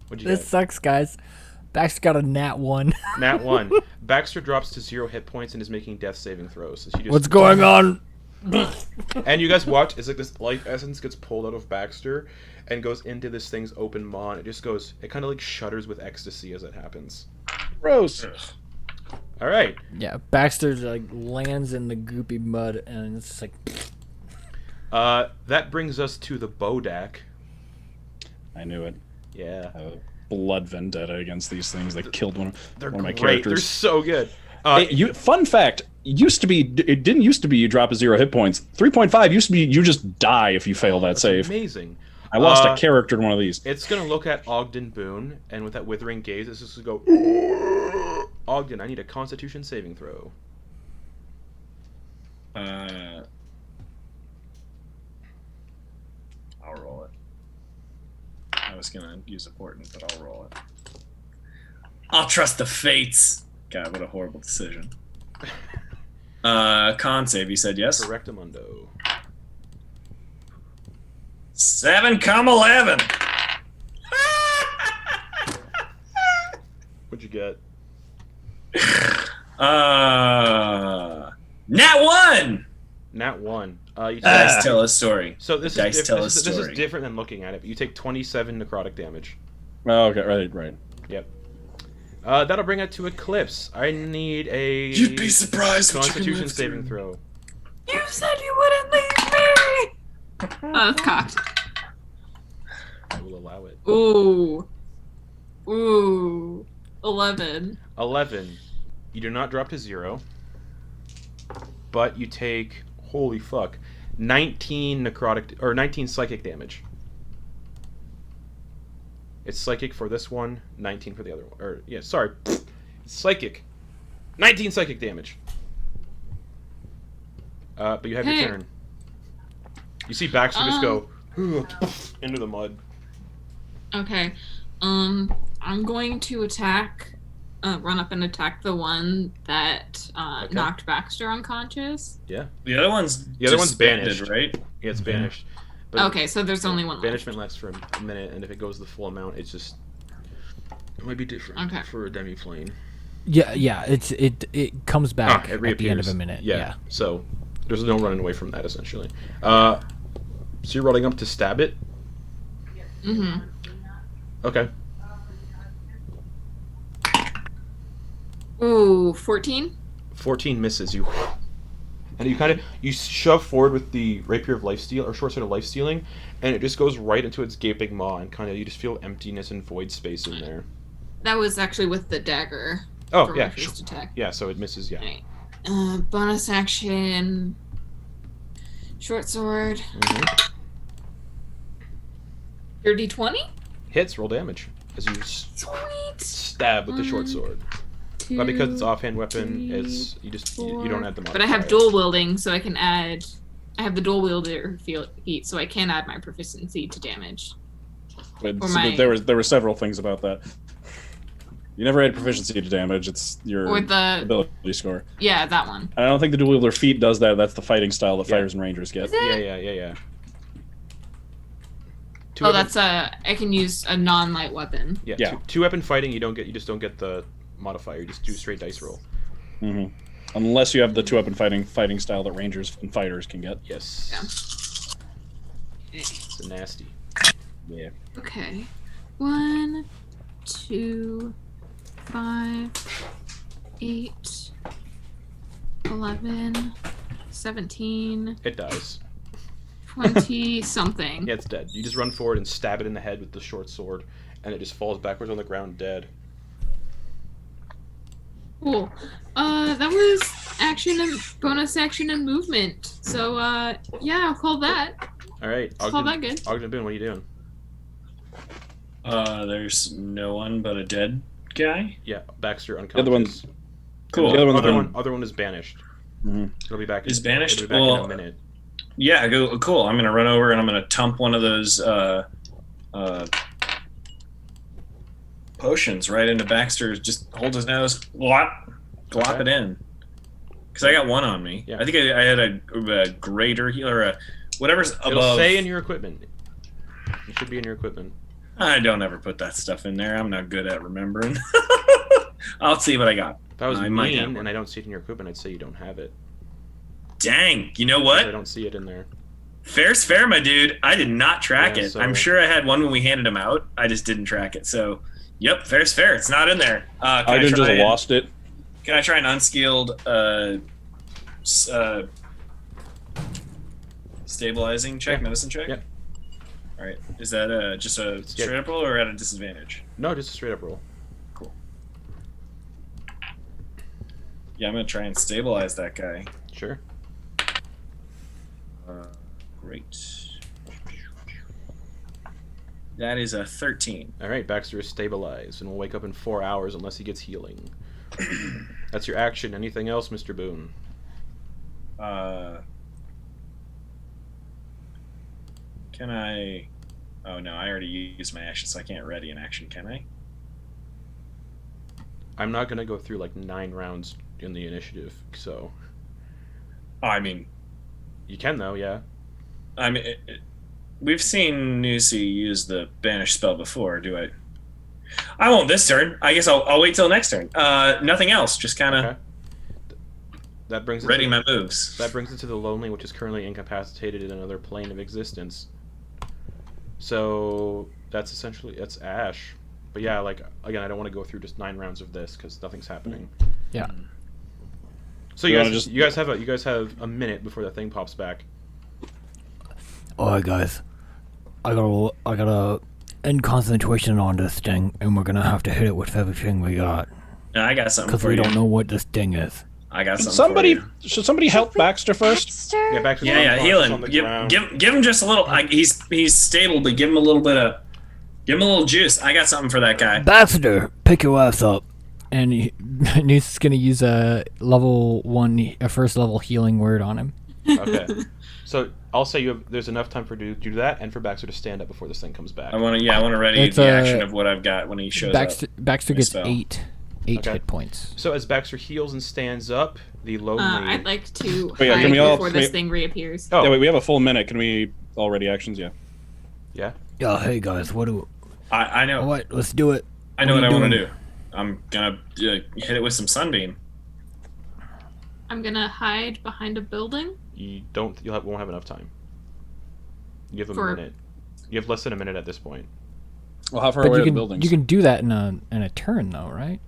What'd you This get? sucks, guys. Baxter got a nat 1. Nat 1. Baxter drops to 0 hit points and is making death saving throws. So she just... What's going on? And you guys watch, it's like this life essence gets pulled out of Baxter and goes into this thing's open maw, and it just goes, it kind of like shudders with ecstasy as it happens. Gross. All right. Yeah, Baxter like lands in the goopy mud, and it's just like That brings us to the Bodak. I knew it. Yeah. I have a blood vendetta against these things. They killed one They're of my great. They're characters. so good. Fun fact: it didn't used to be you drop a 0 hit points. 3.5 used to be you just die if you fail that that's save. amazing. I lost a character in one of these. It's gonna look at Ogden Boone, and with that withering gaze, it's just gonna go. Ogden, I need a Constitution saving throw. I'll roll it. I was gonna use a portent, but I'll roll it. I'll trust the fates. God, what a horrible decision. Con save, you said yes? Correctamundo. 7,11. What'd you get? Nat 1. Nat 1. You Dice take, tell a story. so this Dice is, tell a this is story. different than looking at it, but you take 27 necrotic damage. Oh, okay, right. Yep. That'll bring it to Eclipse. I need a You'd be surprised what you can Constitution live saving through. throw. You said you wouldn't leave me! It's cocked. I will allow it. Ooh. 11. 11. You do not drop to 0, but you take, holy fuck, 19 necrotic or 19 psychic damage. It's psychic for this one, 19 for the other one. Or yeah, sorry, it's psychic. 19 psychic damage. But you have your turn. You see Baxter just go into the mud. Okay. I'm going to run up and attack the one that knocked Baxter unconscious. Yeah. The other one's banished, right? Yeah, it's banished. But Okay, so there's only one left. banishment lasts for a minute, and if it goes the full amount, it's just it might be different for a demi-plane. Yeah. It comes back It at the end of reappears. a minute. Yeah. So there's no running away from that essentially. So you're rolling up to stab it. Mm-hmm. Okay. Ooh, 14? 14 misses you. And you shove forward with the rapier of lifesteal or short sword of lifestealing, and it just goes right into its gaping maw, and you just feel emptiness and void space in there. That was actually with the dagger. Oh for yeah, my first attack. yeah. So it misses. Yeah. Right. Bonus action. Short sword. Mm-hmm. Dirty 20? Hits. Roll damage as you Sweet. stab with the short sword. But because it's offhand weapon, it's you don't add the modifier. But I have dual wielding, so I can add. I have the dual wielder feat, so I can add my proficiency to damage. But Or so my- there were several things about that. You never add proficiency to damage. It's your Or the ability score. yeah, that one. And I don't think the dual wielder feat does that. That's the fighting style that Yeah. fighters and rangers get. Is it? Yeah. Oh, that's I can use a non-light weapon. Yeah. Two weapon fighting. You just don't get the modifier. You just do straight dice roll. Mm-hmm. Unless you have the 2-weapon fighting style that rangers and fighters can get. Yes. Yeah. It's nasty. Yeah. Okay. 1, 2, 5, 8, 11, 17, It dies. 20 something. Yeah, it's dead. You just run forward and stab it in the head with the short sword, and it just falls backwards on the ground dead. Cool. That was action and bonus action and movement. So, yeah, I'll call that. All right. Call that good. Ogden Boone, what are you doing? There's no one but a dead guy. Yeah, Baxter The unconscious. other one's Cool. The other one's Other one is banished. Mm-hmm. It'll be back. Is banished? It'll be back Well, in a minute. Yeah, cool. I'm gonna run over and I'm gonna dump one of those potions right into Baxter. Just hold his nose, glop Okay. it in. Because I got one on me. Yeah. I think I had a greater heal or a whatever's above. It'll say in your equipment. It should be in your equipment. I don't ever put that stuff in there. I'm not good at remembering. I'll see what I got. If I was I might have mean one. and I don't see it in your equipment, I'd say you don't have it. Dang, you know 'Cause what? I don't see it in there. Fair's fair, my dude. I did not track Yeah, it. so- I'm sure I had one when we handed them out. I just didn't track it. So, yep, fair's fair. It's not in there. I just lost it. Can I try an unskilled Stabilizing check, Yeah. medicine check? Yep. Alright. Is that just a straight up roll or at a disadvantage? No, just a straight up roll. Yeah, I'm gonna try and stabilize that guy. Sure. Great. That is a 13. All right, Baxter is stabilized and will wake up in 4 hours unless he gets healing. That's your action. Anything else, Mr. Boone? Can I... Oh no, I already used my action, so I can't ready an action, can I? I'm not gonna go through like 9 rounds in the initiative, so Oh, I mean, you can though, yeah. We've seen Nusi use the banish spell before. Do I? I won't this turn. I guess I'll wait till next turn. Nothing else. Just kind of That brings it ready to, my moves. That brings it to the lonely, which is currently incapacitated in another plane of existence. So that's Ash. But yeah, like again, I don't want to go through just 9 rounds of this because nothing's happening. Yeah. So you guys have a minute before that thing pops back. Alright, guys. I gotta end concentration on this thing, and we're gonna have to hit it with everything we got. No, I got something Because for we you. don't know what this thing is. I got something for you. Should somebody help Baxter first? Baxter? Yeah, Baxter's Yeah, heal unconscious him. on the ground. Give him just a little. He's stable, but give him a little bit of. Give him a little juice. I got something for that guy. Baxter, pick your ass up. And he's gonna use a first level healing word on him. Okay. So I'll say there's enough time for you to do that and for Baxter to stand up before this thing comes back. I want to ready It's the action of what I've got when he shows up. Baxter gets spell. 8 Okay. hit points. So as Baxter heals and stands up, the lonely. I'd like to Wait, yeah, hide can we all- before this thing reappears. Oh, Yeah, wait, we have a full minute. Can we all ready actions? Yeah. yeah. Yeah, hey guys, what do... I know. Alright, let's do it. I know what I are you want to doing? do. I'm gonna hit it with some sunbeam. I'm gonna hide behind a building. You won't have enough time. You have a For- minute. You have less than a minute at this point. Well, how far But away you are the can buildings? you can do that in a turn though, right?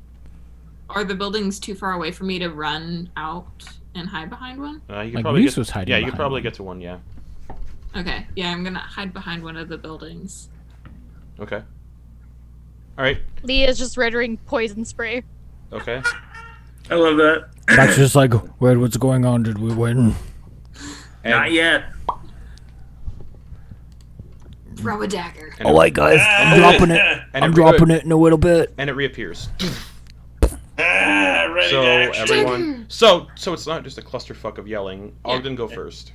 Are the buildings too far away for me to run out and hide behind one? You could Like probably Moose get, was hiding yeah, you could behind probably one. get to one. Yeah. Okay, yeah, I'm gonna hide behind one of the buildings. Okay. All right. Leah's just rendering poison spray. Okay. I love that. Baxter's like, wait, what's going on? Did we win? Not yet. Throw a dagger. And Alright guys, I'm dropping it. And I'm it dropping it in a little bit. and it reappears. Ready So to action. everyone. So it's not just a clusterfuck of yelling. Yeah. Ogden, go first.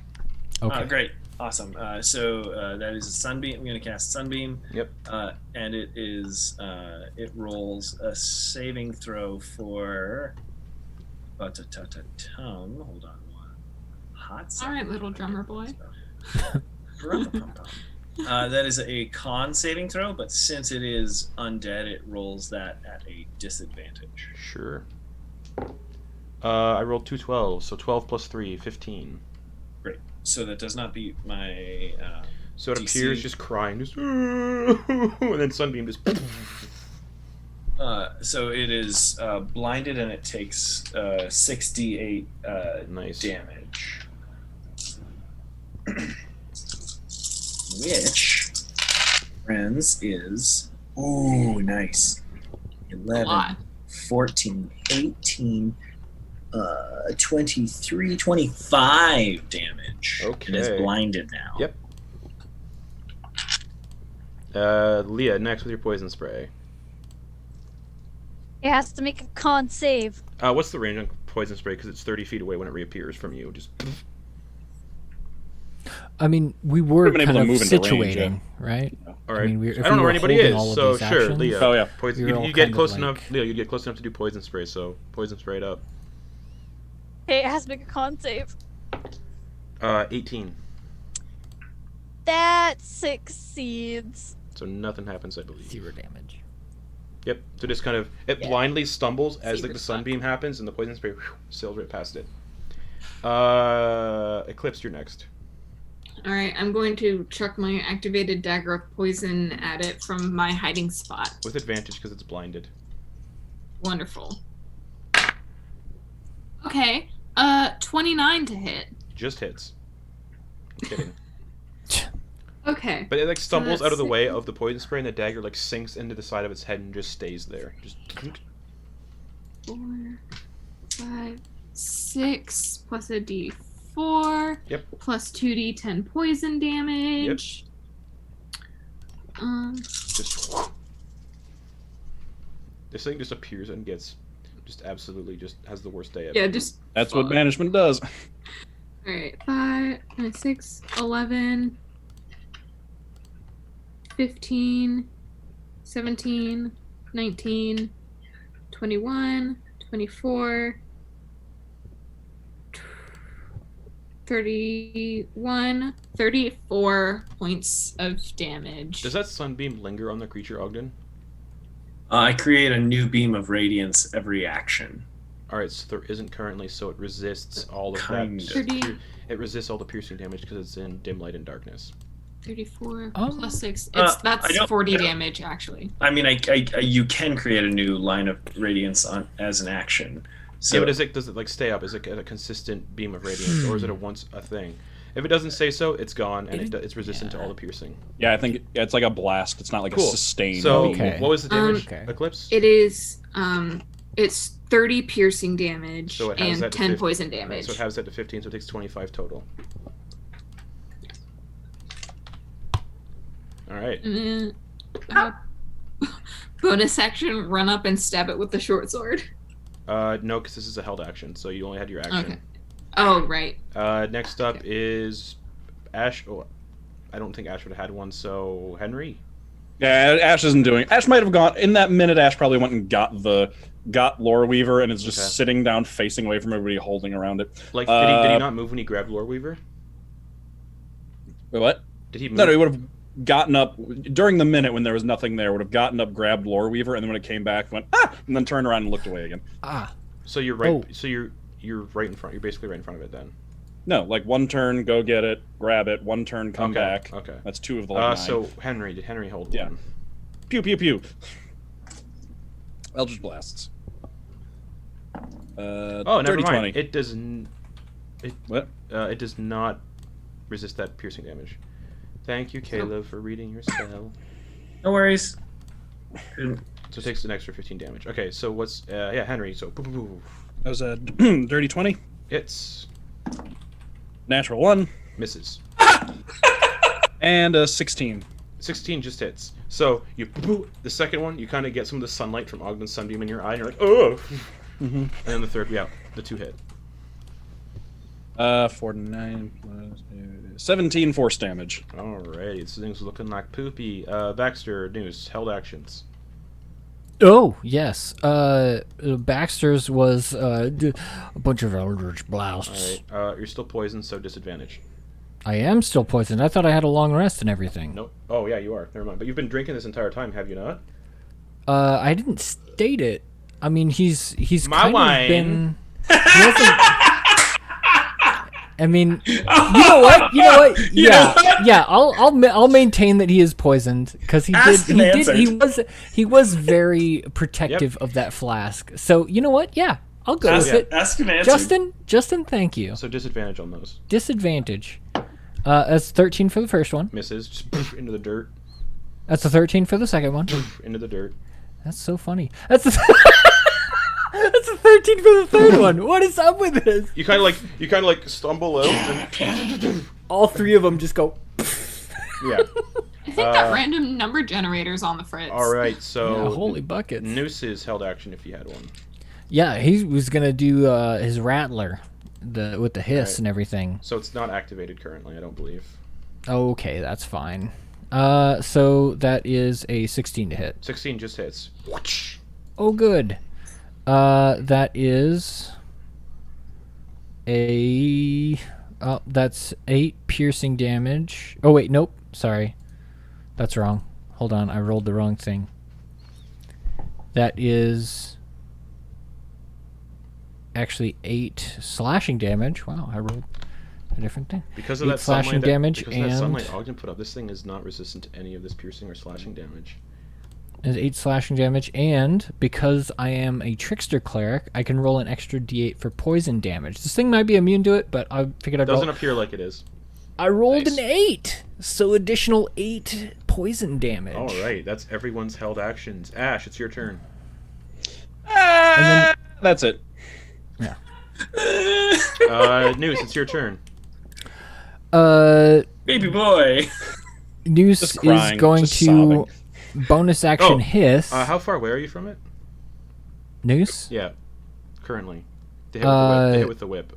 Okay. Great. Awesome. That is a sunbeam. I'm going to cast sunbeam. Yep. And it rolls a saving throw for. Hold on one. Hot. All right, little drummer boy. That is a con saving throw, but since it is undead, it rolls that at a disadvantage. Sure. I rolled 2 12s, so 12 plus 3, 15. Great. So that does not beat my. So it DC. appears just crying, just and then Sunbeam just. So it is blinded and it takes 6d8 Nice. damage. Which, friends, is. Ooh, nice. A 11, lot. 14, 18, 23, 25 damage. Okay. And is blinded now. Yep. Leah, next with your poison spray. It has to make a con save. What's the range on poison spray? Because it's 30 feet away when it reappears from you. Just. I mean, we were We've been able kind to of move into range, situating, right? All right. I mean, if I don't know we where were anybody holding is, all of so these sure, actions, Leah. Oh, yeah. Poison, We were you all get kind of close like- enough, Leah. You get close enough to do poison spray, so poison spray it up. Hey, it has to make a con save. 18. That succeeds. So nothing happens, I believe. 0 damage. Yep. So just kind of it blindly stumbles as like Saber the spot. sunbeam happens, and the poison spray sails right past it. Eclipse, you're next. All right, I'm going to chuck my activated dagger of poison at it from my hiding spot. With advantage because it's blinded. Wonderful. Okay, 29 to hit. Just hits. Kidding. Okay. But it like stumbles out of the that's- way of the poison spray, and the dagger like sinks into the side of its head and just stays there. Just 4, 5, 6 plus a d4. Yep. Plus 2d10 poison damage. just. This thing just appears and gets just absolutely just has the worst day ever. Yeah, just. That's what banishment does. Alright, 5, 6, 11, 15, 17, 19, 21, 24, 31, 34 points of damage. Does that sunbeam linger on the creature, Ogden? I create a new beam of radiance every action. All right, so there isn't currently, so it resists all of Kind that. of. 30, It resists all the piercing damage because it's in dim light and darkness. 34 Um, plus 6. I That's don't- 40 I don't- damage, actually. I mean, you can create a new line of radiance as an action. So Yeah, but does it like stay up? Is it a consistent beam of radiance, or is it a thing? If it doesn't say so, it's gone, and it's resistant to all the piercing. Yeah, I think it's like a blast. It's not like Cool. a sustained. So, Okay. what was the damage? Okay. Eclipse? It is, it's 30 piercing damage So it has and that to 10 50 poison damage. So it has that to 15, so it takes 25 total. All right. And then, bonus action, run up and stab it with the short sword. No, because this is a held action, so you only had your action. Okay. Oh, right. Next up is Ash. Oh, I don't think Ash would have had one, so Henry. Yeah, Ash isn't doing. Ash might have gone in that minute. Ash probably went and got Lore Weaver and is just Okay. sitting down, facing away from everybody, holding around it. Like, did he not move when he grabbed Lore Weaver? Wait, what? Did he move? No, he would have gotten up during the minute when there was nothing there. Would have gotten up, grabbed Lore Weaver, and then when it came back, went and then turned around and looked away again. Ah. So you're right. Oh. So you're right in front. You're basically right in front of it then. No, like one turn, go get it, grab it. One turn, come Okay, back. okay. That's two of the like 9. So Henry, did Henry hold Yeah. one? Pew pew pew. Eldritch blasts. Oh, never dirty mind. 20. It does. What? It does not resist that piercing damage. Thank you, Caleb, for reading your spell. no worries. So it takes an extra 15 damage. Okay, so what's yeah, Henry? So That was a dirty 20. hits, Natural 1. misses. And a 16. 16 just hits. So you the second one, you kind of get some of the sunlight from Ogden's sunbeam in your eye, and you're like, oh. And then the third, yeah, the 2 hit. 49 plus 17 force damage. Alrighty, this thing's looking like poopy. Baxter, news, held actions. Oh, yes. Baxter's was a bunch of Eldritch blasts. Alright, you're still poisoned, so disadvantage. I am still poisoned. I thought I had a long rest and everything. Nope. Oh, yeah, you are. Never mind. But you've been drinking this entire time, have you not? I didn't state it. I mean, he's My kind wine. of been. He hasn't. I mean, you know what? Yeah. I'll maintain that he is poisoned because he was very protective of that flask. So you know what? Yeah, I'll go with it. Ask and answer. Justin, thank you. So disadvantage on those. Disadvantage. That's 13 for the first one. Misses, just poof, into the dirt. That's a 13 for the second one. Poof, into the dirt. That's so funny. That's a 13 for the third one. What is up with this? You kind of like stumble out. And All three of them just go. yeah. I think that random number generator's on the fritz. All right. So Yeah, holy buckets. Nooses held action if you had one. Yeah, he was gonna do his rattler, with the hiss Right. and everything. So it's not activated currently, I don't believe. Okay, that's fine. So that is a 16 to hit. 16 just hits. Whoosh. Oh, good. That is a. Oh, that's 8 piercing damage. Oh wait, nope. Sorry, that's wrong. Hold on, I rolled the wrong thing. That is actually 8 slashing damage. Wow, I rolled a different thing. Because of 8 that slashing sunlight damage because of that and sunlight Ogden put up, this thing is not resistant to any of this piercing or slashing damage. is 8 slashing damage, and because I am a trickster cleric, I can roll an extra d8 for poison damage. This thing might be immune to it, but I figured I'd roll. Doesn't appear like it is. I rolled Nice. an 8, so additional 8 poison damage. All right, that's everyone's held actions. Ash, it's your turn. That's it. Noose, it's your turn. Baby boy. Noose Just crying, is going just to sobbing. bonus action Oh, hiss. How far away are you from it? Noose? Yeah, currently. They hit with the whip. They hit with the whip.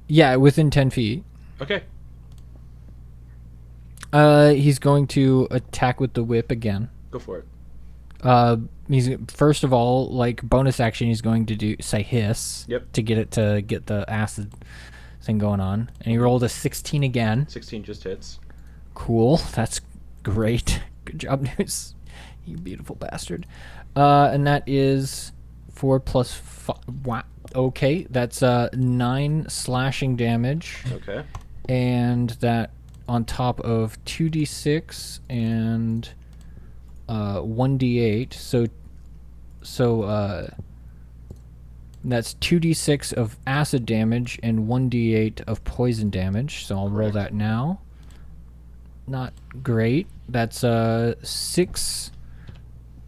Yeah, within 10 feet. Okay. He's going to attack with the whip again. Go for it. He's first of all, like bonus action, he's going to say hiss. Yep. To get the acid thing going on, and he rolled a 16 again. 16 just hits. Cool, that's great. Good job, Noose. You beautiful bastard. And that is 4 plus 5. Wow. Okay, that's 9 slashing damage, Okay. and that on top of 2d6 and 1d8. So that's 2d6 of acid damage and 1d8 of poison damage. So I'll roll that now. Not great. That's 6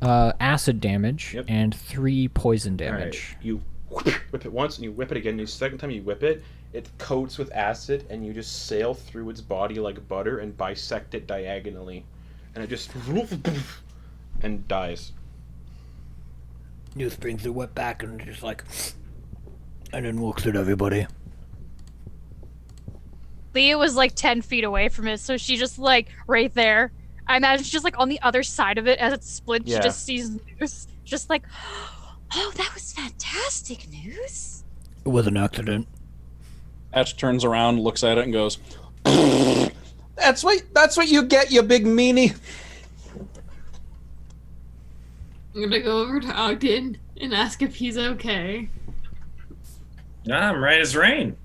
acid damage Yep. and 3 poison All right. damage. You whip it once and you whip it again. The second time you whip it, it coats with acid and you just sail through its body like butter and bisect it diagonally. And it just and dies. Noose brings the whip back and just like, and then looks at everybody. Leah was like 10 feet away from it, so she just like right there. I imagine she's just like on the other side of it as it splits. Yeah. She just sees Noose, just like, Oh, that was fantastic news. It was an accident. Ash turns around, looks at it, and goes, "That's what you get, you big meanie." I'm gonna go over to Ogden and ask if he's okay. I'm right as rain.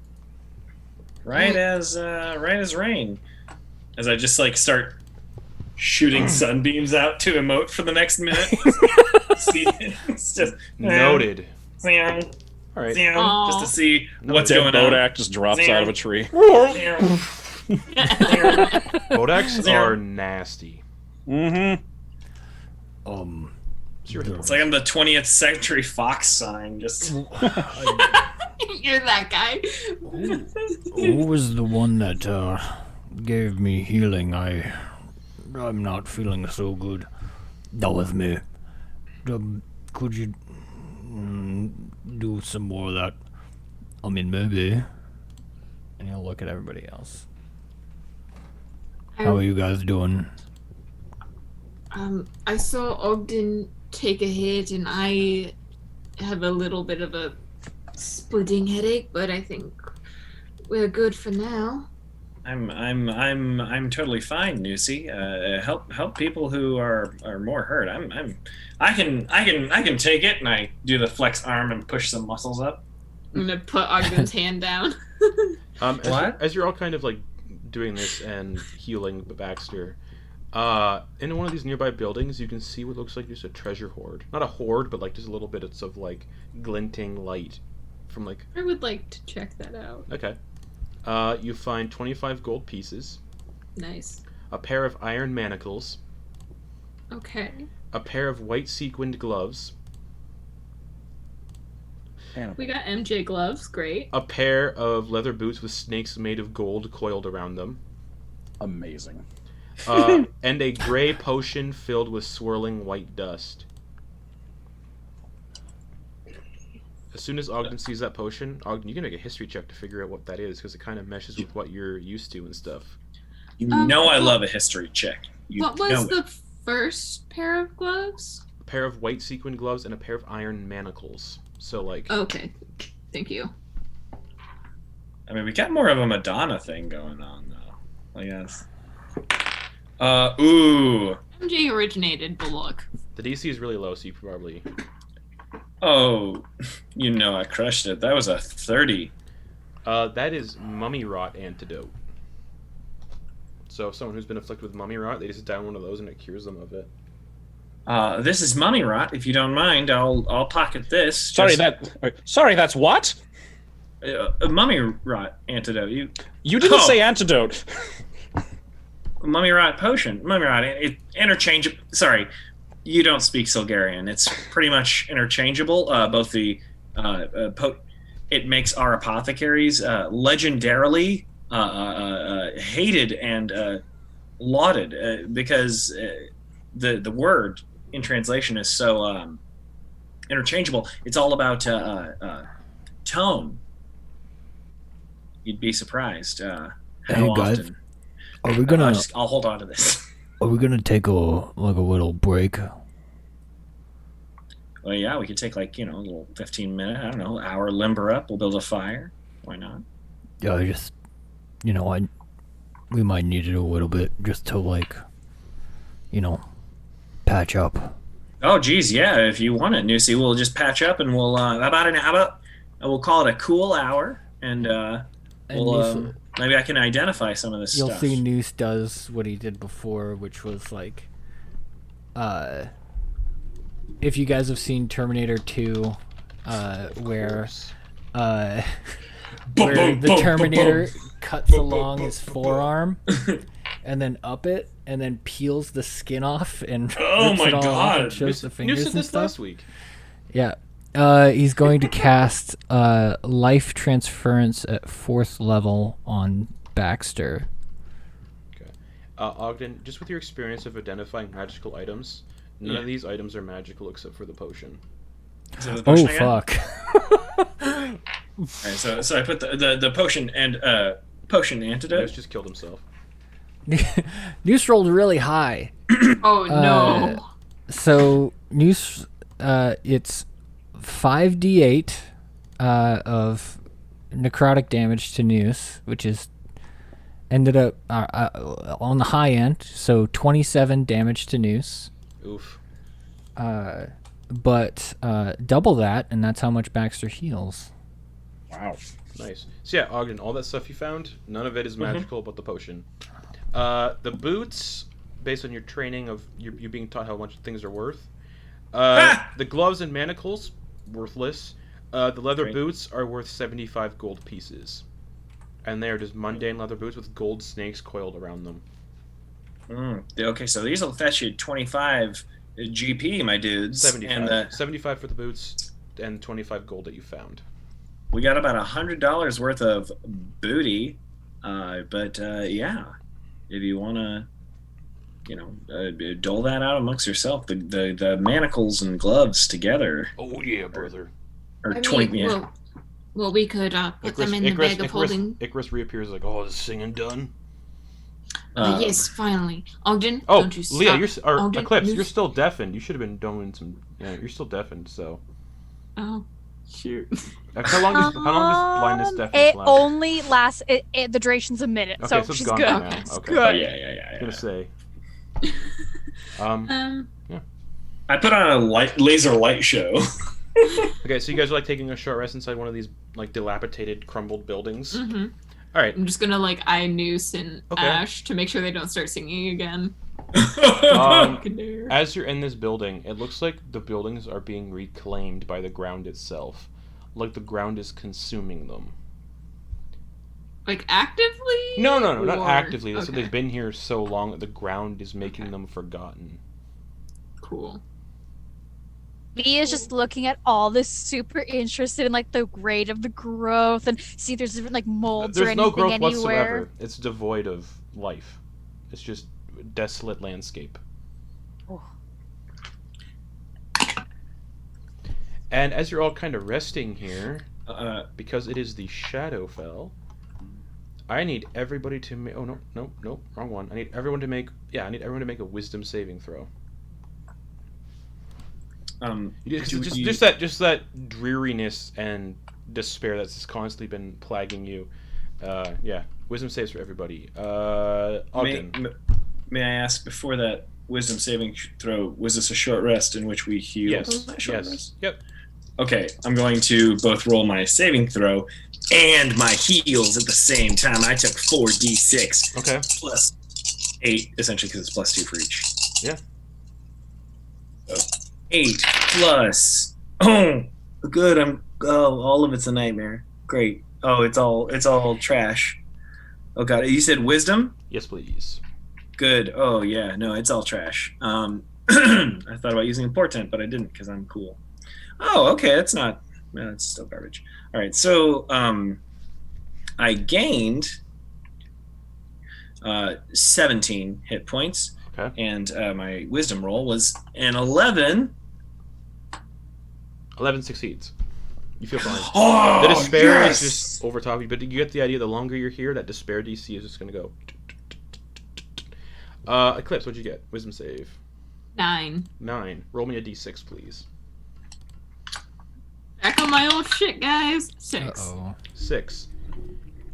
Right as rain. As I just like start shooting sunbeams out to emote for the next minute. See, it's just Noted. Zing, All right. zing, just to see what's Dead going on. Bodak just drops out of a tree. Bodaks are nasty. Mm-hmm. It's your It's like I'm the 20th century fox sign. Just You're that guy. Who was the one that gave me healing? I'm not feeling so good. That was me. Could you do some more of that? I mean, maybe. And he'll look at everybody else. How are you guys doing? I saw Ogden take a hit, and I have a little bit of a splitting headache, but I think we're good for now. I'm totally fine, Nusi. Help people who are more hurt. I can take it, and I do the flex arm and push some muscles up. I'm gonna put Ogden's hand down. As you're all kind of like doing this and healing Baxter, in one of these nearby buildings, you can see what looks like just a treasure hoard. Not a hoard, but like just a little bits of like glinting light from like. I would like to check that out. Okay. You find 25 gold pieces, Nice. a pair of iron manacles, Okay. a pair of white sequined gloves, We got MJ gloves. Great. a pair of leather boots with snakes made of gold coiled around them, Amazing. and a gray potion filled with swirling white dust. As soon as Ogden sees that potion, Ogden, you can make a history check to figure out what that is, because it kind of meshes with what you're used to and stuff. You know I love a history check. You What know was it. the first pair of gloves? A pair of white sequined gloves and a pair of iron manacles. So, like... Okay. Thank you. I mean, we got more of a Madonna thing going on, though. I guess. Ooh. MJ originated the look. The DC is really low, so you probably... Oh, you know I crushed it. That was a 30. That is mummy rot antidote. So if someone who's been afflicted with mummy rot, they just down one of those and it cures them of it. This is mummy rot. If you don't mind, I'll pocket this. Sorry, that's what? Mummy rot antidote. You didn't Oh. say antidote. Mummy rot potion. Mummy rot. Interchangeable. Sorry, you don't speak Silgarian. It's pretty much interchangeable. Both the it makes our apothecaries legendarily hated and lauded because the word in translation is so interchangeable. It's all about tone. You'd be surprised how Hey, guys. often. Are we gonna I'll hold on to this. Are we gonna take a little break? Well, yeah, we could take a little 15-minute, I don't know, hour limber up. We'll build a fire. Why not? Yeah, we might need it a little bit just to patch up. Oh, geez, yeah. If you want it, Nusi, we'll just patch up and we'll we'll call it a cool hour and we'll maybe I can identify some of this You'll stuff. see Noose does what he did before, which was if you guys have seen Terminator 2, where the Terminator cuts along his forearm and then up it and then peels the skin off and Oh rips my it all off God. and shows the You fingers said and this stuff. last week. Yeah. He's going to cast life transference at 4th level on Baxter. Ogden, just with your experience of identifying magical items, none of these items are magical except for the potion. So the Oh potion I got? fuck. Alright, so I put the potion and potion Moose antidote. just killed himself. Noose rolled really high. Oh no. So Noose, it's 5d8 of necrotic damage to Noose, which is ended up on the high end, so 27 damage to Noose. Oof. But double that, and that's how much Baxter heals. Wow. Nice. So yeah, Ogden, all that stuff you found, none of it is magical but the potion. The boots, based on your training of you being taught how much things are worth. The gloves and manacles, worthless. The leather Great. boots are worth 75 gold pieces. And they are just mundane leather boots with gold snakes coiled around them. Okay, so these will fetch you 25 GP, my dudes. 75. And 75 for the boots and 25 gold that you found. we got about $100 worth of booty. But yeah, if you want to, dole that out amongst yourself, the manacles and gloves together Oh yeah, brother. are I 20. mean, Yeah. well, we could put them in the bag of holding. Icarus reappears like, oh, is singing done? Yes, finally. Ogden, Oh, don't you stop. Leah, or Ogden, Eclipse, you- you're still deafened. You should have been doing some. Yeah, you're still deafened. So, Oh, shoot. how long does blindness deafness It last? only lasts. The duration's a minute, Okay, so so it's she's gone good. by now. Okay. Okay. Oh Good. yeah. I'm gonna say. I put on a laser light show. Okay, so you guys are like taking a short rest inside one of these like dilapidated, crumbled buildings. Mm-hmm. All right. I'm just gonna eye Noose and Okay. Ash to make sure they don't start singing again. Fucking dare. As you're in this building, it looks like the buildings are being reclaimed by the ground itself, like the ground is consuming them. Like actively? No, not Or- actively. So okay. they've been here so long that the ground is making them forgotten. Cool. V is just looking at all this, super interested in the rate of the growth and see if there's different molds or There's anything no growth anywhere. whatsoever. It's devoid of life. It's just desolate landscape. Oh. And as you're all kind of resting here, Uh, because it is the Shadowfell, I need everybody to make. Oh no, wrong one. I need everyone to make. Yeah, I need everyone to make a Wisdom saving throw. Just that dreariness and despair that's just constantly been plaguing you. Yeah, Wisdom saves for everybody. Ogden. may I ask before that wisdom saving throw? Was this a short rest in which we healed? Yes. Short Yes. rest? Yep. Okay, I'm going to both roll my saving throw and my heals at the same time. I took 4d6 Okay. plus 8, essentially, because it's plus 2 for each. Yeah. So 8 plus. Oh, good. All of it's a nightmare. Great. Oh, it's all trash. Oh god, you said wisdom? Yes, please. Good. Oh yeah, no, it's all trash. I thought about using a portent, but I didn't because I'm cool. Oh, okay, that's not. No, it's still garbage. All right, so I gained 17 hit points, Okay. and my wisdom roll was an 11. 11 succeeds. You feel fine. Oh, The despair yes! is just over top of you, but you get the idea. The longer you're here, that despair DC is just gonna go. Eclipse, what'd you get? Wisdom save. 9. 9. Roll me a d6, please. Back on my old shit, guys. 6. Uh-oh. 6.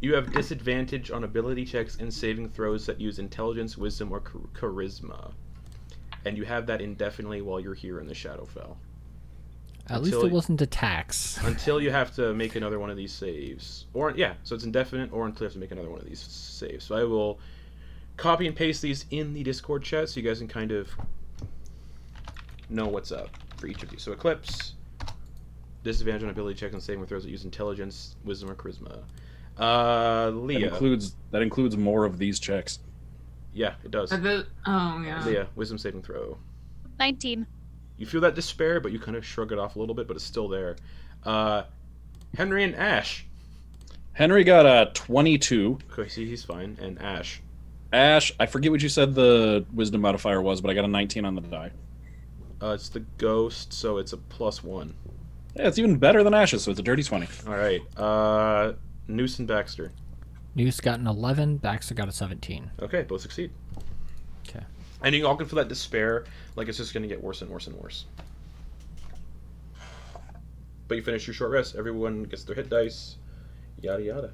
You have disadvantage on ability checks and saving throws that use intelligence, wisdom, or charisma. And you have that indefinitely while you're here in the Shadowfell. At least it wasn't a tax. Until you have to make another one of these saves. Or, yeah, so it's indefinite, or until you have to make another one of these saves. So I will copy and paste these in the Discord chat so you guys can kind of know what's up for each of you. So Eclipse, disadvantage on ability checks and saving throws that use intelligence, wisdom, or charisma. Leah. That includes more of these checks. Yeah, it does. Oh, yeah. Leah, wisdom saving throw. 19. You feel that despair, but you kind of shrug it off a little bit, but it's still there. Henry and Ash. Henry got a 22. Okay, see, he's fine. And Ash. Ash, I forget what you said the wisdom modifier was, but I got a 19 on the die. It's the ghost, so it's a +1. Yeah, it's even better than Ash's, so it's a dirty 20. All right. Noose and Baxter. Noose got an 11, Baxter got a 17. Okay, both succeed. Okay. And you all can feel that despair, like it's just going to get worse and worse and worse. But you finish your short rest. Everyone gets their hit dice. Yada yada.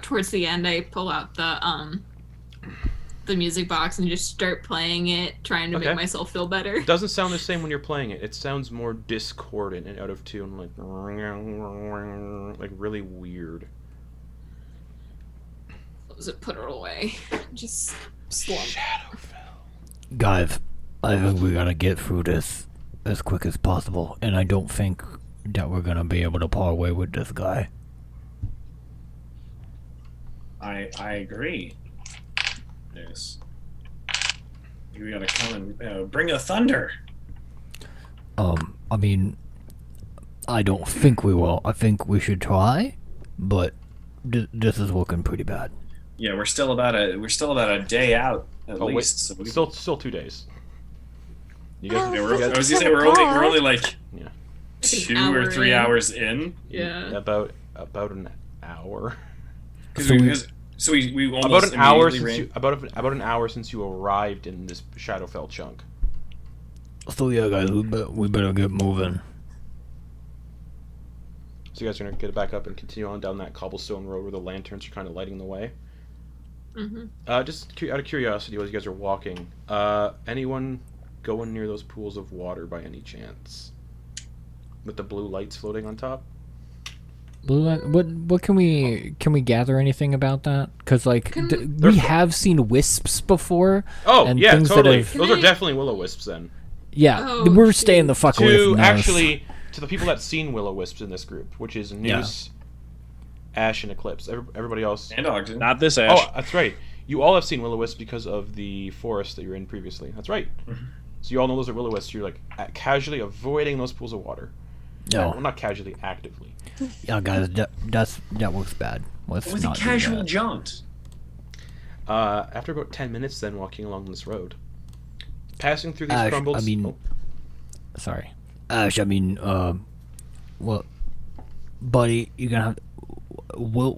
Towards the end, I pull out the music box and just start playing it, trying to make myself feel better. It doesn't sound the same when you're playing it. It sounds more discordant and out of tune, like really weird. Close it, put it away. Just slump. Shadowfell. Guys, I think we gotta get through this as quick as possible, and I don't think that we're gonna be able to part way with this guy. I agree. Yes. We gotta come and bring a thunder. I mean, I don't think we will. I think we should try, but this is looking pretty bad. Yeah, we're still about a day out at least. Wait, So still 2 days. You Oh, guys, I you was guys gonna say we're only like Yeah. 2 or 3 hours in. Yeah. about an hour. So we almost About an hour immediately since about an hour since you arrived in this Shadowfell chunk. So yeah, guys, we better get moving. So you guys are gonna get back up and continue on down that cobblestone road where the lanterns are kind of lighting the way. Mm-hmm. Just out of curiosity, as you guys are walking, anyone going near those pools of water by any chance? With the blue lights floating on top? Blue light, what can we gather anything about that? Because like They're we have seen wisps before. Oh and yeah, things that totally. have- Those are definitely will-o-wisps then. Yeah, Oh, we're staying the fuck away To from those. actually, to the people that seen will-o-wisps in this group, which is Noose, Ash, and Eclipse. Everybody else. And Ogden. Not this Ash. Oh, that's right. You all have seen will-o-wisps because of the forest that you were in previously. That's right. So you all know those are will-o-wisps. You're like casually avoiding those pools of water. No. Well, not casually, actively. Yeah, guys, that looks bad. Let's It was a not do casual that. jaunt. After about 10 minutes, then walking along this road, passing through these Ash, crumbled. I mean, Sorry. Ash, I mean, well, buddy, you're gonna have Wolf,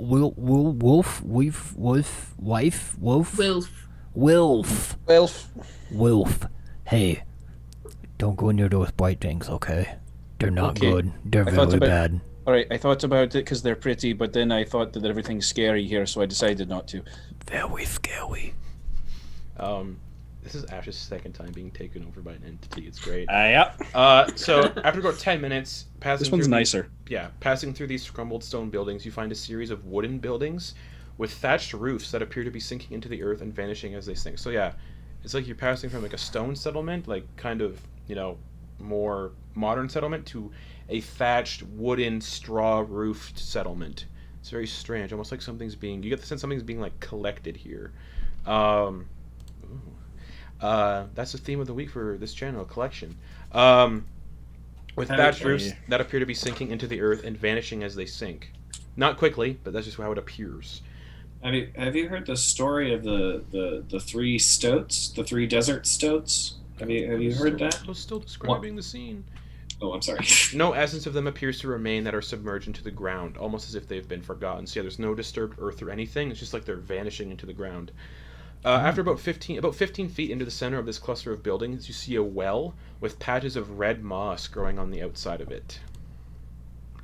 Wilf. Hey, don't go near those bright things, okay? They're not Okay. good. They're I thought very about- bad. Alright, I thought about it because they're pretty, but then I thought that everything's scary here, so I decided not to. Very scary. This is Ash's second time being taken over by an entity. It's great. Yeah. So after about 10 minutes, passing This one's through nicer. passing through these crumbled stone buildings, you find a series of wooden buildings with thatched roofs that appear to be sinking into the earth and vanishing as they sink. So yeah, it's like you're passing from like a stone settlement, like kind of, more modern settlement, to a thatched wooden straw roofed settlement. It's very strange, almost like you get the sense something's being like collected here. That's the theme of the week for this channel, collection. With thatched roofs that appear to be sinking into the earth and vanishing as they sink. Not quickly, but that's just how it appears. Have you heard the story of the three stoats, the three desert stoats? Have you heard that? I was still describing the scene. Oh, I'm sorry. No essence of them appears to remain that are submerged into the ground, almost as if they've been forgotten. So yeah, there's no disturbed earth or anything. It's just like they're vanishing into the ground. After about 15 feet into the center of this cluster of buildings, you see a well with patches of red moss growing on the outside of it.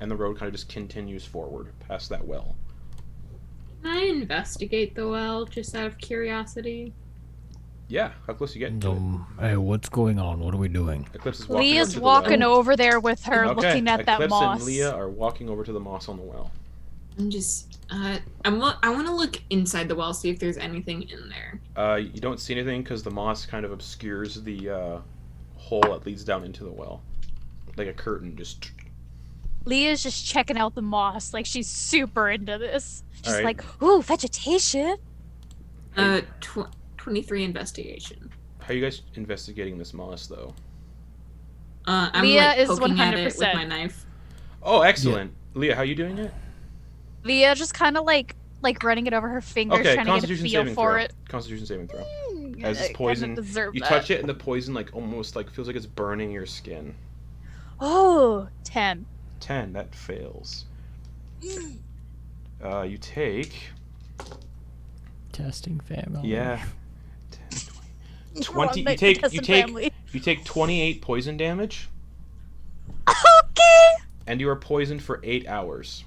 And the road kind of just continues forward past that well. Can I investigate the well just out of curiosity? Yeah, how close you getting to it? Hey, what's going on? What are we doing? Eclipse is walking Leah's over to the walking well. over there with her, Okay, looking at that Eclipse moss. and Leah are walking over to the moss on the well. I'm just, I want to look inside the well, see if there's anything in there. You don't see anything because the moss kind of obscures the hole that leads down into the well. Like a curtain, just... Leah's just checking out the moss, like she's super into this. Just Alright. like, ooh, vegetation. 23 investigation. How are you guys investigating this moss, though? I'm Leah like is poking at it with 100%. my knife. Oh, excellent. Leah, how are you doing it? Leah just kind of like running it over her fingers, Okay, trying to get a Constitution feel saving for throw. it. Constitution saving throw. Mm, As this I poison, kinda deserve you that. touch it and the poison like almost like feels like it's burning your skin. Oh, 10. 10, that fails. You take... Testing family. Yeah. 10, 20. Wrong 20 night to test a family. you take 28 poison damage, Okay. and you are poisoned for 8 hours.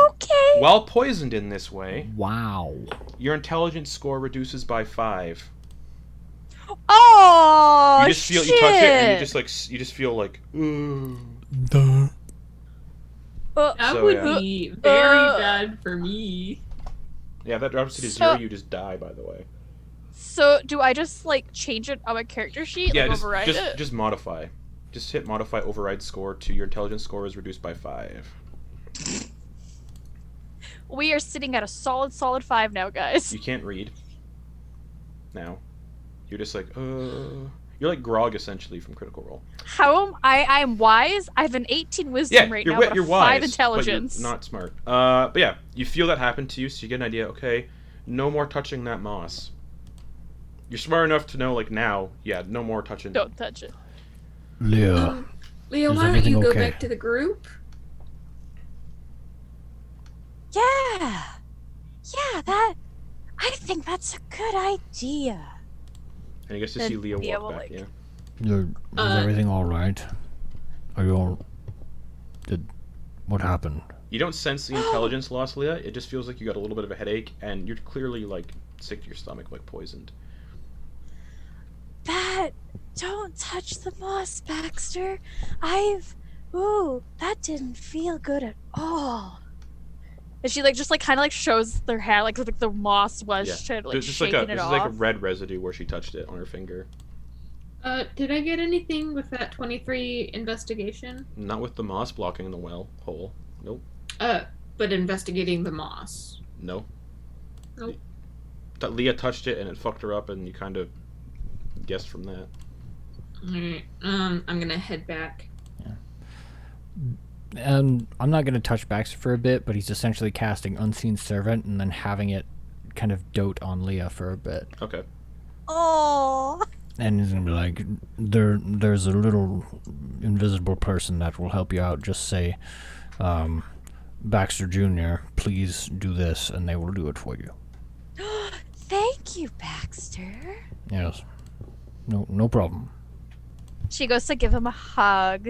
Okay. While poisoned in this way, Wow. your intelligence score reduces by 5. Oh, You just feel shit. you touch it and you just feel like ooh. Duh. That So, would yeah. be very bad for me. Yeah, that drops to So- 0, you just die, by the way. So do I just like change it on my character sheet? Yeah, like just override just it? just modify. Just hit modify override score to your intelligence score is reduced by 5. We are sitting at a solid 5 now, guys. You can't read. Now. You're just like, you're like Grog essentially from Critical Role. How am I'm wise? I have an 18 wisdom Yeah, right you're, now, but you're a wise, 5 intelligence. but you're not smart. But yeah, you feel that happen to you, so you get an idea, okay, no more touching that moss. You're smart enough to know, like, now, yeah, no more touching. Don't touch it. Leah. Leo, Is why don't everything you go okay? back to the group? Yeah. Yeah, I think that's a good idea. And you get to Then see Leah Leah walk will, back, like- yeah. Is everything all right? Are you all? What happened? You don't sense the intelligence loss, Leah. It just feels like you got a little bit of a headache, and you're clearly, like, sick to your stomach, like poisoned. Don't touch the moss, Baxter. That didn't feel good at all. And she like just like kind of like shows their hand like the moss was Yeah. trying to like There's just like shaking a it there's off. like a red residue where she touched it on her finger. Did I get anything with that 23 investigation? Not with the moss blocking the well hole. Nope. But investigating the moss. No. Nope. Leah touched it and it fucked her up, and you kind of guessed from that. Alright, I'm gonna head back. And I'm not going to touch Baxter for a bit, but he's essentially casting Unseen Servant and then having it kind of dote on Leah for a bit. Okay. Oh. And he's going to be like, there's a little invisible person that will help you out. Just say, Baxter Jr., please do this, and they will do it for you. Thank you, Baxter. Yes. No problem. She goes to give him a hug.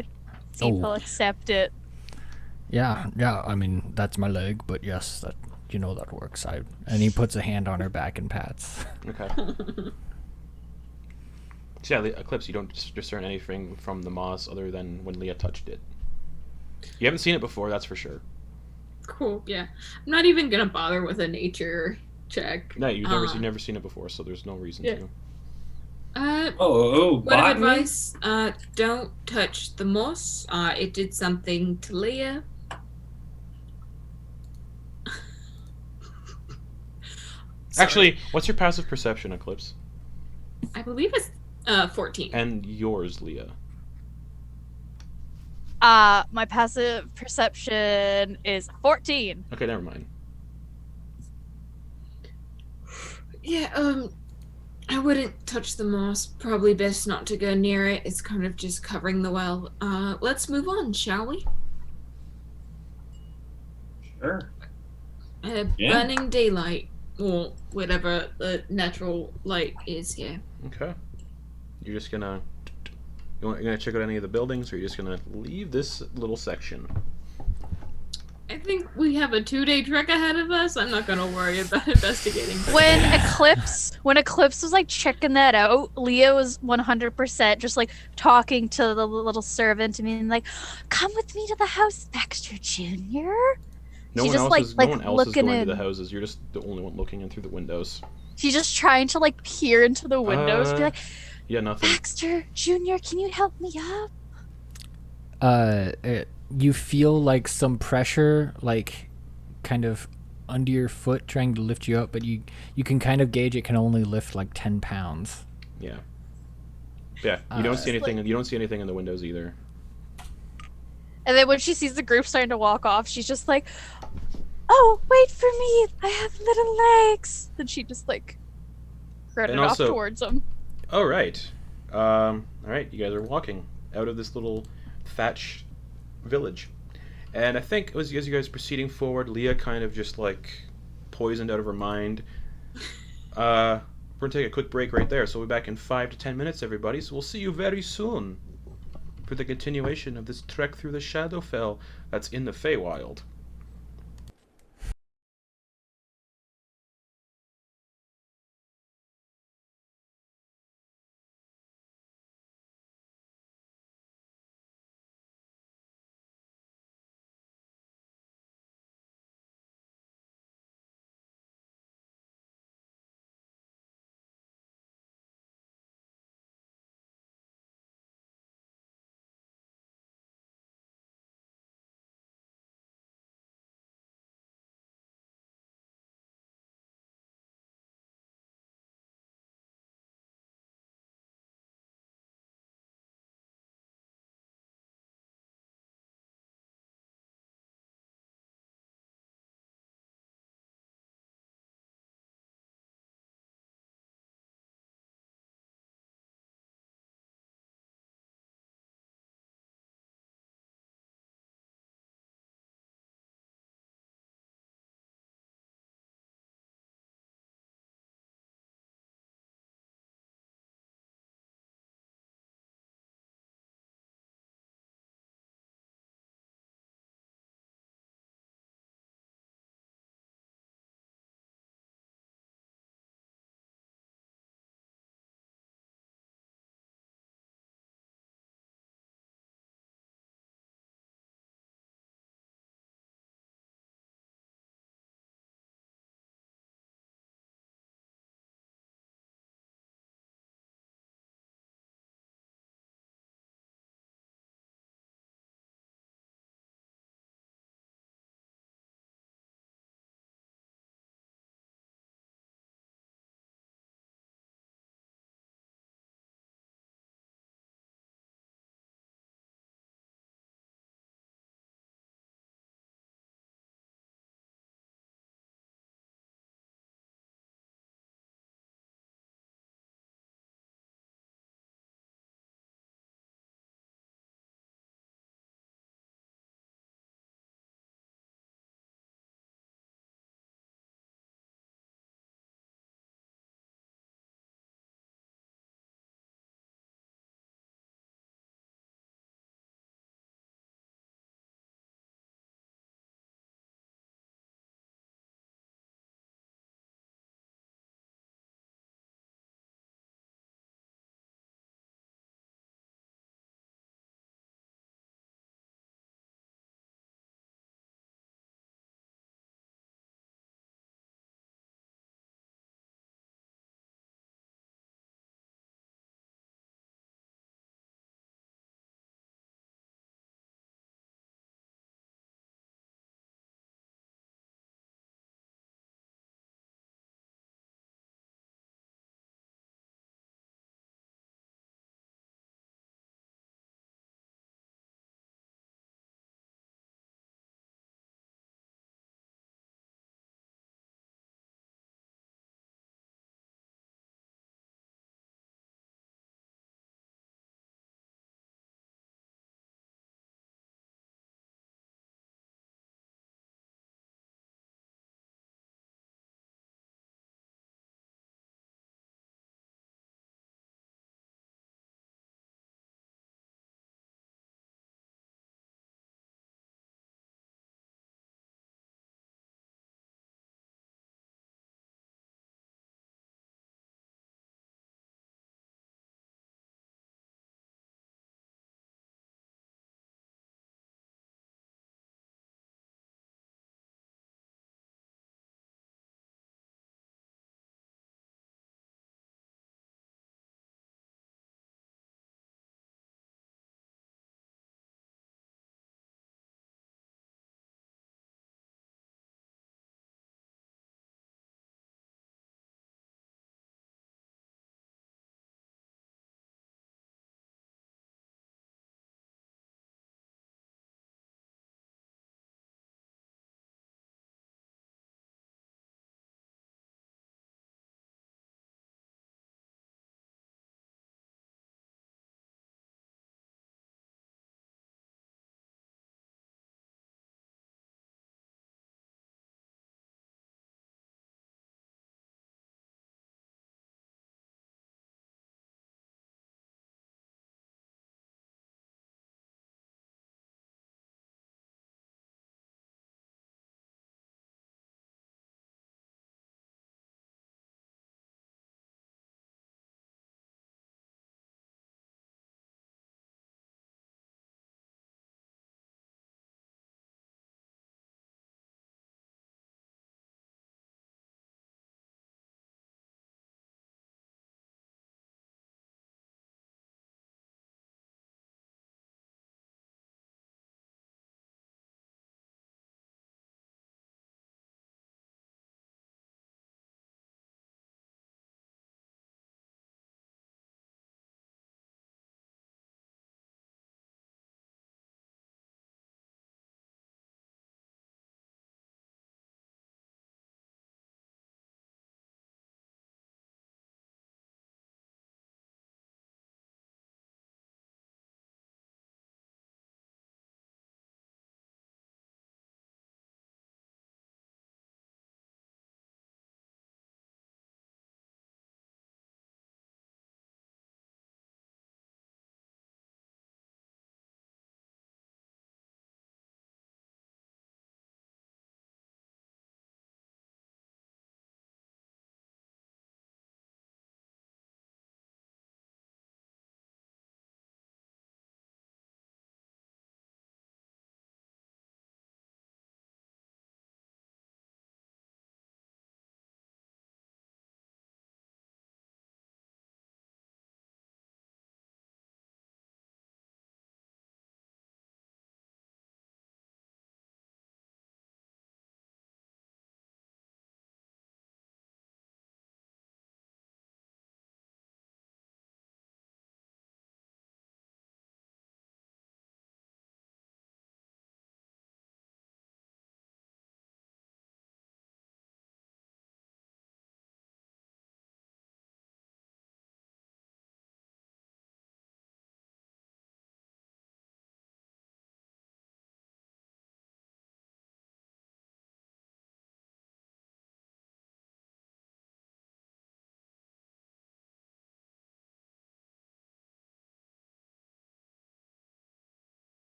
See if Oh. he'll accept it. Yeah, I mean, that's my leg, but yes, that that works. And he puts a hand on her back and pats. Okay. So yeah, Eclipse, you don't discern anything from the moss other than when Leah touched it. You haven't seen it before, that's for sure. Cool, yeah. I'm not even gonna bother with a nature check. No, you've never seen it before, so there's no reason yeah. to. Word of botany? advice, don't touch the moss. It did something to Leah. Sorry. Actually, what's your passive perception, Eclipse? I believe it's 14. And yours, Leah. My passive perception is 14. Okay, never mind. Yeah, I wouldn't touch the moss. Probably best not to go near it. It's kind of just covering the well. Let's move on, shall we? Sure. Yeah. Burning daylight, or whatever the natural light is here. Okay. You're just gonna... You're gonna check out any of the buildings, or you're just gonna leave this little section? I think we have a 2-day trek ahead of us. I'm not gonna worry about investigating. When Eclipse was like checking that out, Leah was 100% just like talking to the little servant and being like, "Come with me to the house, Baxter Jr." No She one just, else like- is. like no one else is looking going to the in. houses. You're just the only one looking in through the windows. She's just trying to like peer into the windows, be like, Yeah, nothing. "Baxter Jr., can you help me up?" You feel like some pressure, like kind of under your foot, trying to lift you up, but you can kind of gauge it can only lift like 10 pounds. Yeah. Yeah. You don't see Just, anything. You don't see anything in the windows either. And then when she sees the group starting to walk off, she's just like, "Oh, wait for me! I have little legs!" Then she just like running And also- off towards them. All right. All right. You guys are walking out of this little thatch village, and I think as you guys proceeding forward, Leah kind of just like poisoned out of her mind. We're gonna take a quick break right there. So we'll be back in 5 to 10 minutes, everybody. So we'll see you very soon for the continuation of this trek through the Shadowfell that's in the Feywild.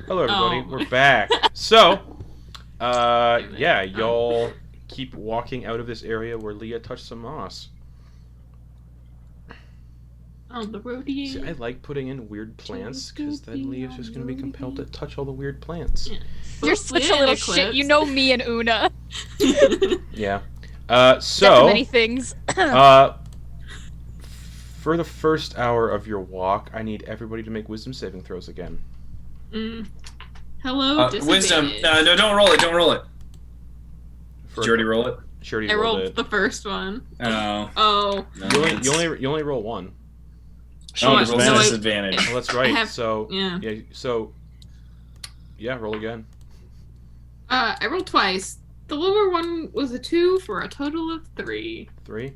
Hello, everybody. Oh. We're back. So, yeah, y'all keep walking out of this area where Leah touched some moss. On the rodeo. See, I like putting in weird plants because then Leah's just going to be compelled to touch all the weird plants. Yeah. You're Both such Leah a and little Eclipse. shit. You know me and Una. Yeah. That's So, many things. for the first hour of your walk, I need everybody to make wisdom saving throws again. Hello, Wisdom. disadvantage. No, don't roll it. Don't roll it. For, Did you already roll it? She already I rolled rolled it. the first one. Oh. Oh. No, You only roll one. She Oh, rolls no, I- disadvantage. Well, that's right. have- So, Yeah. yeah, roll again. I rolled twice. The lower one was a 2 for a total of 3. 3.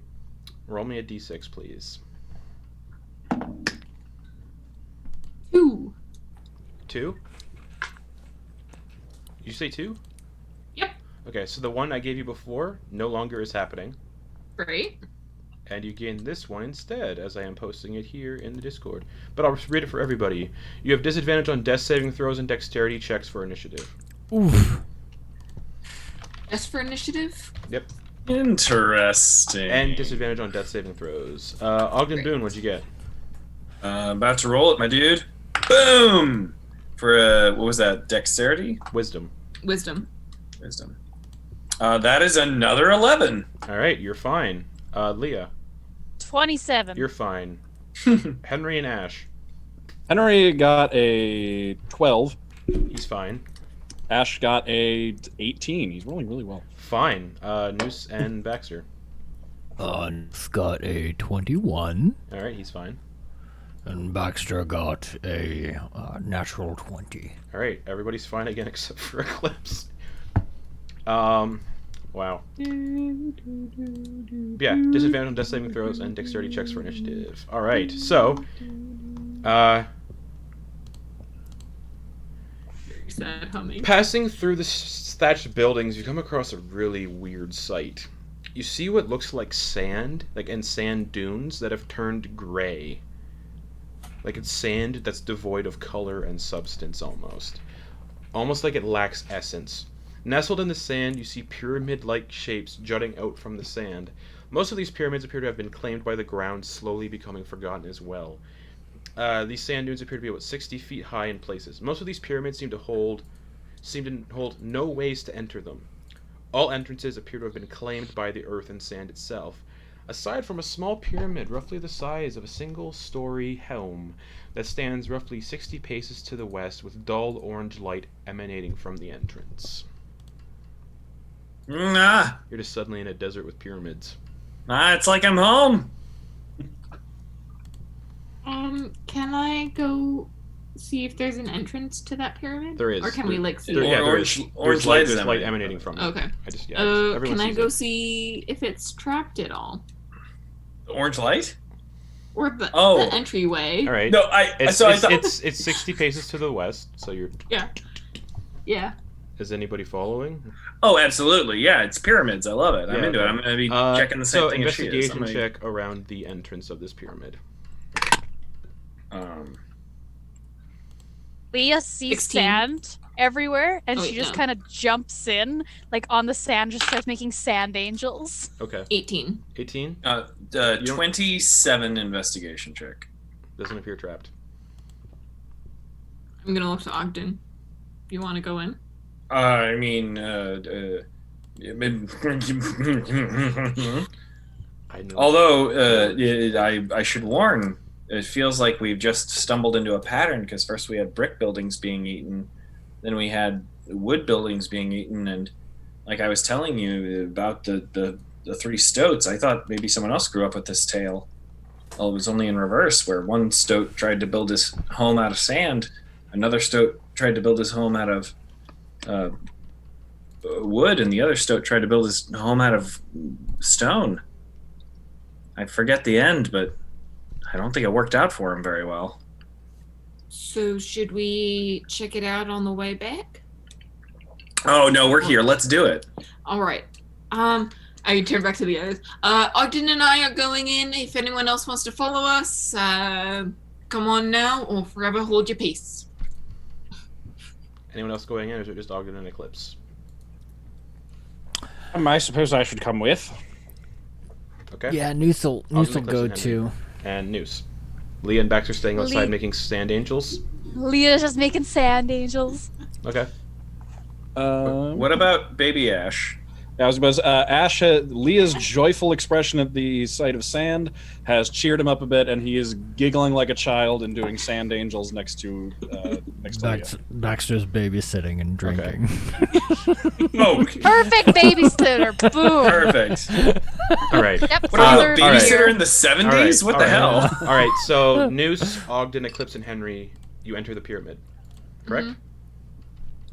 Roll me a d6, please. 2. 2? You say 2? Yep. Okay, so the one I gave you before no longer is happening. Great. And you gain this one instead, as I am posting it here in the Discord. But I'll read it for everybody. You have disadvantage on death saving throws and dexterity checks for initiative. Oof. As for initiative, Yep. Interesting. And disadvantage on death saving throws. Ogden Great. Boone, what'd you get? About to roll it, my dude. Boom! For, what was that? Dexterity? Wisdom. wisdom. Wisdom. That is another 11. Alright, you're fine. Leah, 27. you're fine. Henry and Ash, Henry got a 12. he's fine. Ash got a 18. He's rolling really well. Fine. Noose and Baxter. It's got a 21, Alright, he's fine. and Baxter got a natural 20. Alright, everybody's fine again except for Eclipse. Wow. Yeah, disadvantage on death saving throws and dexterity checks for initiative. Alright, so, Very sad humming. passing through the thatched buildings, you come across a really weird sight. You see what looks like sand, and sand dunes that have turned gray. Like it's sand that's devoid of color and substance almost. Almost like it lacks essence. Nestled in the sand, you see pyramid-like shapes jutting out from the sand. Most of these pyramids appear to have been claimed by the ground, slowly becoming forgotten as well. These sand dunes appear to be about 60 feet high in places. Most of these pyramids seem to hold no ways to enter them. All entrances appear to have been claimed by the earth and sand itself, aside from a small pyramid roughly the size of a single-story home that stands roughly 60 paces to the west with dull orange light emanating from the entrance. Nah, You're just suddenly in a desert with pyramids. it's like I'm home. Can I go see if there's an entrance to that pyramid? There is. Or can we see? There, yeah, there Orange- is. orange There's light light, is light emanating emanating from it. Okay. Everyone Can I sees go it. see if it's trapped at all? Orange light? Or the Oh. entryway? All right. No, I thought. It's 60 paces to the west. So you're. Yeah. Is anybody following? Oh, absolutely. Yeah, it's pyramids. I love it. I'm Yeah, into it. okay. I'm going to be checking the same so thing as she is. investigation Somebody- check around the entrance of this pyramid. Leah sees 16. sand everywhere, and Oh, she wait, just no. kind of jumps in, like on the sand, just starts making sand angels. Okay. 18. 18 don't- 27 investigation check. doesn't appear trapped. I'm gonna look to Ogden. You want to go in? I mean, I know. although I should warn, it feels like we've just stumbled into a pattern because first we had brick buildings being eaten, then we had wood buildings being eaten, and like I was telling you about the three stoats, I thought maybe someone else grew up with this tale. Well, it was only in reverse, where one stoat tried to build his home out of sand, another stoat tried to build his home out of wood, and the other stoat tried to build his home out of stone. I forget the end, but I don't think it worked out for him very well. So should we check it out on the way back? Oh no, we're here. Let's do it. All right. I turn back to the others. Ogden and I are going in. If anyone else wants to follow us, come on now, or forever hold your peace. Anyone else going in, or is it just Ogden and Eclipse? I suppose I should come with. Okay. Yeah, Noose will Eclipse go and Henry. too. And Noose. Leah and Baxter staying outside Lee- making sand angels. Leah's just making sand angels. Okay. What about Baby Ash? I was about Ash. Leah's joyful expression at the sight of sand has cheered him up a bit, and he is giggling like a child and doing sand angels next to Leah. Baxter's babysitting and drinking. Oh, Perfect babysitter. Boom. perfect. All right. Yep. What are you, a third babysitter year. in the 70s? What the hell? All right. So Noose, Ogden, Eclipse, and Henry, you enter the pyramid. Correct?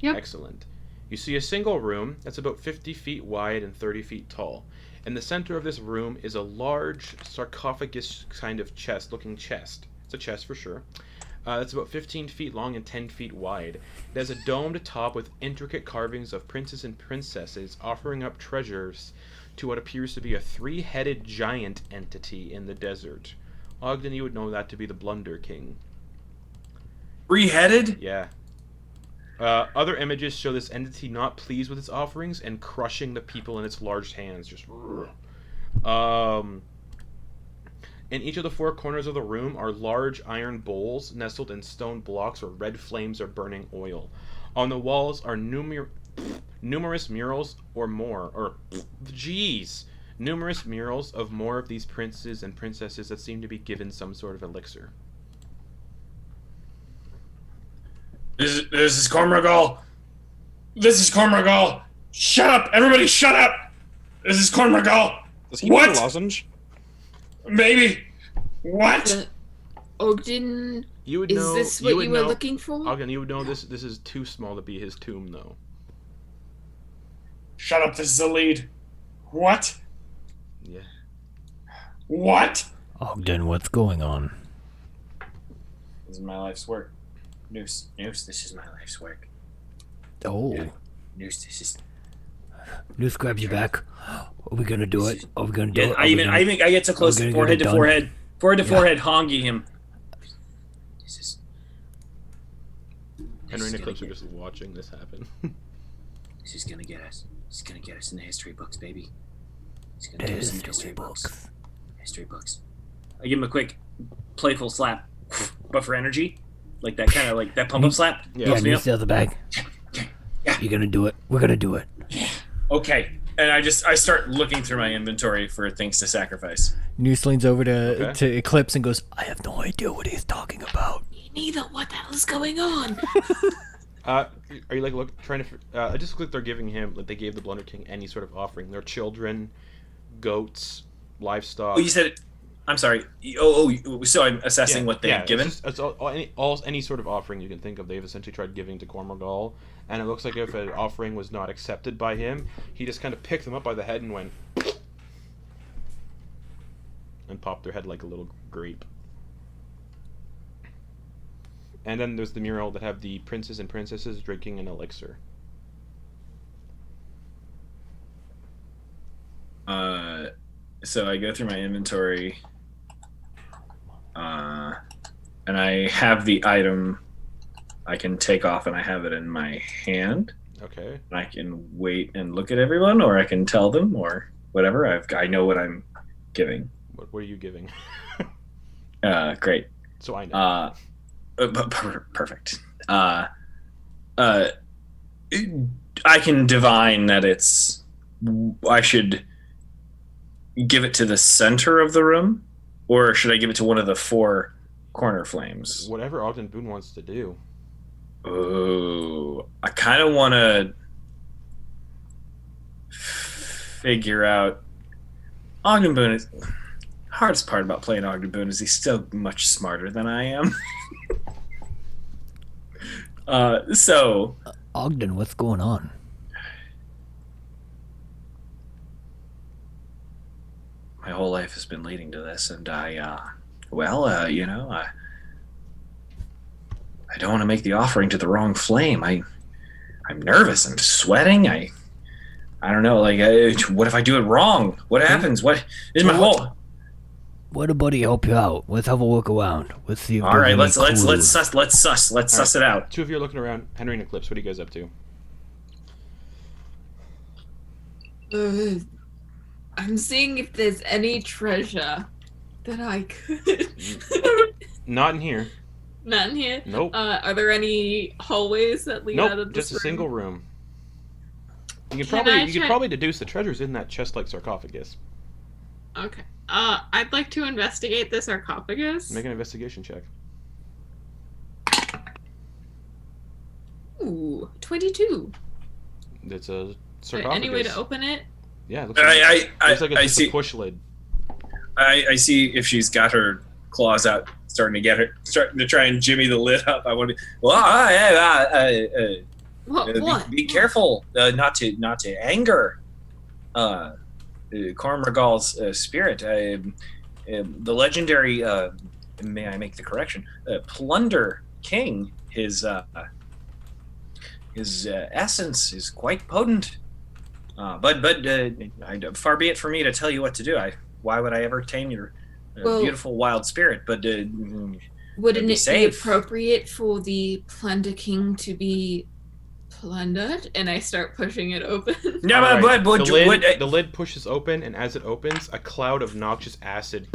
Yep. Excellent. You see a single room that's about 50 feet wide and 30 feet tall. In the center of this room is a large sarcophagus kind of looking chest. It's a chest for sure. That's about 15 feet long and 10 feet wide. It has a domed top with intricate carvings of princes and princesses offering up treasures to what appears to be a 3-headed giant entity in the desert. Ogden, you would know that to be the Blunder King. 3-headed? Yeah. Other images show this entity not pleased with its offerings and crushing the people in its large hands. Just. In each of the 4 corners of the room are large iron bowls nestled in stone blocks where red flames are burning oil. On the walls are numerous murals numerous murals of more of these princes and princesses that seem to be given some sort of elixir. This is Cormorgal. This is Cormorgal. Shut up! Everybody shut up! This is Cormorgal. Does he What? need a lozenge? Maybe. What? Ogden, You would is know. this what you were looking for? Ogden, you would know this. This is too small to be his tomb, though. Shut up, this is a lead. What? Yeah. What? Ogden, what's going on? This is my life's work. Noose, this is my life's work. Oh, Noose, this is... Noose grabs you back. Are we gonna do it? Are we gonna do it? I think I get so close, gonna forehead get to it forehead. Forehead to Yeah. forehead, hongy him. This is... Henry and Eclipse are just watching this happen. This is gonna get us. This is gonna get us in the history books, baby. It's gonna get us in the history books. History books. I give him a quick, playful slap, but for energy, like that kind of like that pump up slap. Yeah. Yeah, Pumps me Noose up. the other bag. Yeah. You're gonna do it. We're gonna do it. Okay, and I start looking through my inventory for things to sacrifice. Noose leans over Okay. to Eclipse and goes, "I have no idea what he's talking about." Neither. What the hell is going on? Are you like trying to? I just look like they're giving him, like they gave the Blunder King any sort of offering. Their children, goats, livestock. Oh, you said it. I'm sorry. So I'm assessing what they've given. It's any sort of offering you can think of. They've essentially tried giving to Cormorgal, and it looks like if an offering was not accepted by him, he just kind of picked them up by the head and went and popped their head like a little grape. And then there's the mural that have the princes and princesses drinking an elixir. So I go through my inventory, and I have the item I can take off, and I have it in my hand. Okay. And I can wait and look at everyone, or I can tell them, or whatever. I know what I'm giving. What are you giving? Great. So I know. Perfect. I can divine that it's. I should give it to the center of the room, or should I give it to one of the 4 corner flames? Whatever Ogden Boone wants to do. Oh, I kind of want to figure out. Ogden Boone is. Hardest part about playing Ogden Boone is he's still much smarter than I am. So. Ogden, what's going on? My whole life has been leading to this, and I don't want to make the offering to the wrong flame. I'm nervous. I'm sweating. I don't know. Like, what if I do it wrong? What happens? What is my whole? Let a buddy help you out. Let's have a look around. Let's see if All there's right, any let's clues. suss it out. Two of you are looking around. Henry and Eclipse, what are you guys up to? I'm seeing if there's any treasure that I could. Not in here. Not in here. Nope. Are there any hallways that lead out Nope. of this Just a room? single room. You Can could probably deduce the treasure's in that chest-like sarcophagus. Okay. I'd like to investigate the sarcophagus. Make an investigation check. Ooh, 22. It's a Is there sarcophagus. any way to open it? Yeah, it looks like, looks like it's I just see. a push lid. I see if she's got her claws out, starting to try and jimmy the lid up. I want to. Well, What? be careful, not to anger, Cormorgal's spirit. The legendary. May I make the correction? Plunder King. His essence is quite potent. But far be it for me to tell you what to do. Why would I ever tame your beautiful wild spirit? But Wouldn't be it be safe. appropriate for the Plunder King to be plundered? And I start pushing it open. no, All right. but the lid pushes open, and as it opens, a cloud of noxious acid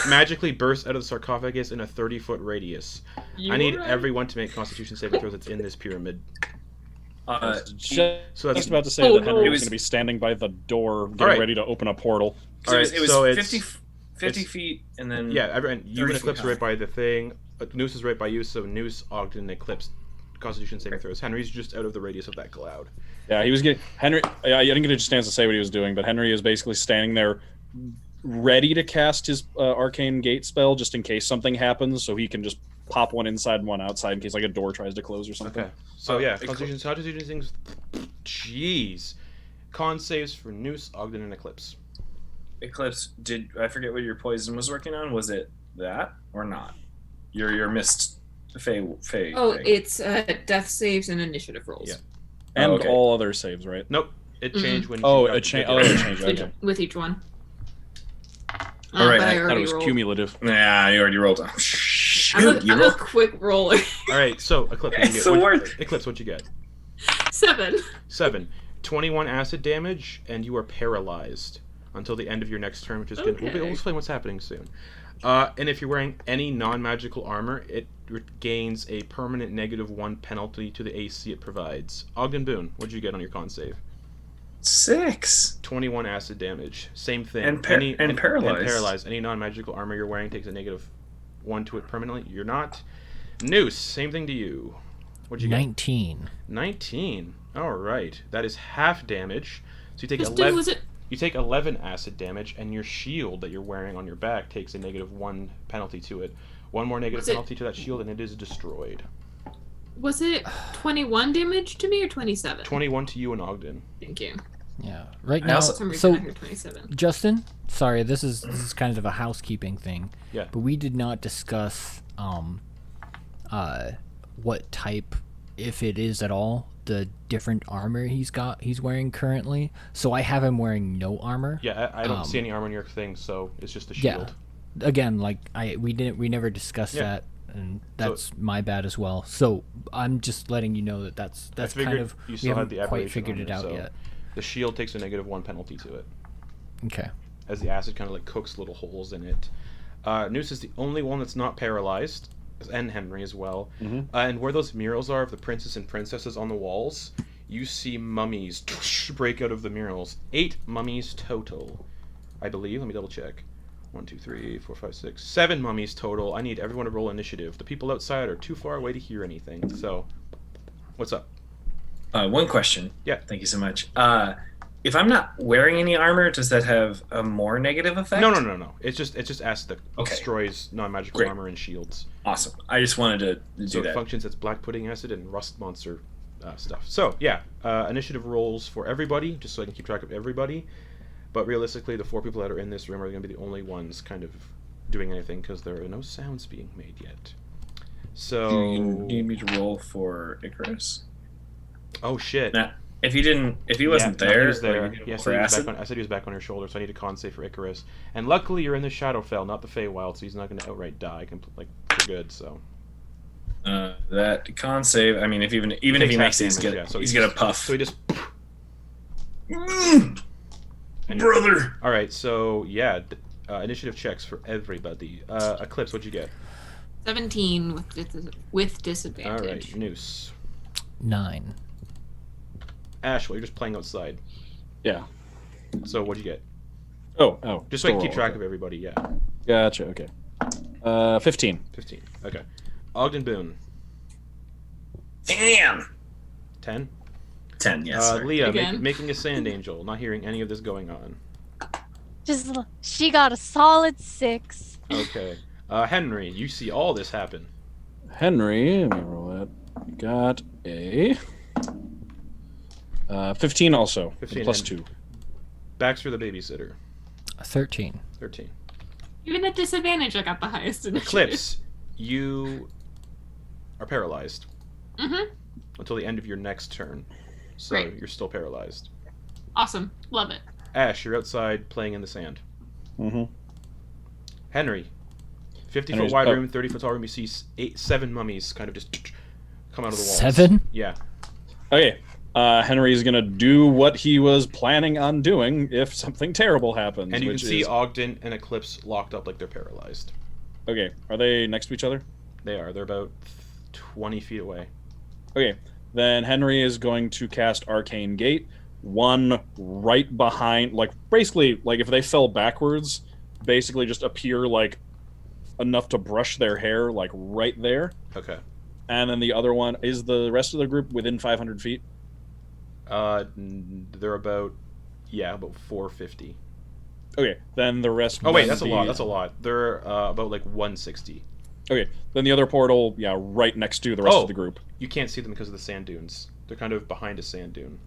magically bursts out of the sarcophagus in a 30-foot radius. I need everyone to make Constitution saving throws that's in this pyramid. Just that's about to say Oh, that no. Henry It was was- going to be standing by the door, getting Alright. ready to open a portal. All right, it was so 50 it's- feet, and then Yeah, everyone, you 30 and Eclipse feet are right high. by the thing. Noose is right by you, so Noose, Ogden, and Eclipse. Constitution saving throws. Henry's just out of the radius of that cloud. Yeah, he was getting Henry. I didn't get a chance to say what he was doing, but Henry is basically standing there, ready to cast his arcane gate spell just in case something happens, so he can just pop one inside and one outside in case like a door tries to close or something. Okay. So yeah, Eclipse. Constitution things. Jeez. Con saves for Noose, Ogden, and Eclipse. Eclipse. Did I forget what your poison was working on? Was it that or not? Your mist Fey. Oh, thing. it's death saves and initiative rolls. Yeah. And Oh, okay. all other saves, right? Nope. It changed when. Oh, you got it changed. the- Oh, it changed. Okay. With each one. All right, but I I thought it already was rolled. cumulative. Nah, you already rolled. I'm Shoot, you a rolled. quick roller. All right, so Eclipse, what'd you It's get? the What'd- worst. Eclipse, what'd you get? 7. 7. 21 acid damage, and you are paralyzed until the end of your next turn, which is good. Okay. We'll explain what's happening soon. And if you're wearing any non-magical armor, it gains a permanent -1 penalty to the AC it provides. Ogden Boone, what'd you get on your con save? 6. 21 acid damage. Same thing. And paralyzed. And paralyzed. Any non-magical armor you're wearing takes a -1 to it permanently. You're not. Noose, same thing to you. What'd you get? 19. 19. All right. That is half damage. So you take Just 11. was it? You take 11 acid damage, and your shield that you're wearing on your back takes a -1 penalty to it. One more negative Was it- penalty to that shield, and it is destroyed. Was it 21 damage to me or 27? 21 to you and Ogden. Thank you. Yeah. Right I now, also- For some reason I so heard 27. Justin, sorry, this is kind of a housekeeping thing. Yeah. But we did not discuss what type, if it is at all, the different armor he's wearing currently. So I have him wearing no armor. Yeah, I don't see any armor on your thing, so it's just a Yeah. shield. Again, like we never discussed Yeah. that, and that's my bad as well. So I'm just letting you know that that's figured kind of you we still had haven't the quite aberration figured on it there, out so- yet. The shield takes a -1 penalty to it, Okay. as the acid kind of like cooks little holes in it. Noose is the only one that's not paralyzed, and Henry as well. And where those murals are of the princess and princesses on the walls, you see mummies break out of the murals. 8 mummies total, I believe. Let me double check. 1, 2, 3, 4, 5, 6, 7 mummies total. I need everyone to roll initiative. The people outside are too far away to hear anything. So, what's up? One question. Yeah. Thank you so much. If I'm not wearing any armor, does that have a more negative effect? No. It's just acid that Okay. destroys non-magical Great. armor and shields. Awesome. I just wanted to do So it that. functions as black pudding acid and rust monster stuff. So yeah, initiative rolls for everybody, just so I can keep track of everybody. But realistically, the 4 people that are in this room are going to be the only ones kind of doing anything because there are no sounds being made yet. So Do you need me to roll for Icarus? oh shit. Nah. If he wasn't no, there, he was there. like, Yeah, for acid? I said he was back on your shoulder, so I need a con save for Icarus. And luckily, you're in the Shadowfell, not the Feywild, so he's not going to outright die. For good. So That con save. I mean, even if he makes it, he's gonna puff. So he just. Brother. All right, so yeah, initiative checks for everybody. Eclipse, what'd you get? 17 with disadvantage. All right, Noose. 9. Ash, well, you're just playing outside. Yeah. So what'd you get? Oh. Just so I can still keep track roll, of everybody. Yeah. Gotcha. Okay. 15. 15. Okay. Ogden Boone. Damn. 10. 10. Yes. Sir. Leah, Again. making a sand angel. Not hearing any of this going on. She got a solid 6. Okay. Henry, you see all this happen. Henry, let me roll that. Got a 15 also. 15 plus and- 2. Baxter, the babysitter. 13. 13. Even at disadvantage, I got the highest initiative. Eclipse, you are paralyzed Mm-hmm. until the end of your next turn. So Great. you're still paralyzed. Awesome. Love it. Ash, you're outside playing in the sand. Mm-hmm. Henry, 50-foot Henry's wide up. room, 30-foot tall room. You see 7 mummies kind of just come out of the walls. 7? Yeah. Okay. Henry's gonna do what he was planning on doing if something terrible happens. And you can which see is... Ogden and Eclipse locked up like they're paralyzed. Okay. Are they next to each other? They are. They're about 20 feet away. Okay. Then Henry is going to cast Arcane Gate. One right behind, like, basically, like, if they fell backwards, basically just appear, like, enough to brush their hair, like, right there. Okay. And then the other one, is the rest of the group within 500 feet? They're about 450. Okay, then the rest... Oh wait, then that's a the- lot. That's a lot. They're about like 160. Okay, then the other portal, right next to the rest Oh. of the group. You can't see them because of the sand dunes. They're kind of behind a sand dune.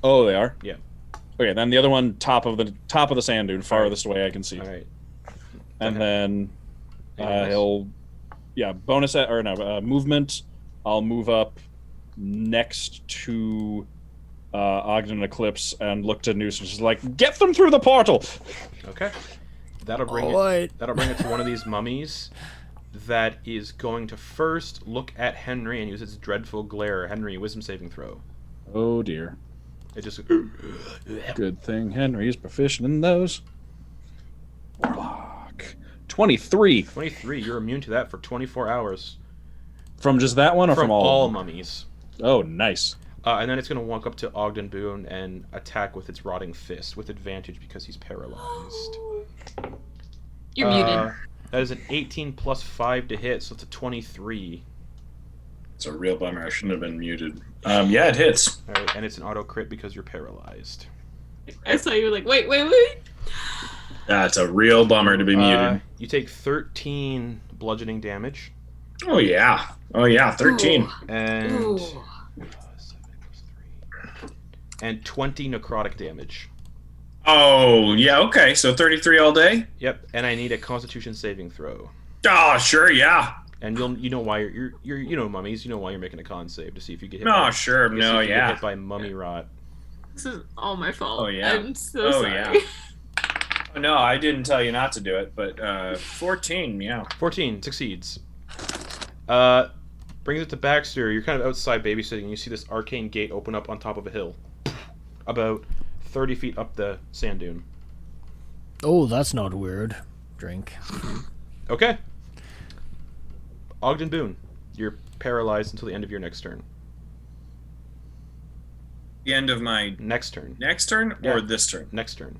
Oh, they are? Yeah. Okay, then the other one, top of the sand dune, farthest away I can see. All right. And then Anything else? he'll movement. I'll move up next to Ogden and Eclipse and look to Noose and just like, get them through the portal. Okay. That'll bring Alright. That'll bring it to one of these mummies that is going to first look at Henry and use its dreadful glare. Henry, wisdom saving throw. Oh dear. It just Good thing Henry's proficient in those. Warlock. 23. 23. You're immune to that for 24 hours From just that one or from all of them? mummies. Oh, nice. And then it's going to walk up to Ogden Boone and attack with its rotting fist with advantage because he's paralyzed. You're muted. That is an 18 plus 5 to hit, so it's a 23. It's a real bummer. I shouldn't have been muted. Yeah, it hits. All right, and it's an auto crit because you're paralyzed. I saw you were like, wait. That's a real bummer to be muted. You take 13 bludgeoning damage Oh yeah. 13. Ooh. and Ooh. 7 plus 3 and 20 necrotic damage. Oh yeah. Okay. So 33 all day. Yep, and I need a Constitution saving throw. Oh sure. Yeah. And you know why you're mummies. You know why you're making a con save to see if you get hit. No, by, sure. to see No, if you get yeah. hit by mummy rot. This is all my fault. Oh, yeah. I'm so Oh, sorry. yeah. No, I didn't tell you not to do it, but 14. Yeah. 14 succeeds. Brings it to Baxter. You're kind of outside babysitting. And you see this arcane gate open up on top of a hill, about 30 feet up the sand dune. Oh, that's not weird. Drink. Okay. Ogden Boone, you're paralyzed until the end of your next turn. The end of my Next turn. next turn Yeah. or this turn. Next turn.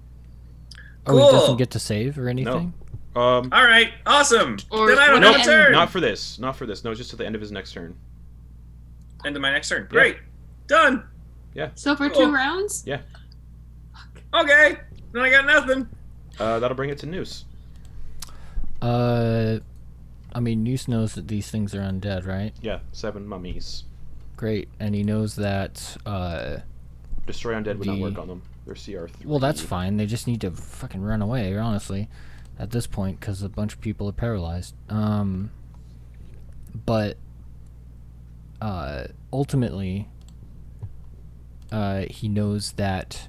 Oh, he Cool. doesn't get to save or anything? All right. Awesome. Or then I don't no, have a turn. Not for this. Not for this. No, just to the end of his next turn. End of my next turn. Great. Done. So for Cool. 2 rounds? Okay. Then I got nothing. That'll bring it to Noose. I mean, Noose knows that these things are undead, right? Yeah, 7 mummies. Great. And he knows that, Destroy undead would not The- work on them. They're CR3. well, that's fine. They just need to fucking run away, honestly, at this point, because a bunch of people are paralyzed. But ultimately, he knows that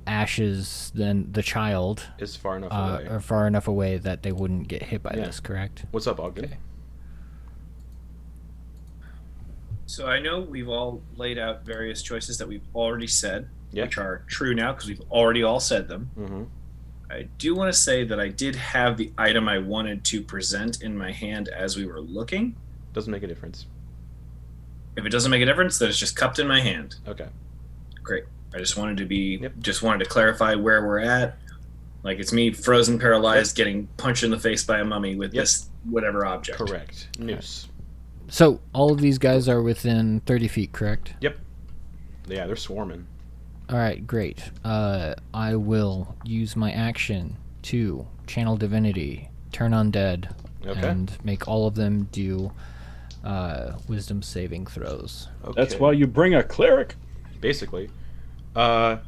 Ashes, then the child, Is far enough away. are far enough away that they wouldn't get hit by Yeah. this, correct? What's up, Ogden? Okay. So I know we've all laid out various choices that we've already said, Yeah. which are true now because we've already all said them. Mm-hmm. I do want to say that I did have the item I wanted to present in my hand as we were looking. Doesn't make a difference. If it doesn't make a difference, then it's just cupped in my hand. Okay. Great. I just wanted to be, Yep. just wanted to clarify where we're at. Like it's me, frozen, paralyzed, getting punched in the face by a mummy with Yep. this whatever object. Correct. Noose. So all of these guys are within 30 feet, correct? Yeah, they're swarming. All right, great. I will use my action to channel divinity, turn undead, Okay. and make all of them do wisdom saving throws. Okay. That's why you bring a cleric. Basically. So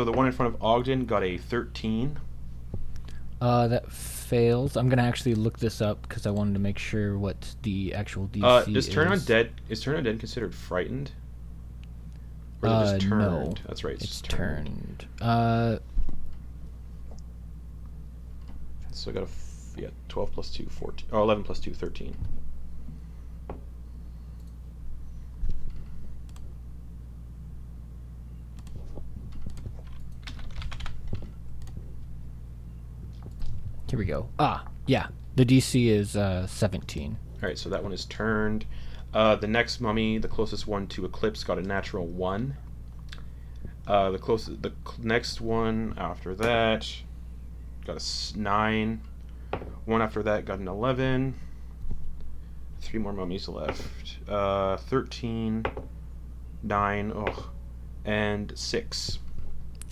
the one in front of Ogden got a 13. That fails. I'm gonna actually look this up because I wanted to make sure what the actual DC Is is. turn undead considered frightened? Or is it just turned? No. That's right. It's turned. turned. So I got 12 plus 2, 14. Oh, 11 plus 2, 13. Here we go. Yeah. The DC is 17. Alright, so that one is turned. The next mummy, the closest one to Eclipse, got a natural 1. The next one after that got a 9. One after that got an 11. 3 more mummies left. 13, 9, and 6.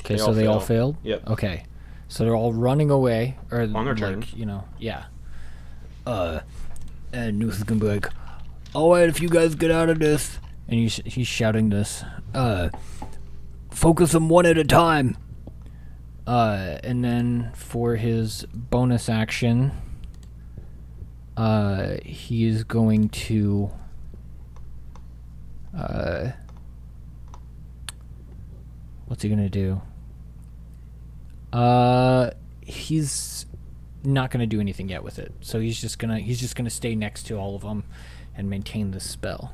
Okay, They so all they all fail. failed? Yep. Okay. So they're all running away. Or On their turn. Yeah. And Noose is gonna be like, alright, if you guys get out of this. And he's shouting this. Focus them one at a time. And then for his bonus action, he is going to what's he gonna do? He's not gonna do anything yet with it. So he's just gonna stay next to all of them and maintain this spell.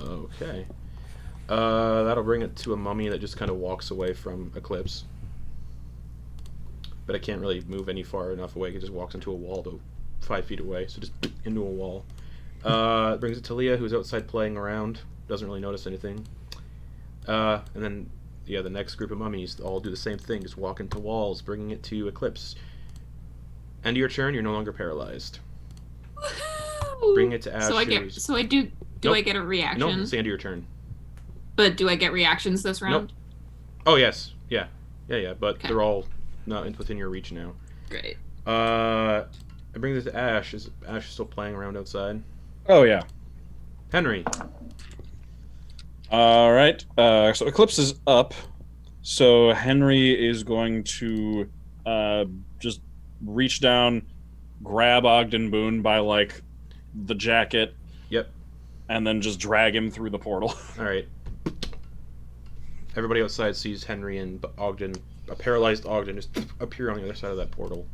Okay. That'll bring it to a mummy that just kind of walks away from Eclipse. But I can't really move any far enough away. It just walks into a wall to 5 feet away, so just into a wall. Brings it to Leah, who's outside playing around. Doesn't really notice anything. And then, the next group of mummies all do the same thing. Just walk into walls, bringing it to Eclipse. End of your turn, you're no longer paralyzed. Bring it to Ashes. So I do. Do Nope. I get a reaction? No, it's the end of your turn. But do I get reactions this round? Nope. Oh, yes. Yeah. But Okay. they're all not within your reach now. Great. I bring this to Ash. Is Ash still playing around outside? Oh yeah. Henry. All right. So Eclipse is up. So Henry is going to just reach down, grab Ogden Boone by like the jacket. Yep. And then just drag him through the portal. All right. Everybody outside sees Henry and Ogden, a paralyzed Ogden, just appear on the other side of that portal.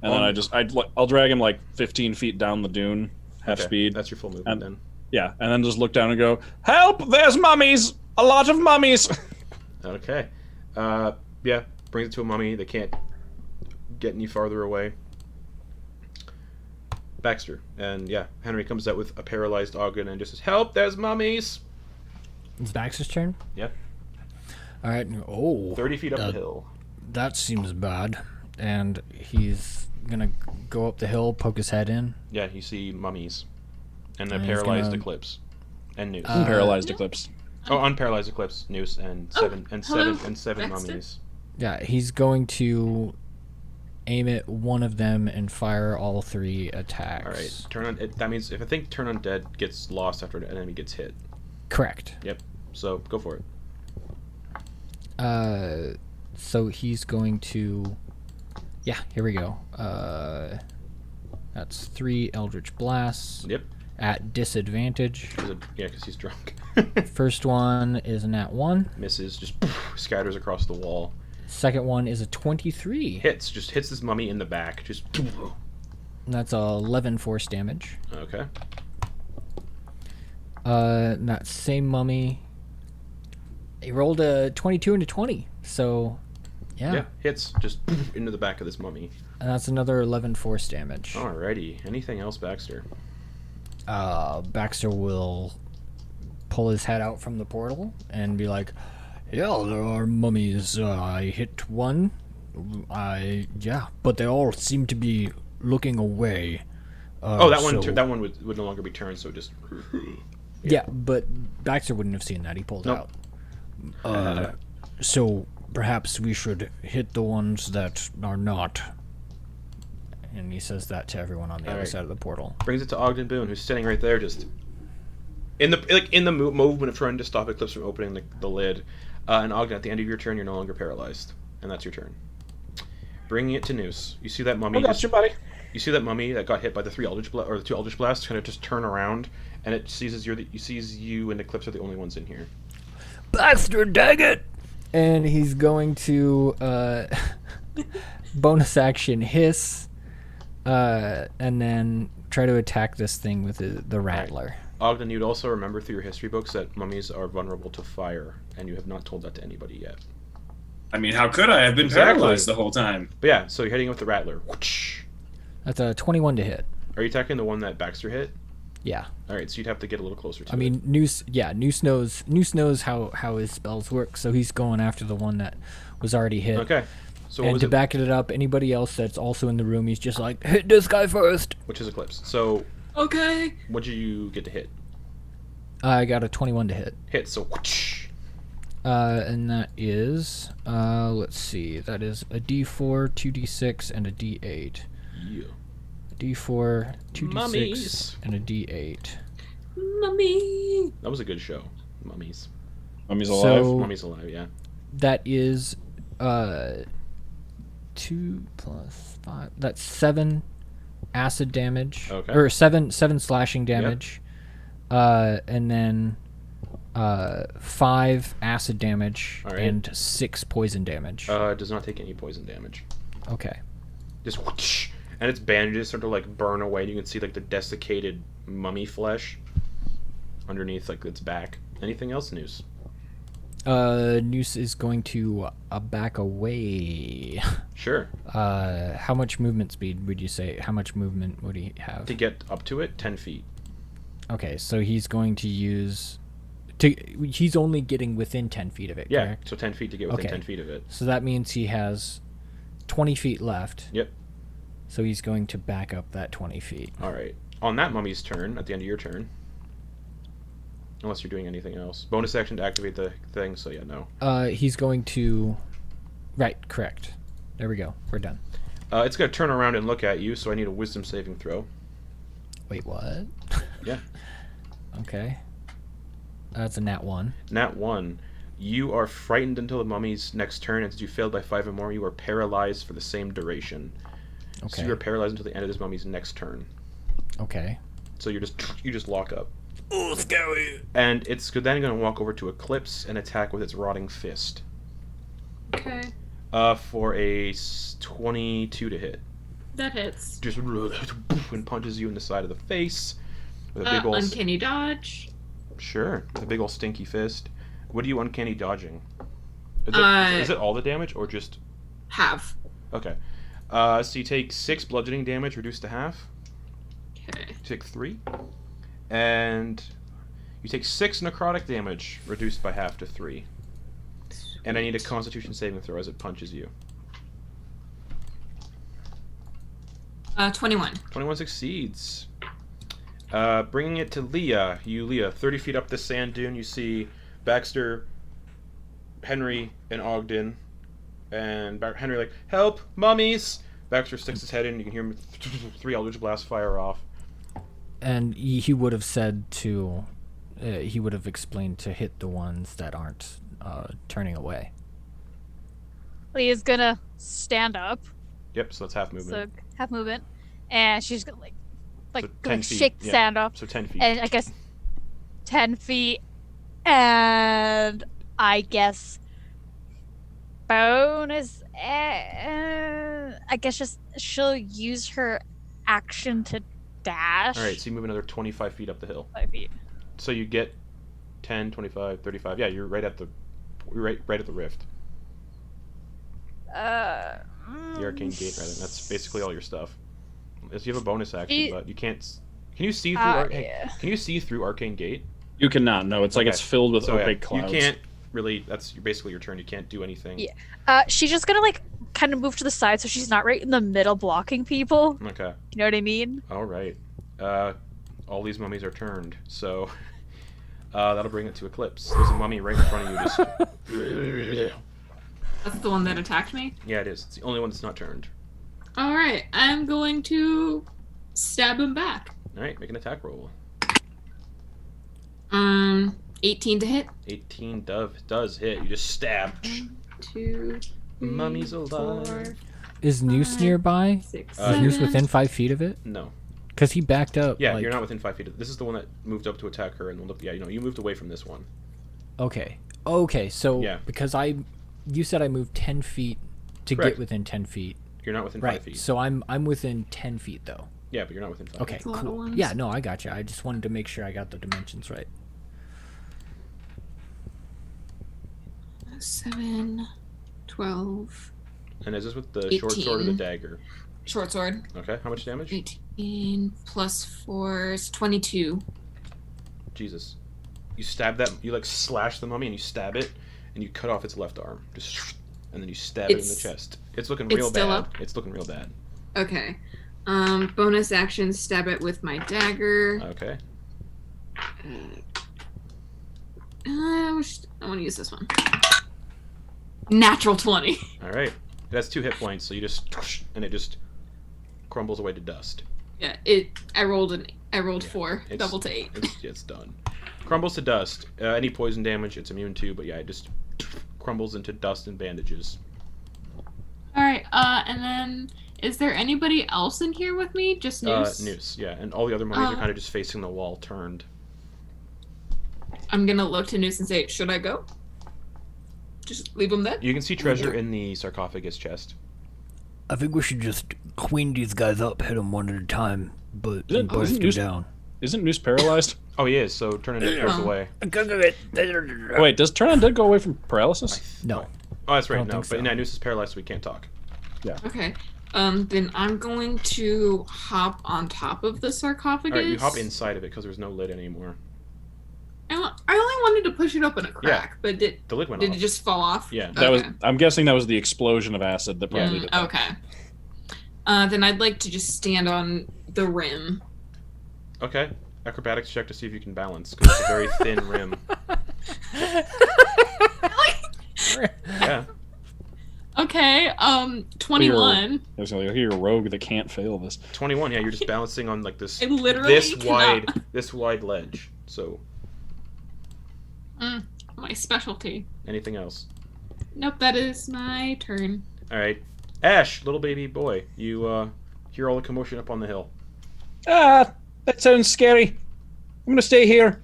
And then I'll drag him like 15 feet down the dune, half Okay, speed. That's your full movement And- then. Yeah, and then just look down and go, "Help! There's mummies! A lot of mummies!" Okay. Yeah. Brings it to a mummy. They can't get any farther away. Baxter. And yeah, Henry comes out with a paralyzed Ogden and just says, "Help! There's mummies!" It's Baxter's turn? Yep. Alright. Oh. 30 feet up the hill. That seems bad. And he's gonna go up the hill, poke his head in. Yeah, you see mummies. And a And he's paralyzed gonna- Eclipse. And Noose. Unparalyzed Eclipse. Unparalyzed Eclipse, Noose, and seven hello, Baxter. Baxter. Yeah, he's going to aim at one of them and fire all 3 attacks. All right, turn on. That means if I think turn undead gets lost after an enemy gets hit. Correct. Yep. So go for it. So he's going to... Yeah, here we go. That's 3 Eldritch Blasts. Yep. at disadvantage. Yeah, because he's drunk. First one is a nat 1. Misses, just scatters across the wall. Second one is a 23. Hits this mummy in the back. Just. That's 11 force damage. Okay. That same mummy. He rolled a 22 and a 20. So, yeah. Hits just into the back of this mummy. And that's another 11 force damage. Alrighty. Anything else, Baxter? Baxter will pull his head out from the portal and be like, yeah, there are mummies. I hit one. But they all seem to be looking away. That one would no longer be turned, so just. Yeah, but Baxter wouldn't have seen that. He pulled Nope. out. So perhaps we should hit the ones that are not. And he says that to everyone on the other side of the portal. Brings it to Ogden Boone, who's sitting right there, just in the movement of trying to stop Eclipse from opening the lid. And Ogden, at the end of your turn, you're no longer paralyzed, and that's your turn. Bringing it to Noose, you see that mummy. Got you, buddy. You see that mummy that got hit by the two Eldritch blasts, kind of just turn around, and it sees you and Eclipse are the only ones in here. Baxter, dang it! And he's going to bonus action hiss, and then try to attack this thing with the rattler. Ogden, you'd also remember through your history books that mummies are vulnerable to fire, and you have not told that to anybody yet. I mean, how could I? I've been paralyzed the whole time. But yeah, so you're hitting with the rattler. Whoosh. That's a 21 to hit. Are you attacking the one that Baxter hit? Yeah. All right, so you'd have to get a little closer to it. I mean, Noose knows how his spells work, so he's going after the one that was already hit. Okay. So and to back it up, anybody else that's also in the room, he's just like, hit this guy first. Which is Eclipse. So Okay. what'd you get to hit? I got a 21 to hit. Hit, so whoosh. And that is, let's see, that is a D4, 2D6, and a D8. Yeah. D4, 2D6, Mummies. and a D8. Mummy. That was a good show. Mummies. Mummy's alive. So Mummies alive, yeah. that is 2 plus 5. That's 7 acid damage. Okay. Or 7 slashing damage. And then 5 acid damage All right. and 6 poison damage. It does not take any poison damage. Okay. Just whoosh. And its bandages start to like burn away, and you can see like the desiccated mummy flesh underneath like its back. Anything else, Noose? Noose is going to back away. Sure. How much movement speed would you say? How much movement would he have? To get up to it, 10 feet. Okay, so he's going to use... He's only getting within 10 feet of it, Yeah, correct? so 10 feet to get within Okay. 10 feet of it. So that means he has 20 feet left. Yep. So he's going to back up that 20 feet. Alright. On that mummy's turn, at the end of your turn, unless you're doing anything else. Bonus action to activate the thing, so yeah, no. He's going to... Right, correct. There we go. We're done. It's going to turn around and look at you, so I need a wisdom saving throw. Wait, what? Yeah. Okay. That's a nat 1. Nat 1. You are frightened until the mummy's next turn, and since you failed by 5 or more, you are paralyzed for the same duration. Okay. So you are paralyzed until the end of this mummy's next turn. Okay. So you just lock up. Oh, scary. And it's then going to walk over to Eclipse and attack with its rotting fist. Okay. For a 22 to hit. That hits. Just and punches you in the side of the face with a big old Uncanny dodge. Sure, with a big old stinky fist. What are you uncanny dodging? Is it all the damage or just Half. okay? So you take 6 bludgeoning damage, reduced to half. Okay. You take 3, and you take 6 necrotic damage, reduced by half to 3. And I need a Constitution saving throw as it punches you. 21. 21 succeeds. Bringing it to Leah. Leah, 30 feet up the sand dune, you see Baxter, Henry, and Ogden. And Henry like, help, mummies! Baxter sticks his head in, you can hear him 3 Eldritch Blasts fire off. And he would have said to... he would have explained to hit the ones that aren't turning away. Leah's gonna stand up. Yep, so that's half movement. So half movement. And she's gonna like like, So 10 like feet, shake the yeah. sand off. So 10 feet. And I guess 10 feet. And I guess bonus. I guess just she'll use her action to dash. All right, so you move another 25 feet up the hill. 5 feet. So you get 10, 25, 35. Yeah, you're right at the rift. The arcane gate, rather. That's basically all your stuff. As you have a bonus action, but you can't. Can you see through? Yeah. Can you see through arcane gate? You cannot. No, it's like it's filled with opaque clouds. You can't really. That's basically your turn. You can't do anything. Yeah. She's just gonna like kind of move to the side so she's not right in the middle blocking people. Okay. You know what I mean? All right. All these mummies are turned, so that'll bring it to Eclipse. There's a mummy right in front of you. Just. That's the one that attacked me? Yeah, it is. It's the only one that's not turned. Alright, I'm going to stab him back. Alright, make an attack roll. 18 to hit. 18 does hit. You just stab. 1, 2, 3, Mummy's alive. 4, Is Noose nearby? 6, Is Noose within 5 feet of it? No. Because he backed up. Yeah, like... you're not within 5 feet. This is the one that moved up to attack her, and you moved away from this one. Okay. Okay, so Yeah. because you said I moved 10 feet to Correct. get within 10 feet. You're not within Right. 5 feet. So I'm within 10 feet though. Yeah, but you're not within 5 Okay, That's a lot of cool. ones. Yeah, no, I got you. I just wanted to make sure I got the dimensions right. 7, 12, And is this with the short sword or the 18. dagger? short sword. Okay, how much damage? 18 plus 4 is 22. Jesus. You stab that, you like slash the mummy and you stab it, and you cut off its left arm. Just, and then you stab it in the chest. It's looking it's real still bad. up? It's looking real bad. Okay. Bonus action, stab it with my dagger. Okay. I want to use this one. Natural 20. Alright. It has 2 hit points, so you just, and it just crumbles away to dust. Yeah, I rolled 4, it's- double to 8. It's done. Crumbles to dust. Any poison damage, it's immune to, but yeah, it just crumbles into dust and bandages. Alright, and then, is there anybody else in here with me? Just Noose? Noose, yeah. And all the other mummies are kind of just facing the wall, turned. I'm gonna look to Noose and say, should I go? Just leave him there? You can see treasure in the sarcophagus chest. I think we should just clean these guys up, hit them one at a time, but Isn't- burst isn't them Noose- down. Isn't Noose paralyzed? Oh, he is, so turn it goes away. Oh, wait, does Turn Undead go away from paralysis? No. Oh, that's I right, don't no. think so. But Noose is paralyzed, so we can't talk. Okay. Then I'm going to hop on top of the sarcophagus. Alright, you hop inside of it because there's no lid anymore. I only wanted to push it open a crack, but did The lid went it off. just fall off? Yeah. That was. Okay. I'm guessing that was the explosion of acid that probably did that. Okay. Then I'd like to just stand on the rim. Okay. Acrobatics check to see if you can balance, because it's a very thin rim. Yeah. Okay, 21. I was gonna hear a rogue that can't fail this. 21, yeah, you're just balancing on like this I literally this wide ledge. So, My specialty. anything else? Nope, that is my turn. Alright. Ash, little baby boy, you hear all the commotion up on the hill. Ah, that sounds scary. I'm gonna stay here.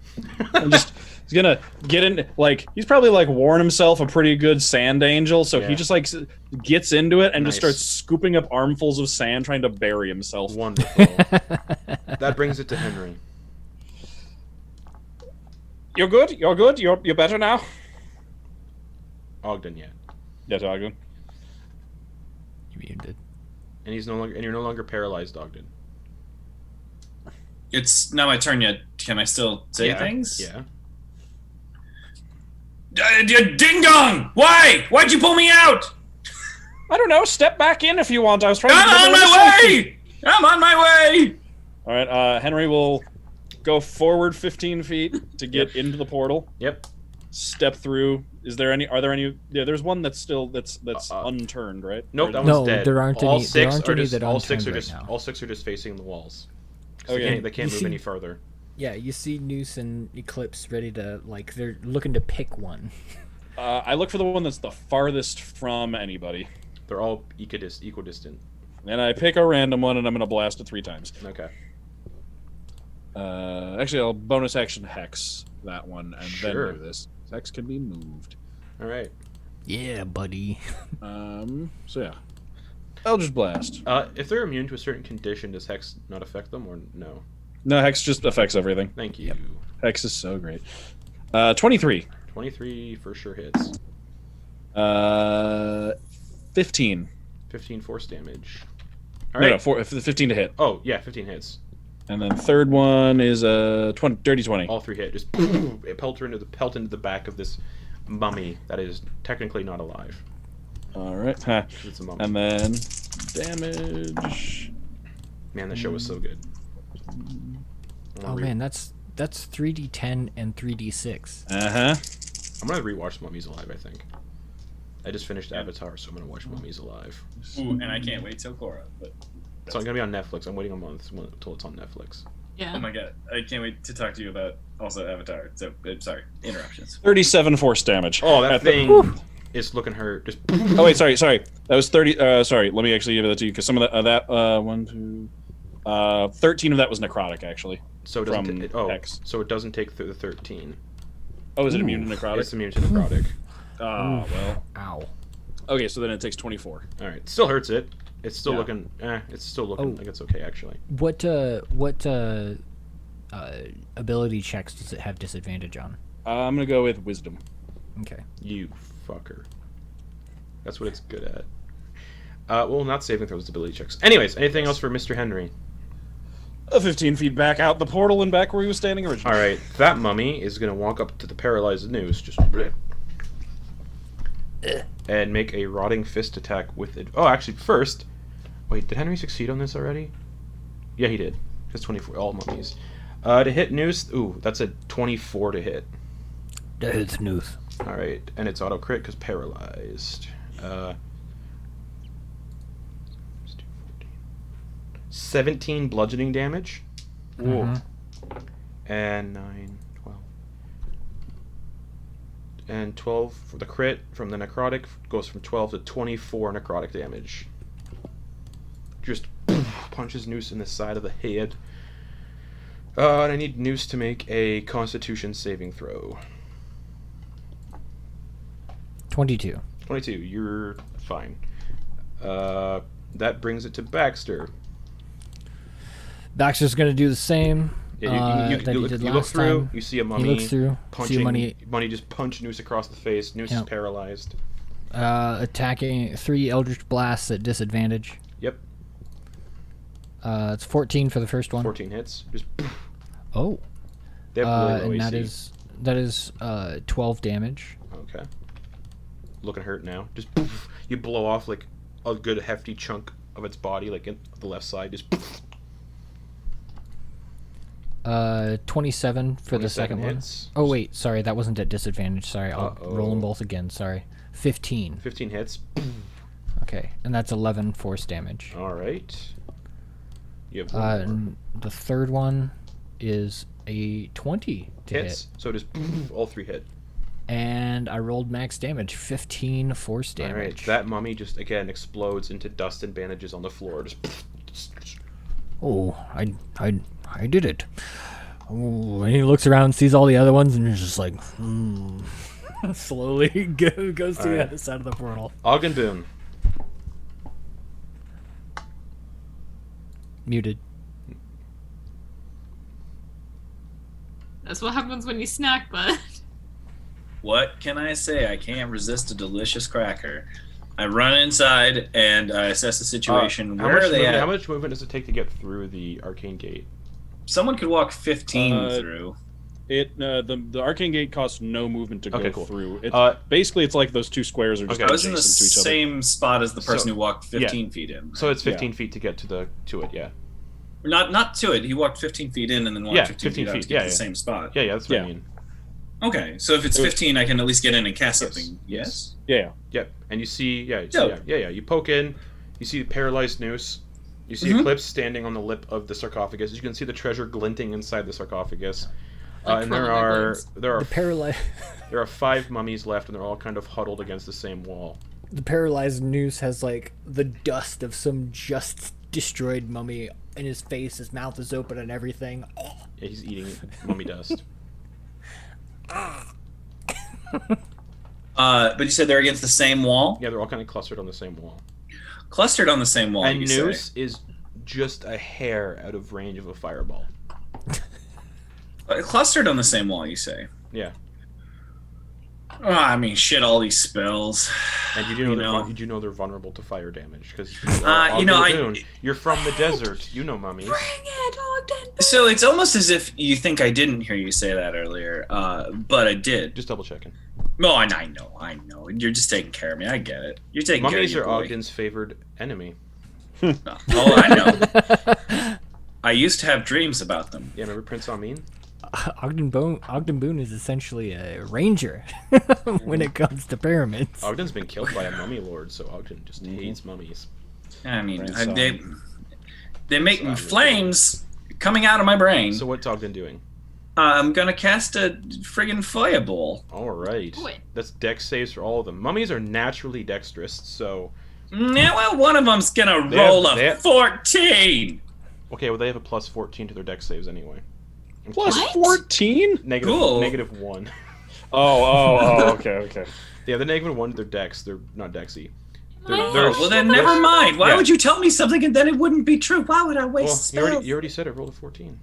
He's gonna get in, like, he's probably like worn himself a pretty good sand angel, so Yeah. he just like gets into it and just Nice. starts scooping up armfuls of sand, trying to bury himself. Wonderful. That brings it to Henry. You're good. You're good. You're better now. Ogden, yeah. Yes, Ogden. You muted. And you're no longer paralyzed, Ogden. It's not my turn yet. Can I still say Yeah, things? Yeah. Ding dong! Why? Why'd you pull me out? I don't know. Step back in if you want. I was trying I'm to. on my way! I'm on my way! All right. Henry will go forward 15 feet to get into the portal. Yep. Step through. Are there any? Yeah, there's one that's still that's unturned, right? Nope, Or- that No, one's dead. there aren't all any- six there aren't are any just that all six are unturned just right now. all six are just facing the walls. 'Cause Okay. They can't You move see- any further. Yeah, you see Noose and Eclipse ready to, like, they're looking to pick one. I look for the one that's the farthest from anybody, They're all equidistant. and I pick a random one, and I'm gonna blast it 3 times. Okay. Actually, I'll bonus action Hex that one, and Sure. then do this. Hex can be moved. All right. Yeah, buddy. So yeah. Eldritch Blast. If they're immune to a certain condition, does Hex not affect them, or no? No, Hex just affects everything. Thank you. Hex is so great. 23. 23 for sure hits. 15. 15 force damage. All No, right. no, 15 to hit. Oh, yeah, 15 hits. And then third one is a dirty 20. All 3 hit. Just it pelt into the back of this mummy that is technically not alive. All right. Huh. It's a mummy. And then damage. Man, the show was so good. Oh man, that's 3d10 and 3d6. Uh-huh. I'm gonna rewatch Mummies Alive. I think. I just finished Avatar, so I'm gonna watch Mummies Alive. Ooh, and I can't wait till Korra. But It's not gonna be on Netflix. I'm waiting a month until it's on Netflix. Yeah. oh my god, I can't wait to talk to you about also Avatar. So sorry, interruptions. 37 force damage. Oh, that At the- thing is looking hurt. Just. Oh wait, sorry. That was 30. Sorry, let me actually give that to you because some of that 13 of that was necrotic actually. So it doesn't. From Hex. So it doesn't take through the 13. Oh, is it immune to necrotic? It's immune to necrotic. Oh well. Ow. Okay, so then it takes 24. All right, still hurts it. It's still Yeah. looking. It's still looking like it's okay actually. What ability checks does it have disadvantage on? I'm gonna go with wisdom. Okay. You fucker. That's what it's good at. Well, not saving throws, ability checks. Anyways, anything else for Mr. Henry? 15 feet back out the portal and back where he was standing originally. All right, that mummy is gonna walk up to the paralyzed Noose, just and make a rotting fist attack with it. Oh, actually, first, wait, did Henry succeed on this already? Yeah, he did. It's 24, all mummies. To hit Noose, ooh, that's a 24 to hit. That hits Nooth. All right, and it's auto crit because paralyzed. 17 bludgeoning damage. Mhm. And 9, 12. And 12 for the crit from the necrotic goes from 12 to 24 necrotic damage. Just punches Noose in the side of the head. And I need Noose to make a Constitution saving throw. 22. 22, you're fine. That brings it to Baxter. Baxter's gonna do the same Yeah, that he did you look last through, time. you see a mummy He looks through, punching, see a mummy just punch Noose across the face. Noose is Yep. paralyzed. Attacking 3 Eldritch Blasts at disadvantage. Yep, It's 14 for the first one. 14 hits. Just Oh. they have really low And AC. that is 12 damage. Okay. Looking hurt now. Just you blow off like a good hefty chunk of its body, like in the left side. Just 27 for the 27 second hits. one. Oh wait, sorry, that wasn't at disadvantage. Sorry, I'll Uh-oh. roll them both again. Sorry, 15. 15 hits. Okay, and that's 11 force damage. All right. You have one more. And the third one is a 20 to Hits. hit, So just all 3 hit. and I rolled max damage, 15 force damage. All right. That mummy just again explodes into dust and bandages on the floor. Just Oh, I did it. Oh, and he looks around, sees all the other ones, and he's just like, slowly goes to the Alright. other side of the portal. Ogden Boone. Muted. That's what happens when you snack, bud. What can I say? I can't resist a delicious cracker. I run inside and I assess the situation. How Where much are they movement, at? How much movement does it take to get through the arcane gate? Someone could walk 15 through. The arcane gate costs no movement to go Okay, cool. through. It's Basically, it's like those two squares are just Okay. I was in the adjacent to each other. same spot as the person So- who walked 15 feet in. so it's 15 feet to get to it. Yeah. Not to it. He walked 15 feet in and then walked Yeah, 15 feet 15 out feet. to get Yeah, to the yeah. same spot. Yeah. That's what I Yeah. mean. Okay, so if it's 15, I can at least get in and cast Yes. something. Yes. Yeah. Yep. And you see, Dope. You poke in, you see the paralyzed Noose, you see Mhm. Eclipse standing on the lip of the sarcophagus. You can see the treasure glinting inside the sarcophagus. Like And there twirling their are blades. The paralyzed, there are 5 mummies left, and they're all kind of huddled against the same wall. the paralyzed Noose has like the dust of some just destroyed mummy in his face. His mouth is open and everything. He's eating mummy dust. But you said they're against the same wall? Yeah, they're all kind of clustered on the same wall. Clustered on the same wall, And you Noose say? is just a hair out of range of a fireball. Clustered on the same wall, you say? Yeah. Oh, I mean, shit, all these spells. And you do know they're vulnerable to fire damage because you're from the desert. You know mummies. Bring it, Ogden. So it's almost as if you think I didn't hear you say that earlier, but I did. Just double checking. No, I know. You're just taking care of me. I get it. You're taking Mummies care of are me. Ogden's favored enemy. Oh, I know. I used to have dreams about them. Yeah, remember Prince Amin? Ogden Boone is essentially a ranger when it comes to pyramids. Ogden's been killed by a mummy lord, so Ogden just hates mummies. I mean, Brain they make flames coming out of my brain. So what's Ogden doing? I'm gonna cast a friggin' fireball. All right. Wait. That's dex saves for all of them. Mummies are naturally dexterous, so... Yeah, well, one of them's gonna They roll have- they a have- 14. Okay, well, they have a plus 14 to their dex saves anyway. Plus What? 14? Cool. Negative 1. Okay. Yeah, the negative 1 to their dex. They're not dexy. What? Well, then never mind. Why Yeah. would you tell me something and then it wouldn't be true? Why would I Well, waste you spells? already said it rolled a 14.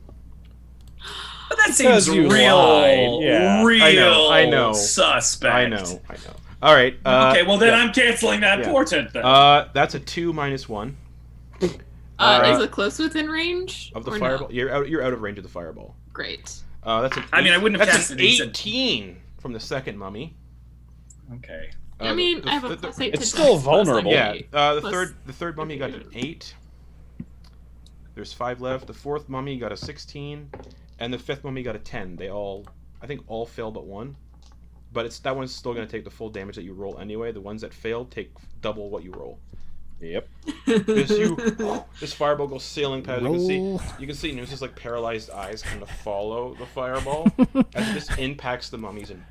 But that Because seems you real, lied, yeah. real I know. suspect. I know. All right. Okay, well then yeah. I'm canceling that Yeah. portent then. That's a 2 minus 1 Is it close within range? of the or fireball. No? You're out of range of the fireball. Great. That's an I mean, I wouldn't have that's cast an it. He said- 18 from the second mummy. Okay. I mean, I have a plus 8 to it's still dex, plus vulnerable. Yeah, 98. the Plus- third mummy got an 8. There's 5 left. The fourth mummy got a 16, and the fifth mummy got a 10. They all, I think, all failed but one. But that one's still going to take the full damage that you roll anyway. The ones that failed take double what you roll. Yep. This fireball goes sailing past. Roll. You can see Noose's like paralyzed eyes kind of follow the fireball as it just impacts the mummies and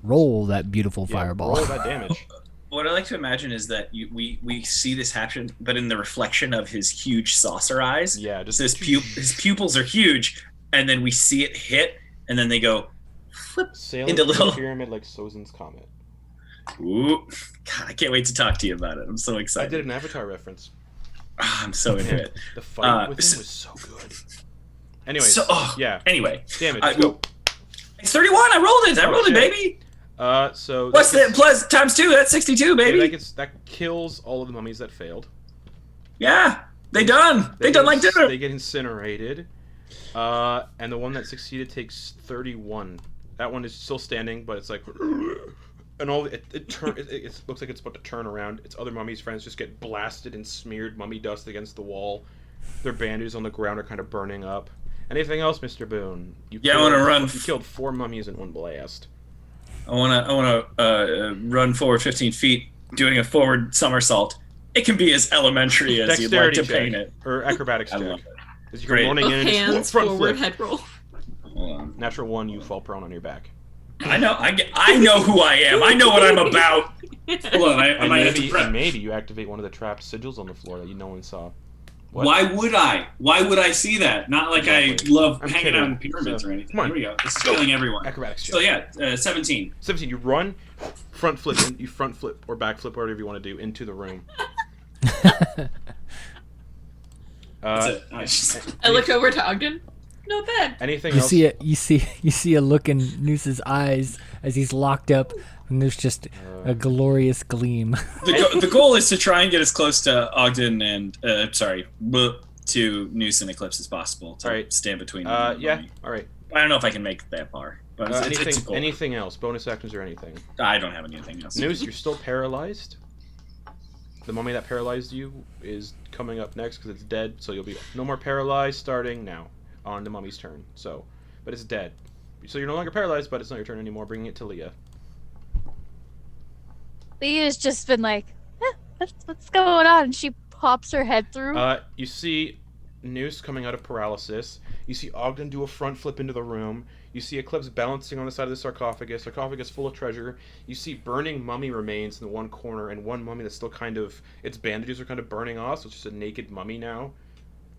Roll that beautiful fireball. roll that damage. What I like to imagine is that we see this happen, but in the reflection of his huge saucer eyes. Yeah, just So his pupils are huge, and then we see it hit, and then they go flip sailing into through little. the pyramid like Sozin's comet. Ooh, God, I can't wait to talk to you about it. I'm so I excited. did an Avatar reference. I'm so into it. The fight with so- him was so good. Anyways, So, yeah, Anyway, damage. I- Let's go. it's 31. I rolled it. I Oh, rolled it, shit. baby. So What's that that? Plus times 2. That's 62, baby. Yeah, that kills all of the mummies that failed. Yeah, they done. They done like dinner. They get incinerated. And the one that succeeded takes 31. That one is still standing, but it's like, and all it looks like it's about to turn around. Its other mummies friends just get blasted and smeared mummy dust against the wall. Their bandages on the ground are kind of burning up. Anything else, Mr. Boone? I want to run. You killed 4 mummies in one blast. I want to run forward 15 feet, doing a forward somersault. It can be as elementary as you'd like Dexterity to paint check it. or acrobatics I check. love it. As you're Great. running Both in and just hands, front forward, flip. head roll. Hold on. Natural 1, you fall prone on your back. I know. I know who I am. I know what I'm about. Hold on. I And might have to prep. maybe you activate one of the trapped sigils on the floor that no one saw. What? Why would I? Why would I see that? Not like Exactly. I love I'm hanging kidding. out in pyramids So, or anything. come on. Here we go. This is killing everyone. Acrobatics check. So yeah, 17. 17, you run, front flip, you front flip or back flip, whatever you want to do, into the room. That's it. Nice. I look over to Ogden. Not bad. Anything You else? see a look in Noose's eyes as he's locked up, and there's just a glorious gleam. The goal is to try and get as close to Ogden and to Noose and Eclipse as possible to Alright. stand between them. and the Yeah, mummy. alright. I don't know if I can make that far, but it's a goal. Anything else? Bonus actions or anything? I don't have anything else. Noose, you're still paralyzed. The mummy that paralyzed you is coming up next because it's dead, so you'll be no more paralyzed starting now on the mummy's turn. So, but it's dead. So you're no longer paralyzed, but it's not your turn anymore. Bringing it to Leah. Leah's just been like, what's going on? And she pops her head through. You see Noose coming out of paralysis. You see Ogden do a front flip into the room. You see Eclipse balancing on the side of the sarcophagus full of treasure. You see burning mummy remains in the one corner, and one mummy that's still kind of, its bandages are kind of burning off, so it's just a naked mummy now,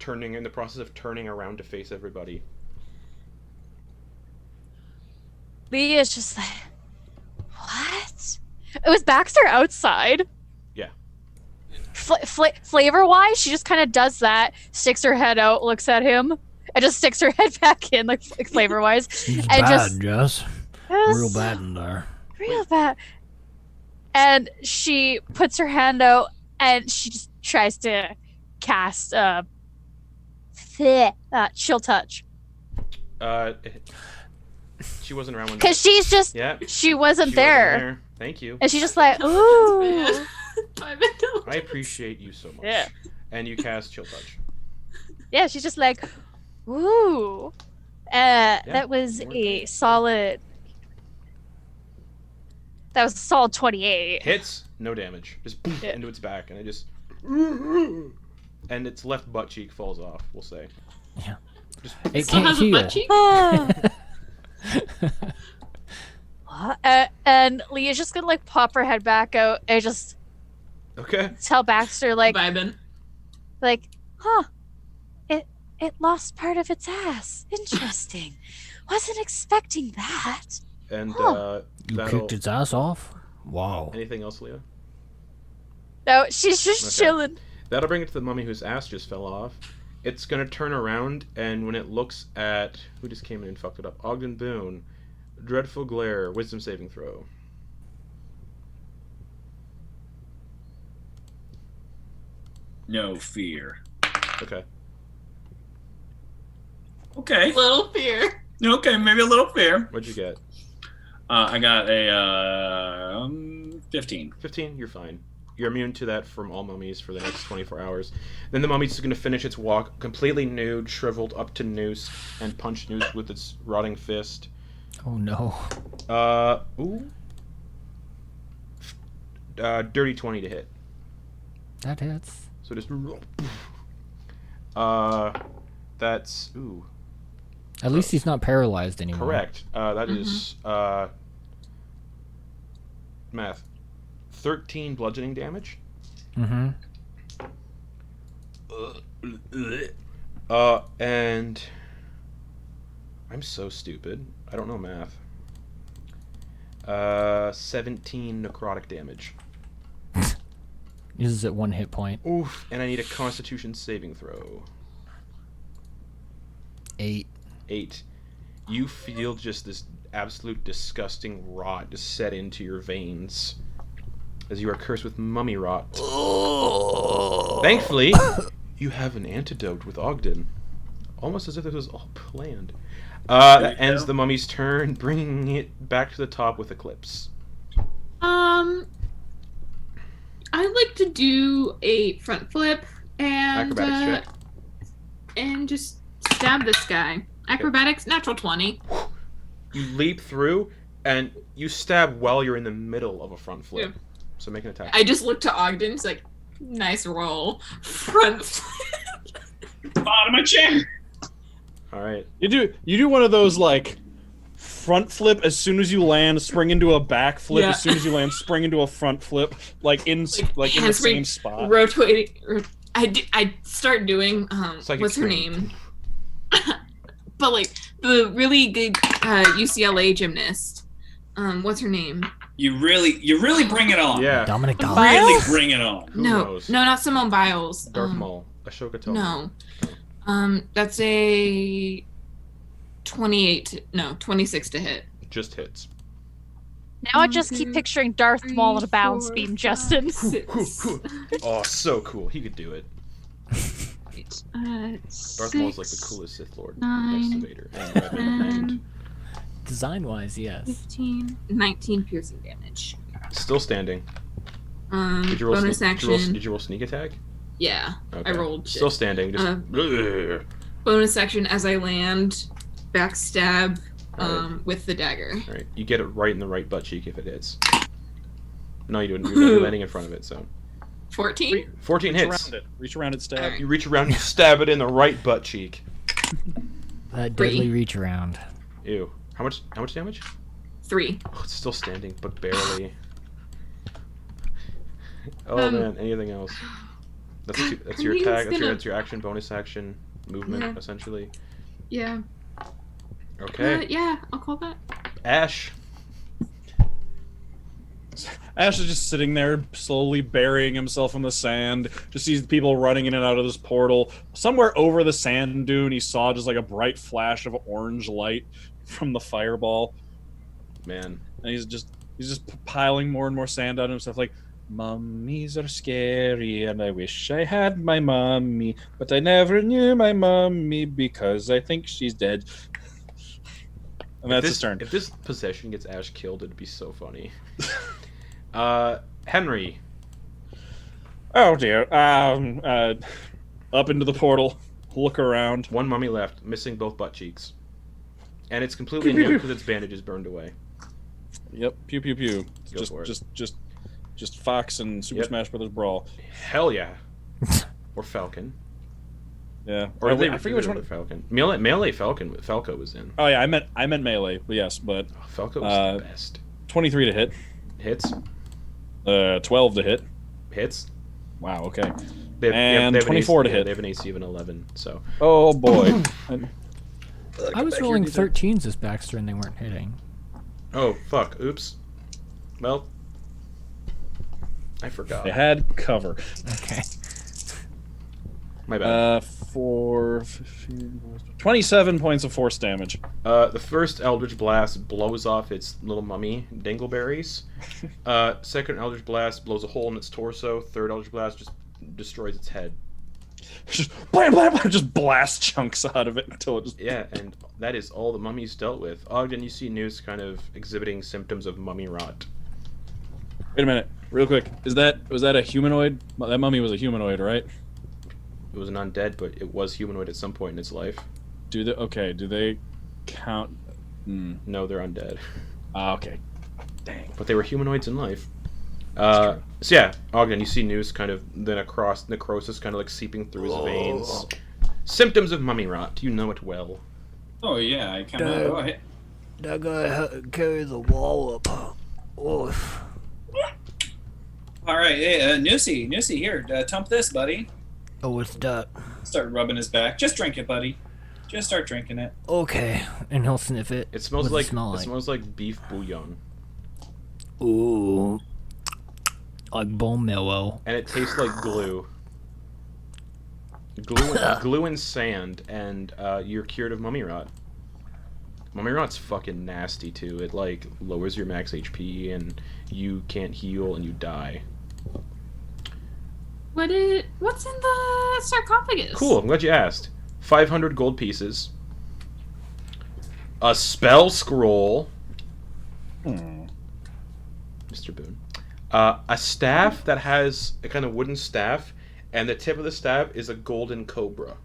in the process of turning around to face everybody. Leah's just like, what? It was Baxter outside. Yeah. Flavor-wise, she just kind of does that, sticks her head out, looks at him, and just sticks her head back in, like flavor-wise. It's And bad, just- Jess. Yes, Real bad in there. real bad. And she puts her hand out, and she just tries to cast chill touch. She wasn't around when. Because she's just, Yeah. she wasn't she there. Wasn't there. Thank you. And she's just like, ooh. I appreciate you so much. Yeah. And you cast Chill Touch. Yeah, she's just like, ooh. That was a solid. That was a solid 28. Hits, no damage. Just boom, Yeah. into its back, and it just. And its left butt cheek falls off, we'll say. Yeah. Just, It Still can't has a heal. butt cheek? And Leah's just gonna like pop her head back out and just okay. tell Baxter like, Vibin'. huh, it lost part of its ass. Interesting. Wasn't expecting that. And You that'll. kicked its ass off? Wow. Anything else, Leah? No, she's just Okay. chilling. That'll bring it to the mummy whose ass just fell off. It's gonna turn around, and when it looks at who just came in and fucked it up, Ogden Boone, dreadful glare, wisdom saving throw. No fear. Okay. Okay. Little fear. Okay, maybe a little fear. What'd you get? I got a 15. 15. You're fine. You're immune to that from all mummies for the next 24 hours. Then the mummy's going to finish its walk completely nude, shriveled up to Noose, and punch Noose with its rotting fist. Oh no. Ooh. Dirty 20 to hit. That hits. So just. That's. Ooh. At least he's not paralyzed anymore. Correct. That is. Math. 13 bludgeoning damage. Mm-hmm. And I'm so stupid. I don't know math. 17 necrotic damage. Uses it 1 hit point. Oof. And I need a Constitution saving throw. 8. 8. You feel just this absolute disgusting rot just set into your veins as you are cursed with mummy rot. Thankfully, you have an antidote with Ogden. Almost as if this was all planned. That ends the mummy's turn, bringing it back to the top with Eclipse. I'd like to do a front flip and Acrobatics check. and just stab this guy. Acrobatics, natural 20. You leap through, and you stab while you're in the middle of a front flip. Yeah. So make an attack. I just look to Ogden. It's like, nice roll. Front flip. Bottom of chair. All right. You do one of those like front flip as soon as you land, spring into a back flip Yeah. as soon as you land, spring into a front flip, like in the handspring, same spot. Rotating. I start doing Psychic what's her screen. name? But like the really good UCLA gymnast. What's her name? You really bring it on. Yeah. Dominic Biles? Dollars. Really bring it on. Who no, knows? no, not Simone Biles. Darth Maul. Ashoka Tano. No. That's a 26 to hit. Just hits. Now I just keep picturing Darth Maul at a balance beam, Justin. Oh, so cool. He could do it. Darth Maul's like the coolest Sith Lord next to Vader. And Revan and Design-wise, yes. 15, 19 piercing damage. still standing. Did you roll Bonus sneak, action. Did you roll sneak attack? Yeah, Okay. I rolled shit. Still standing. Just. Ugh. Bonus action as I land, backstab Alright. with the dagger. All right. You get it right in the right butt cheek if it hits. No, you didn't. You're landing in front of it. So 14? 14 Reach hits. around it. Reach around it, stab. Alright. You reach around, you stab it in the right butt cheek. That Three. deadly reach around. Ew. How much damage? 3. Oh, it's still standing, but barely. Oh Um, man, anything else? That's I your think attack. it's gonna- That's your action, bonus action, movement, Yeah. essentially. Yeah. Okay. Yeah, I'll call that. Ash. Ash is just sitting there, slowly burying himself in the sand. Just sees people running in and out of this portal. Somewhere over the sand dune, he saw just like a bright flash of orange light from the fireball. Man. And he's just piling more and more sand on himself, like, mummies are scary, and I wish I had my mummy, but I never knew my mummy because I think she's dead. And that's his turn. If this possession gets Ash killed, it'd be so funny. Henry. Oh dear. Up into the portal. Look around. One mummy left, missing both butt cheeks. And it's completely new because its bandages burned away. Yep. Pew pew pew. Go for it. Just Fox and Super Smash Brothers Brawl. Hell yeah. Or Falcon. Yeah. Or I forget which one. Falcon. Melee Falcon. Falco was in. Oh yeah, I meant melee. But yes, but Falco was the best. 23 to hit. Hits. 12 to hit. Hits. Wow. Okay. They have 24 to hit. They have an AC of an 11. So. Oh boy. I was rolling 13s this Baxter and they weren't hitting. Oh fuck! Oops. Well, I forgot. They had cover. Okay. My bad. For 15, 27 points of force damage. The first Eldritch Blast blows off its little mummy dingleberries. Second Eldritch Blast blows a hole in its torso. Third Eldritch Blast just destroys its head. Just blam, blam, blam, just blast chunks out of it until it just... Yeah, and that is all the mummies dealt with. Ogden, you see Noose kind of exhibiting symptoms of mummy rot. Wait a minute, real quick. Was that a humanoid? That mummy was a humanoid, right? It was an undead, but it was humanoid at some point in its life. Do they count? No, they're undead. Okay. Dang. But they were humanoids in life. So yeah, Ogden, you see Noose kind of then across necrosis kind of like seeping through his veins. Symptoms of mummy rot. You know it well. Oh yeah, I kind of. Oh, hey. That guy carry the wall up. Oof. All right, hey, Noosey, here, tump this, buddy. Oh, what's that? Start rubbing his back. Just drink it, buddy. Just start drinking it. Okay, and he'll sniff it. It smells What's like smells like beef bouillon. Ooh, like bone marrow. And it tastes like glue. Glue and sand, and you're cured of mummy rot. Mummy rot's fucking nasty too. It like lowers your max HP, and you can't heal, and you die. What's in the sarcophagus? Cool, I'm glad you asked. 500 gold pieces. A spell scroll. Mr. Boone. A staff that has a kind of wooden staff, and the tip of the staff is a golden cobra.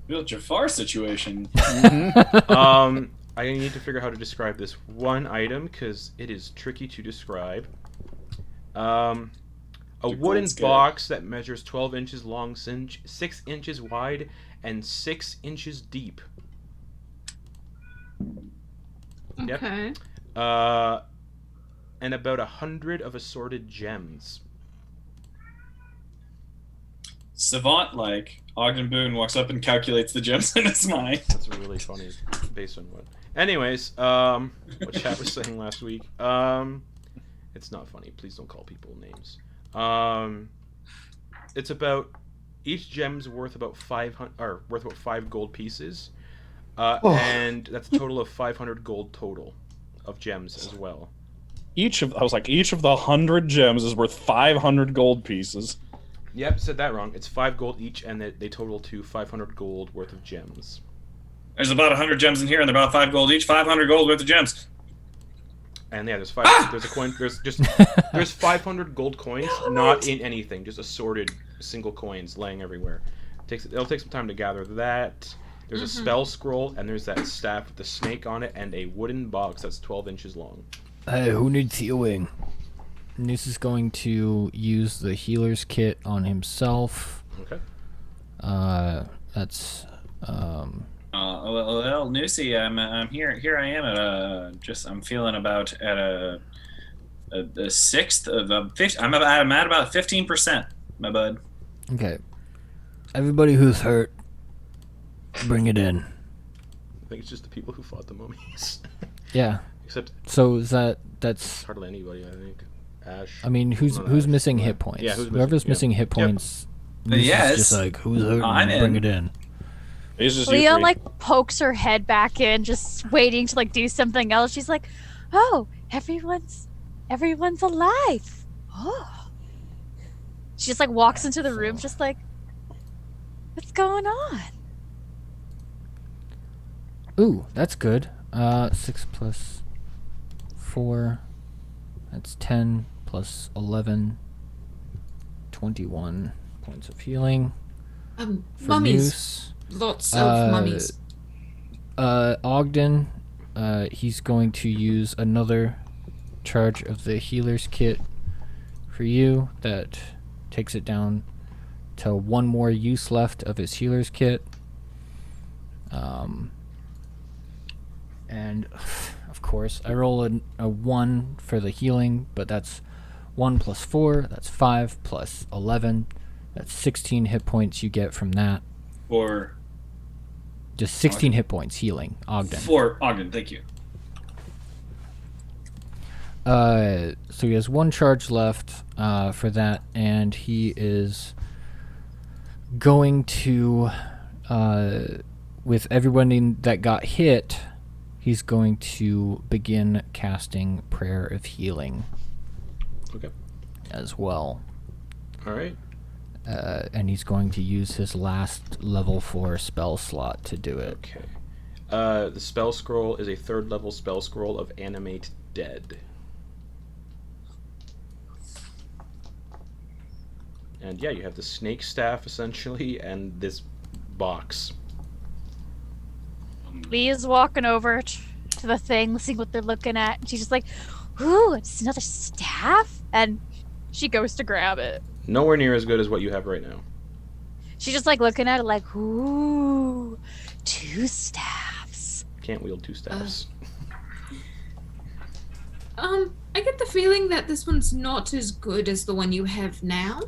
Real Jafar situation. I need to figure out how to describe this one item, because it is tricky to describe. A wooden box that measures 12 inches long, 6 inches wide, and 6 inches deep. Okay. Yep. And about 100 of assorted gems. Savant-like, Ogden Boone walks up and calculates the gems in his mind. That's really funny, based on what. Anyways, what Chat was saying last week. It's not funny. Please don't call people names. It's about each gem's worth about 5 gold pieces, and that's a total of 500 gold total of gems as well. Each of the 100 gems is worth 500 gold pieces. Yep, said that wrong. It's 5 gold each, and they total to 500 gold worth of gems. There's about 100 gems in here, and they're about 5 gold each. 500 gold worth of gems. And yeah, there's a coin. There's 500 gold coins, not in anything, just assorted single coins laying everywhere. It'll take some time to gather that. There's a spell scroll, and there's that staff with the snake on it, and a wooden box that's 12 inches long. Hey, who needs healing? Noose is going to use the healer's kit on himself. Okay. That's Well, Noosey, I'm here. Here I am at I'm feeling about at a sixth of 50. I'm at about 15%, my bud. Okay. Everybody who's hurt, bring it in. I think it's just the people who fought the mummies. Yeah. Except So is that's hardly anybody, I think. Ash. I mean, who's Not who's Ash, missing but- hit points? Yeah, who's Whoever's missing yeah. hit points. But This yeah, is just it's- like who's hurting? I'm Bring in. it in. It's just you Leah three. like pokes her head back in, just waiting to like do something else. She's like, "Oh, everyone's alive." Oh. She just like walks into the room, just like, "What's going on?" Ooh, that's good. 6 plus 4. That's 10 plus 11. 21 points of healing. For Mummies. Noose. Lots of mummies. Ogden, he's going to use another charge of the healer's kit for you. That takes it down to one more use left of his healer's kit. And of course, I roll a 1 for the healing, but that's 1 plus 4. That's 5 plus 11. That's 16 hit points you get from that. Or Just 16 hit points healing, Ogden. for Ogden, thank you. So he has 1 charge left for that, and he is going to, with everyone that got hit, he's going to begin casting Prayer of Healing Okay. as well. Alright. And he's going to use his last level 4 spell slot to do it. Okay. The spell scroll is a 3rd level spell scroll of Animate Dead. And yeah, you have the snake staff essentially, and this box. Leah's walking over to the thing, seeing what they're looking at, and she's just like, "Ooh, it's another staff," and she goes to grab it. Nowhere near as good as what you have right now. She's just like looking at it, like, "Ooh, 2 staffs." Can't wield 2 staffs. I get the feeling that this one's not as good as the one you have now.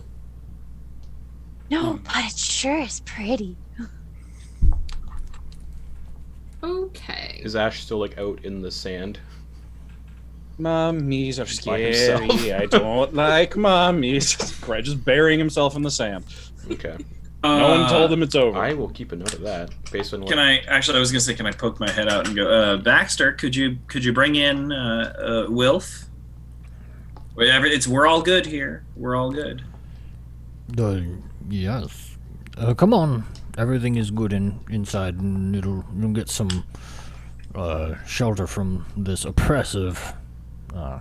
No, but it sure is pretty. Okay. Is Ash still like out in the sand? Mummies are By himself. scary. I don't like mummies. Just burying himself in the sand. Okay. No one told him it's over. I will keep a note of that based on what. Can I actually? I was gonna say, can I poke my head out and go, Baxter? Could you bring in Wilf? Whatever. We're all good here. We're all good. Yes. Come on. Everything is good inside, and you'll get some shelter from this oppressive. I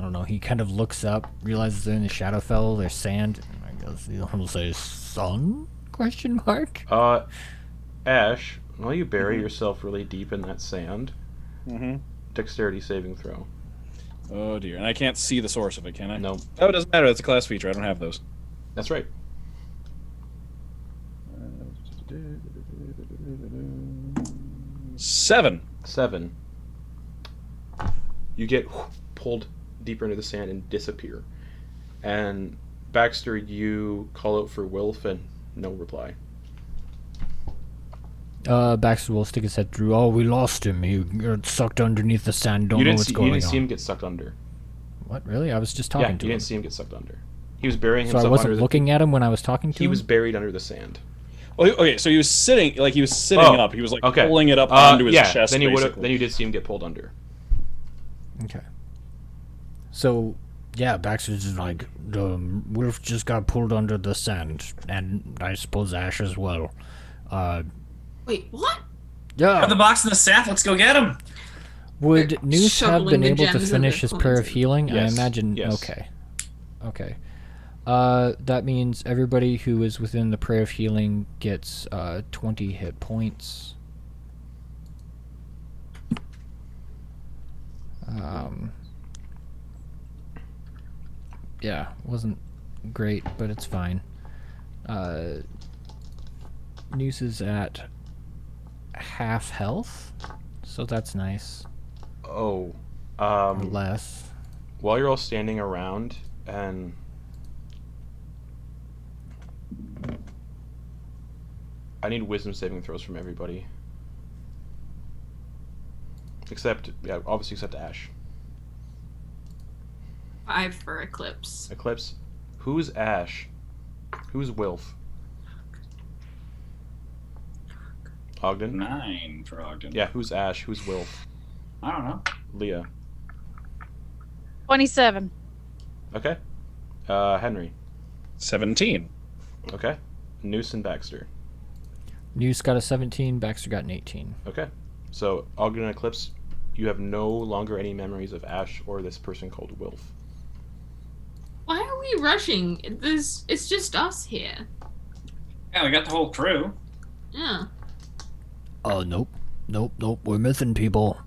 don't know. He kind of looks up, realizes they're in the Shadowfell. There's sand. I guess he'll say, "Sun?" Question mark. Ash, while you bury yourself really deep in that sand, Mm-hmm. dexterity saving throw. Oh dear, and I can't see the source of it, can I? No, Oh, it doesn't matter. That's a class feature. I don't have those. that's right. 7. 7. You get pulled deeper into the sand and disappear. And Baxter, you call out for Wilf and no reply. Baxter will stick his head through. Oh, we lost him. He got sucked underneath the sand. Don't know what's going You on. didn't see him get sucked under. What, really? I was just Yeah, talking you to him. didn't see him get sucked under. He was burying So himself I wasn't under looking at him when I was talking to He him? was buried under the sand. Oh, okay, so he was sitting up. He was like Okay. pulling it up onto his yeah, chest. then you basically. then you did see him get pulled under. Okay. So, yeah, Baxter's just like, Wilf just got pulled under the sand, and I suppose Ash as well. Wait, what? Yeah. Have the box and the staff. Let's go get him. Would Noose have shoveling been the able to gems of finish their his prayer of coins. healing? Yes, I imagine. yes. Okay. Okay. That means everybody who is within the prayer of healing gets 20 hit points. Yeah, wasn't great, but it's fine. Noose is at half health, so that's nice. Oh. Or less. While you're all standing around and I need wisdom saving throws from everybody. Except, yeah, obviously except Ash. 5 for Eclipse. Eclipse. Who's Ash? Who's Wilf? Ogden? 9 for Ogden. Yeah, who's Ash? Who's Wilf? I don't know. Leah. 27. Okay. Henry. 17. Okay. Noose and Baxter. Noose got a 17, Baxter got an 18. Okay. So, Ogden and Eclipse, you have no longer any memories of Ash or this person called Wilf. Why are we rushing? It's just us here. Yeah, we got the whole crew. Yeah. Oh, nope. Nope. We're missing people.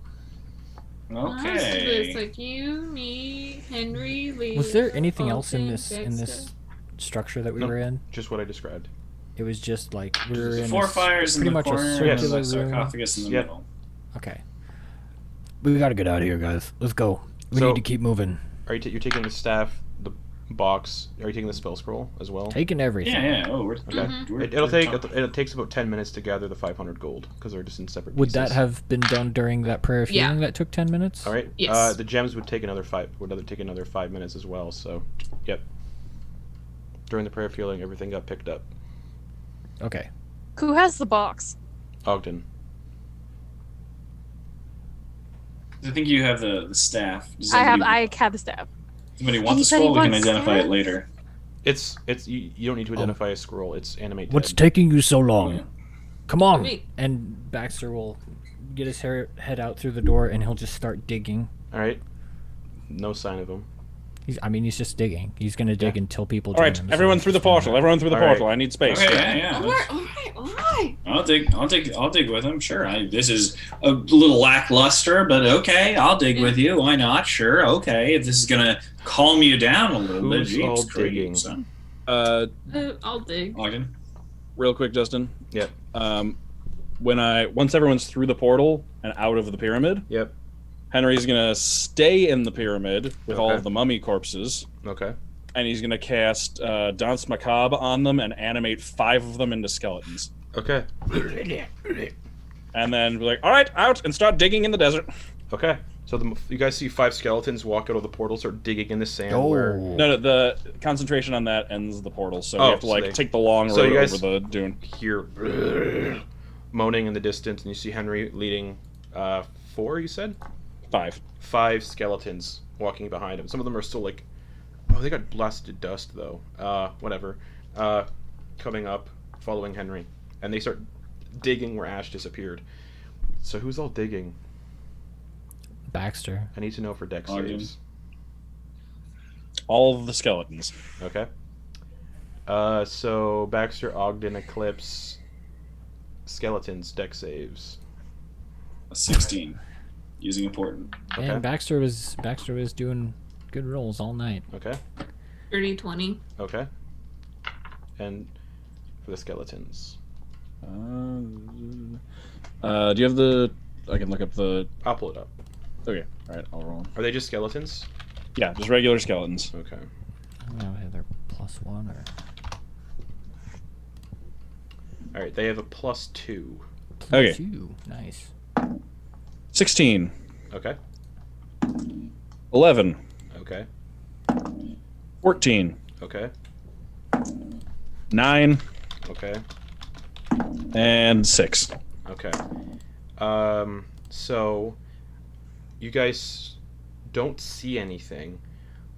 Okay. It's like you, me, Henry, Lee. Was there anything else in Ogden, this Dexter. structure that we No. were in? Just what I described. It was just like we were There's in 4 a fires in pretty the much corner a and Yes. circular a room. sarcophagus in the Yep. middle. Okay. We gotta get out of here, guys. Let's go. We So- need to keep moving. Are you you're taking the staff, the box? Are you taking the spell scroll as well? Taking everything. Yeah. Oh, we're, Mhm. we're, It'll we're take talking. it takes about 10 minutes to gather the 500 gold because they're just in separate Would pieces. that have been done during that prayer of Yeah. healing that took 10 minutes? All right. Yes. The gems would take another 5 minutes as well. So, yep. During the prayer of healing, everything got picked up. Okay. Who has the box? Ogden. I think you have the staff. Does I have anybody- the staff. Somebody want the Anybody scroll? We can want identify staff? it later. It's you don't need to identify a scroll. It's animate. What's dead. taking you so long? Yeah. Come on. Wait, And Baxter will get his head out through the door and he'll just start digging. All right. No sign of him. He's just digging. He's gonna dig until people All join right, him. everyone through the portal. Everyone through the All right. portal. I need space. Okay, yeah. all right. I'll dig with him. Sure. This is a little lackluster, but okay. I'll dig with you. Why not? Sure. Okay. If this is gonna calm you down a little bit, Who's all jeez, digging? son. I'll dig. Ogden. Real quick, Justin. Yep. Once everyone's through the portal and out of the pyramid, Yep. Henry's gonna stay in the pyramid with all Okay. of the mummy corpses, Okay. and he's gonna cast Danse Macabre on them and animate 5 of them into skeletons. Okay. And then be like, all right, out and start digging in the desert. Okay. So you guys see 5 skeletons walk out of the portal, start digging in the sand. Oh. Where No, the concentration on that ends the portal, so Oh, we have to so like they- take the long so road you guys- over the dune. hear moaning in the distance, and you see Henry leading 4. You said 5. 5 skeletons walking behind him. Some of them are still like, oh, they got blasted dust though. Whatever. Coming up, following Henry, and they start digging where Ash disappeared. So who's all digging? Baxter. I need to know for dex Ogden. saves. All of the skeletons. Okay. So Baxter, Ogden, Eclipse, skeletons, dex saves. A 16. Using important. Okay. And Baxter was doing good rolls all night. Okay. 30, 20. Okay. And for the skeletons, Do you have the? I can look up the. I'll pull it up. Okay, all right, I'll roll them. Are they just skeletons? Yeah, just regular skeletons. Okay. Either +1 or All right. They have a +2. Okay. +2. Nice. 16, Okay. 11, Okay. 14, Okay. 9, Okay. and 6. Okay. So you guys don't see anything,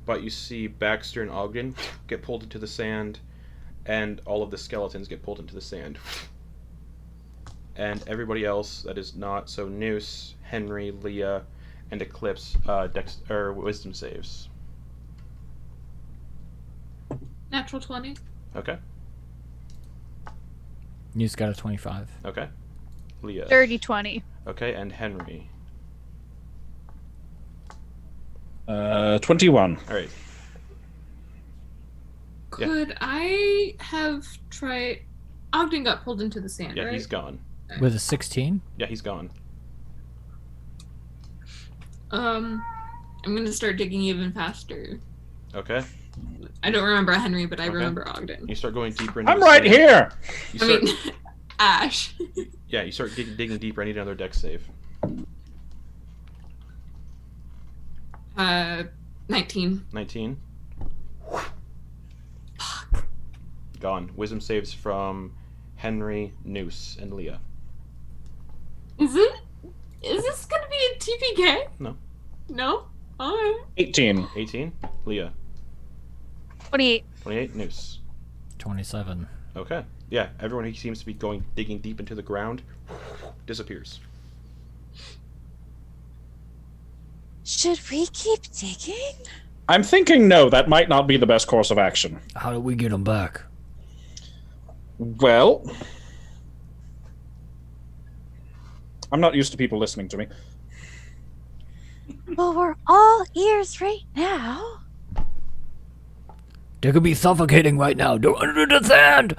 but you see Baxter and Ogden get pulled into the sand, and all of the skeletons get pulled into the sand. And everybody else that is not, so Noose, Henry, Leah, and Eclipse, wisdom saves. Natural 20. Okay. Newt's got a 25. Okay. Leah. Dirty 20. Okay, and Henry. 21. All right. Yeah. Could I have tried... Ogden got pulled into the sand, Yeah, right? he's gone. With a 16? Yeah, he's gone. I'm gonna start digging even faster. Okay. I don't remember Henry, but I Okay. remember Ogden. You start going deeper into I'm the right sand. here. You I start, mean, Ash. yeah, you start digging deeper. I need another dex save. 19. 19. Fuck. Gone. Wisdom saves from Henry, Noose, and Leah. Is this gonna be a TPK? No. No? Alright. 18. 18. Leah. 28. 28. Noose. 27. Okay. Yeah, everyone who seems to be digging deep into the ground disappears. Should we keep digging? I'm thinking no, that might not be the best course of action. How do we get him back? Well, I'm not used to people listening to me. Well, we're all ears right now. They could be suffocating right now. They're under the sand.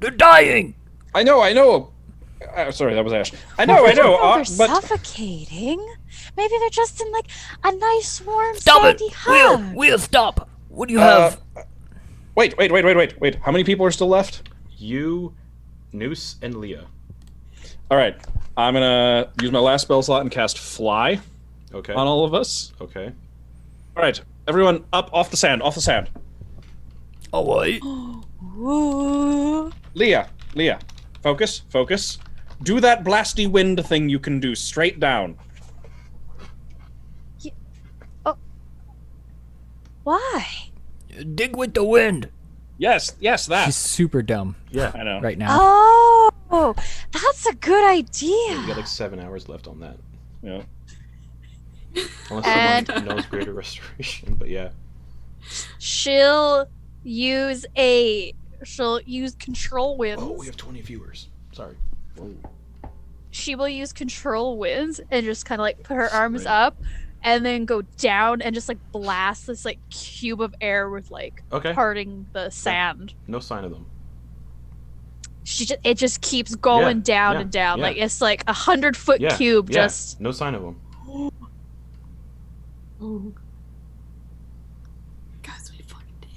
They're dying. I know. Sorry, that was Ash. I know. They're but suffocating. Maybe they're just in like a nice warm Stop it. sandy hug. Will, stop. What do you have? Wait. How many people are still left? You, Noose, and Leah. All right. I'm gonna use my last spell slot and cast Fly Okay. on all of us. Okay. All right, everyone, up off the sand. Oh, wait. Ooh. Leah, focus. Do that blasty wind thing you can do straight down. Why? Dig with the wind. Yes, that. She's super dumb Yeah. I know. right now. Oh, that's a good idea. You got like 7 hours left on that. Yeah. Unless And- someone knows Greater Restoration, but yeah. She'll use control winds. Oh, we have 20 viewers. Sorry. Whoa. She will use control winds and just kind of like put her arms Right. up and then go down and just like blast this like cube of air with like Okay. parting the sand. No sign of them. It just keeps going down yeah, and down. yeah. Like it's like 100-foot Yeah. cube yeah. just No sign of them. Oh. Guys, we fucking did.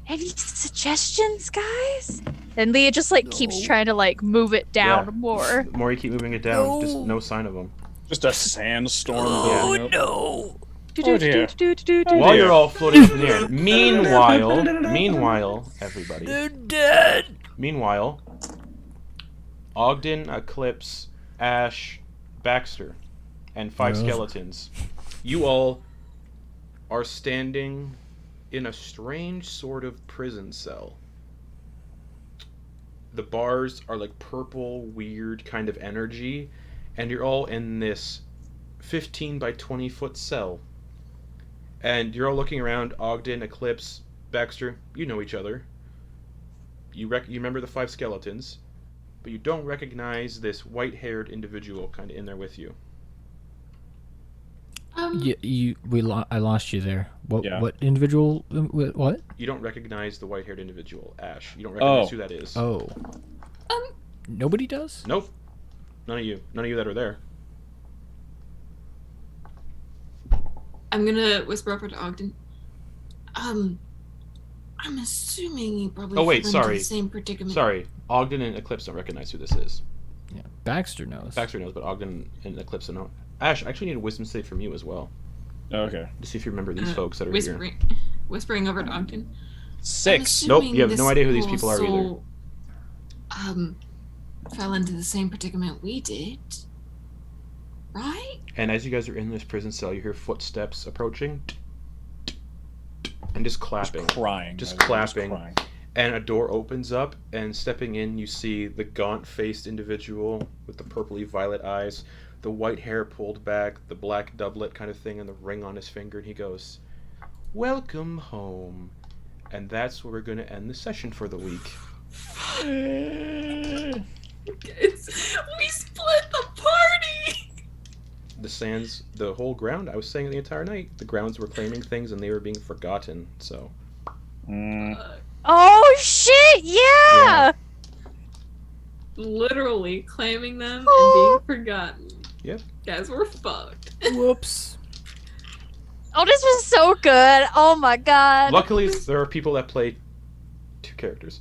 Any suggestions, guys? and Leah just like keeps No. trying to like move it down Yeah. more. The more you keep moving it down, just No. no sign of them. Just a sandstorm. Oh, building up. no. Oh, dear. While dear. you're all floating up in the air. Meanwhile, everybody. They're dead. Meanwhile, Ogden, Eclipse, Ash, Baxter, and 5 Yes. skeletons. You all are standing in a strange sort of prison cell. The bars are like purple, weird kind of energy, and you're all in this 15 by 20 foot cell. And you're all looking around. Ogden, Eclipse, Baxter, you know each other. You remember the 5 skeletons, but you don't recognize this white-haired individual kind of in there with you. I lost you there. What? Yeah. What individual? What? You don't recognize the white-haired individual, Ash. You don't recognize Oh. who that is. Oh. Nobody does. Nope. None of you. None of you that are there. I'm gonna whisper over to Ogden. I'm assuming you probably Oh, wait, fell into sorry. the same predicament. Sorry, Ogden and Eclipse don't recognize who this is. Yeah. Baxter knows. Baxter knows, but Ogden and Eclipse don't know. Ash, I actually need a wisdom save from you as well, Okay. to see if you remember these folks that are here. Whispering over to Ogden. 6. I'm Nope, assuming you have no this idea who these poor people are either. soul, fell into the same predicament we did. Right? And as you guys are in this prison cell, you hear footsteps approaching, and just clapping. Crying. Just I was clapping. crying. And a door opens up, and stepping in, you see the gaunt-faced individual with the purpley violet eyes, the white hair pulled back, the black doublet kind of thing, and the ring on his finger. And he goes, "Welcome home." And that's where we're going to end the session for the week. We split the party! The sands, the whole ground, I was saying it the entire night, the grounds were claiming things and they were being forgotten, so. Oh shit! Yeah. Literally claiming them Oh. and being forgotten. Yep. Guys, we're fucked. Whoops. Oh, this was so good. Oh my god. Luckily, there are people that play 2 characters.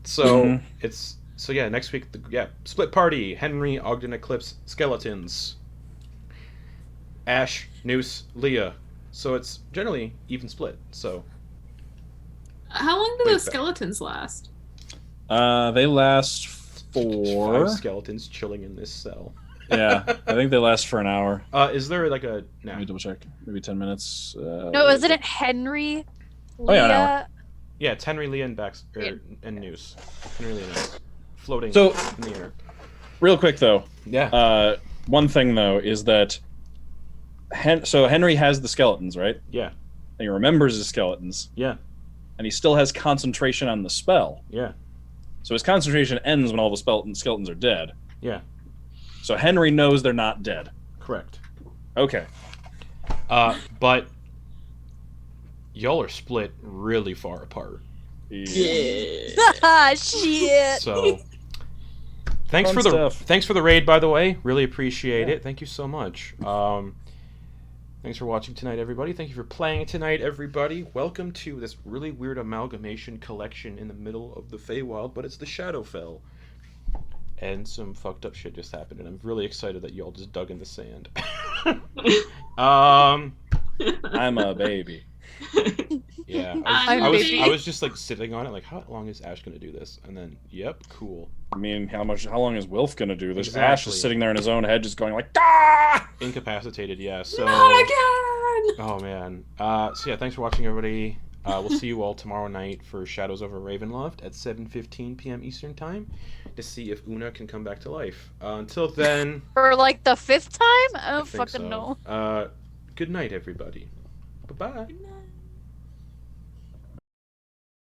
So, Mhm. yeah, next week, split party, Henry, Ogden, Eclipse, skeletons. Ash, Noose, Leah, So it's generally even split. So How long do Wait, those back. skeletons last? They last for 5 skeletons chilling in this cell. yeah. I think they last for an hour. Is there like a Let me double check. Maybe 10 minutes. No, isn't it Henry? Oh, yeah, an hour. Leah? Yeah, it's Henry, Leah, and and Noose. Henry, Leah, and Noose. Floating So- in the air. Real quick though. Yeah. One thing though is that so Henry has the skeletons, right? Yeah. And he remembers his skeletons. Yeah. And he still has concentration on the spell. Yeah. So his concentration ends when all the skeletons are dead. Yeah. So Henry knows they're not dead. Correct. Okay. But y'all are split really far apart. Ah, shit. So thanks Fun for the stuff. thanks for the raid, by the way. Really appreciate it. Thank you so much. Thanks for watching tonight, everybody. Thank you for playing tonight, everybody. Welcome to this really weird amalgamation collection in the middle of the Feywild, but it's the Shadowfell. And some fucked up shit just happened, and I'm really excited that y'all just dug in the sand. I'm a baby. Yeah, I'm I was busy. just like sitting on it, like, how long is Ash gonna do this? And then, yep, cool. I mean, how long is Wilf gonna do this? Exactly. Ash is sitting there in his own head, just going like, ah! Incapacitated, yeah. So, Not again! oh man. So yeah, thanks for watching, everybody. We'll see you all tomorrow night for Shadows over Ravenloft at 7:15 p.m. Eastern Time to see if Una can come back to life. Until then, For like the 5th time? I I don't think fucking so. know. Good night, everybody. Bye bye. Good night.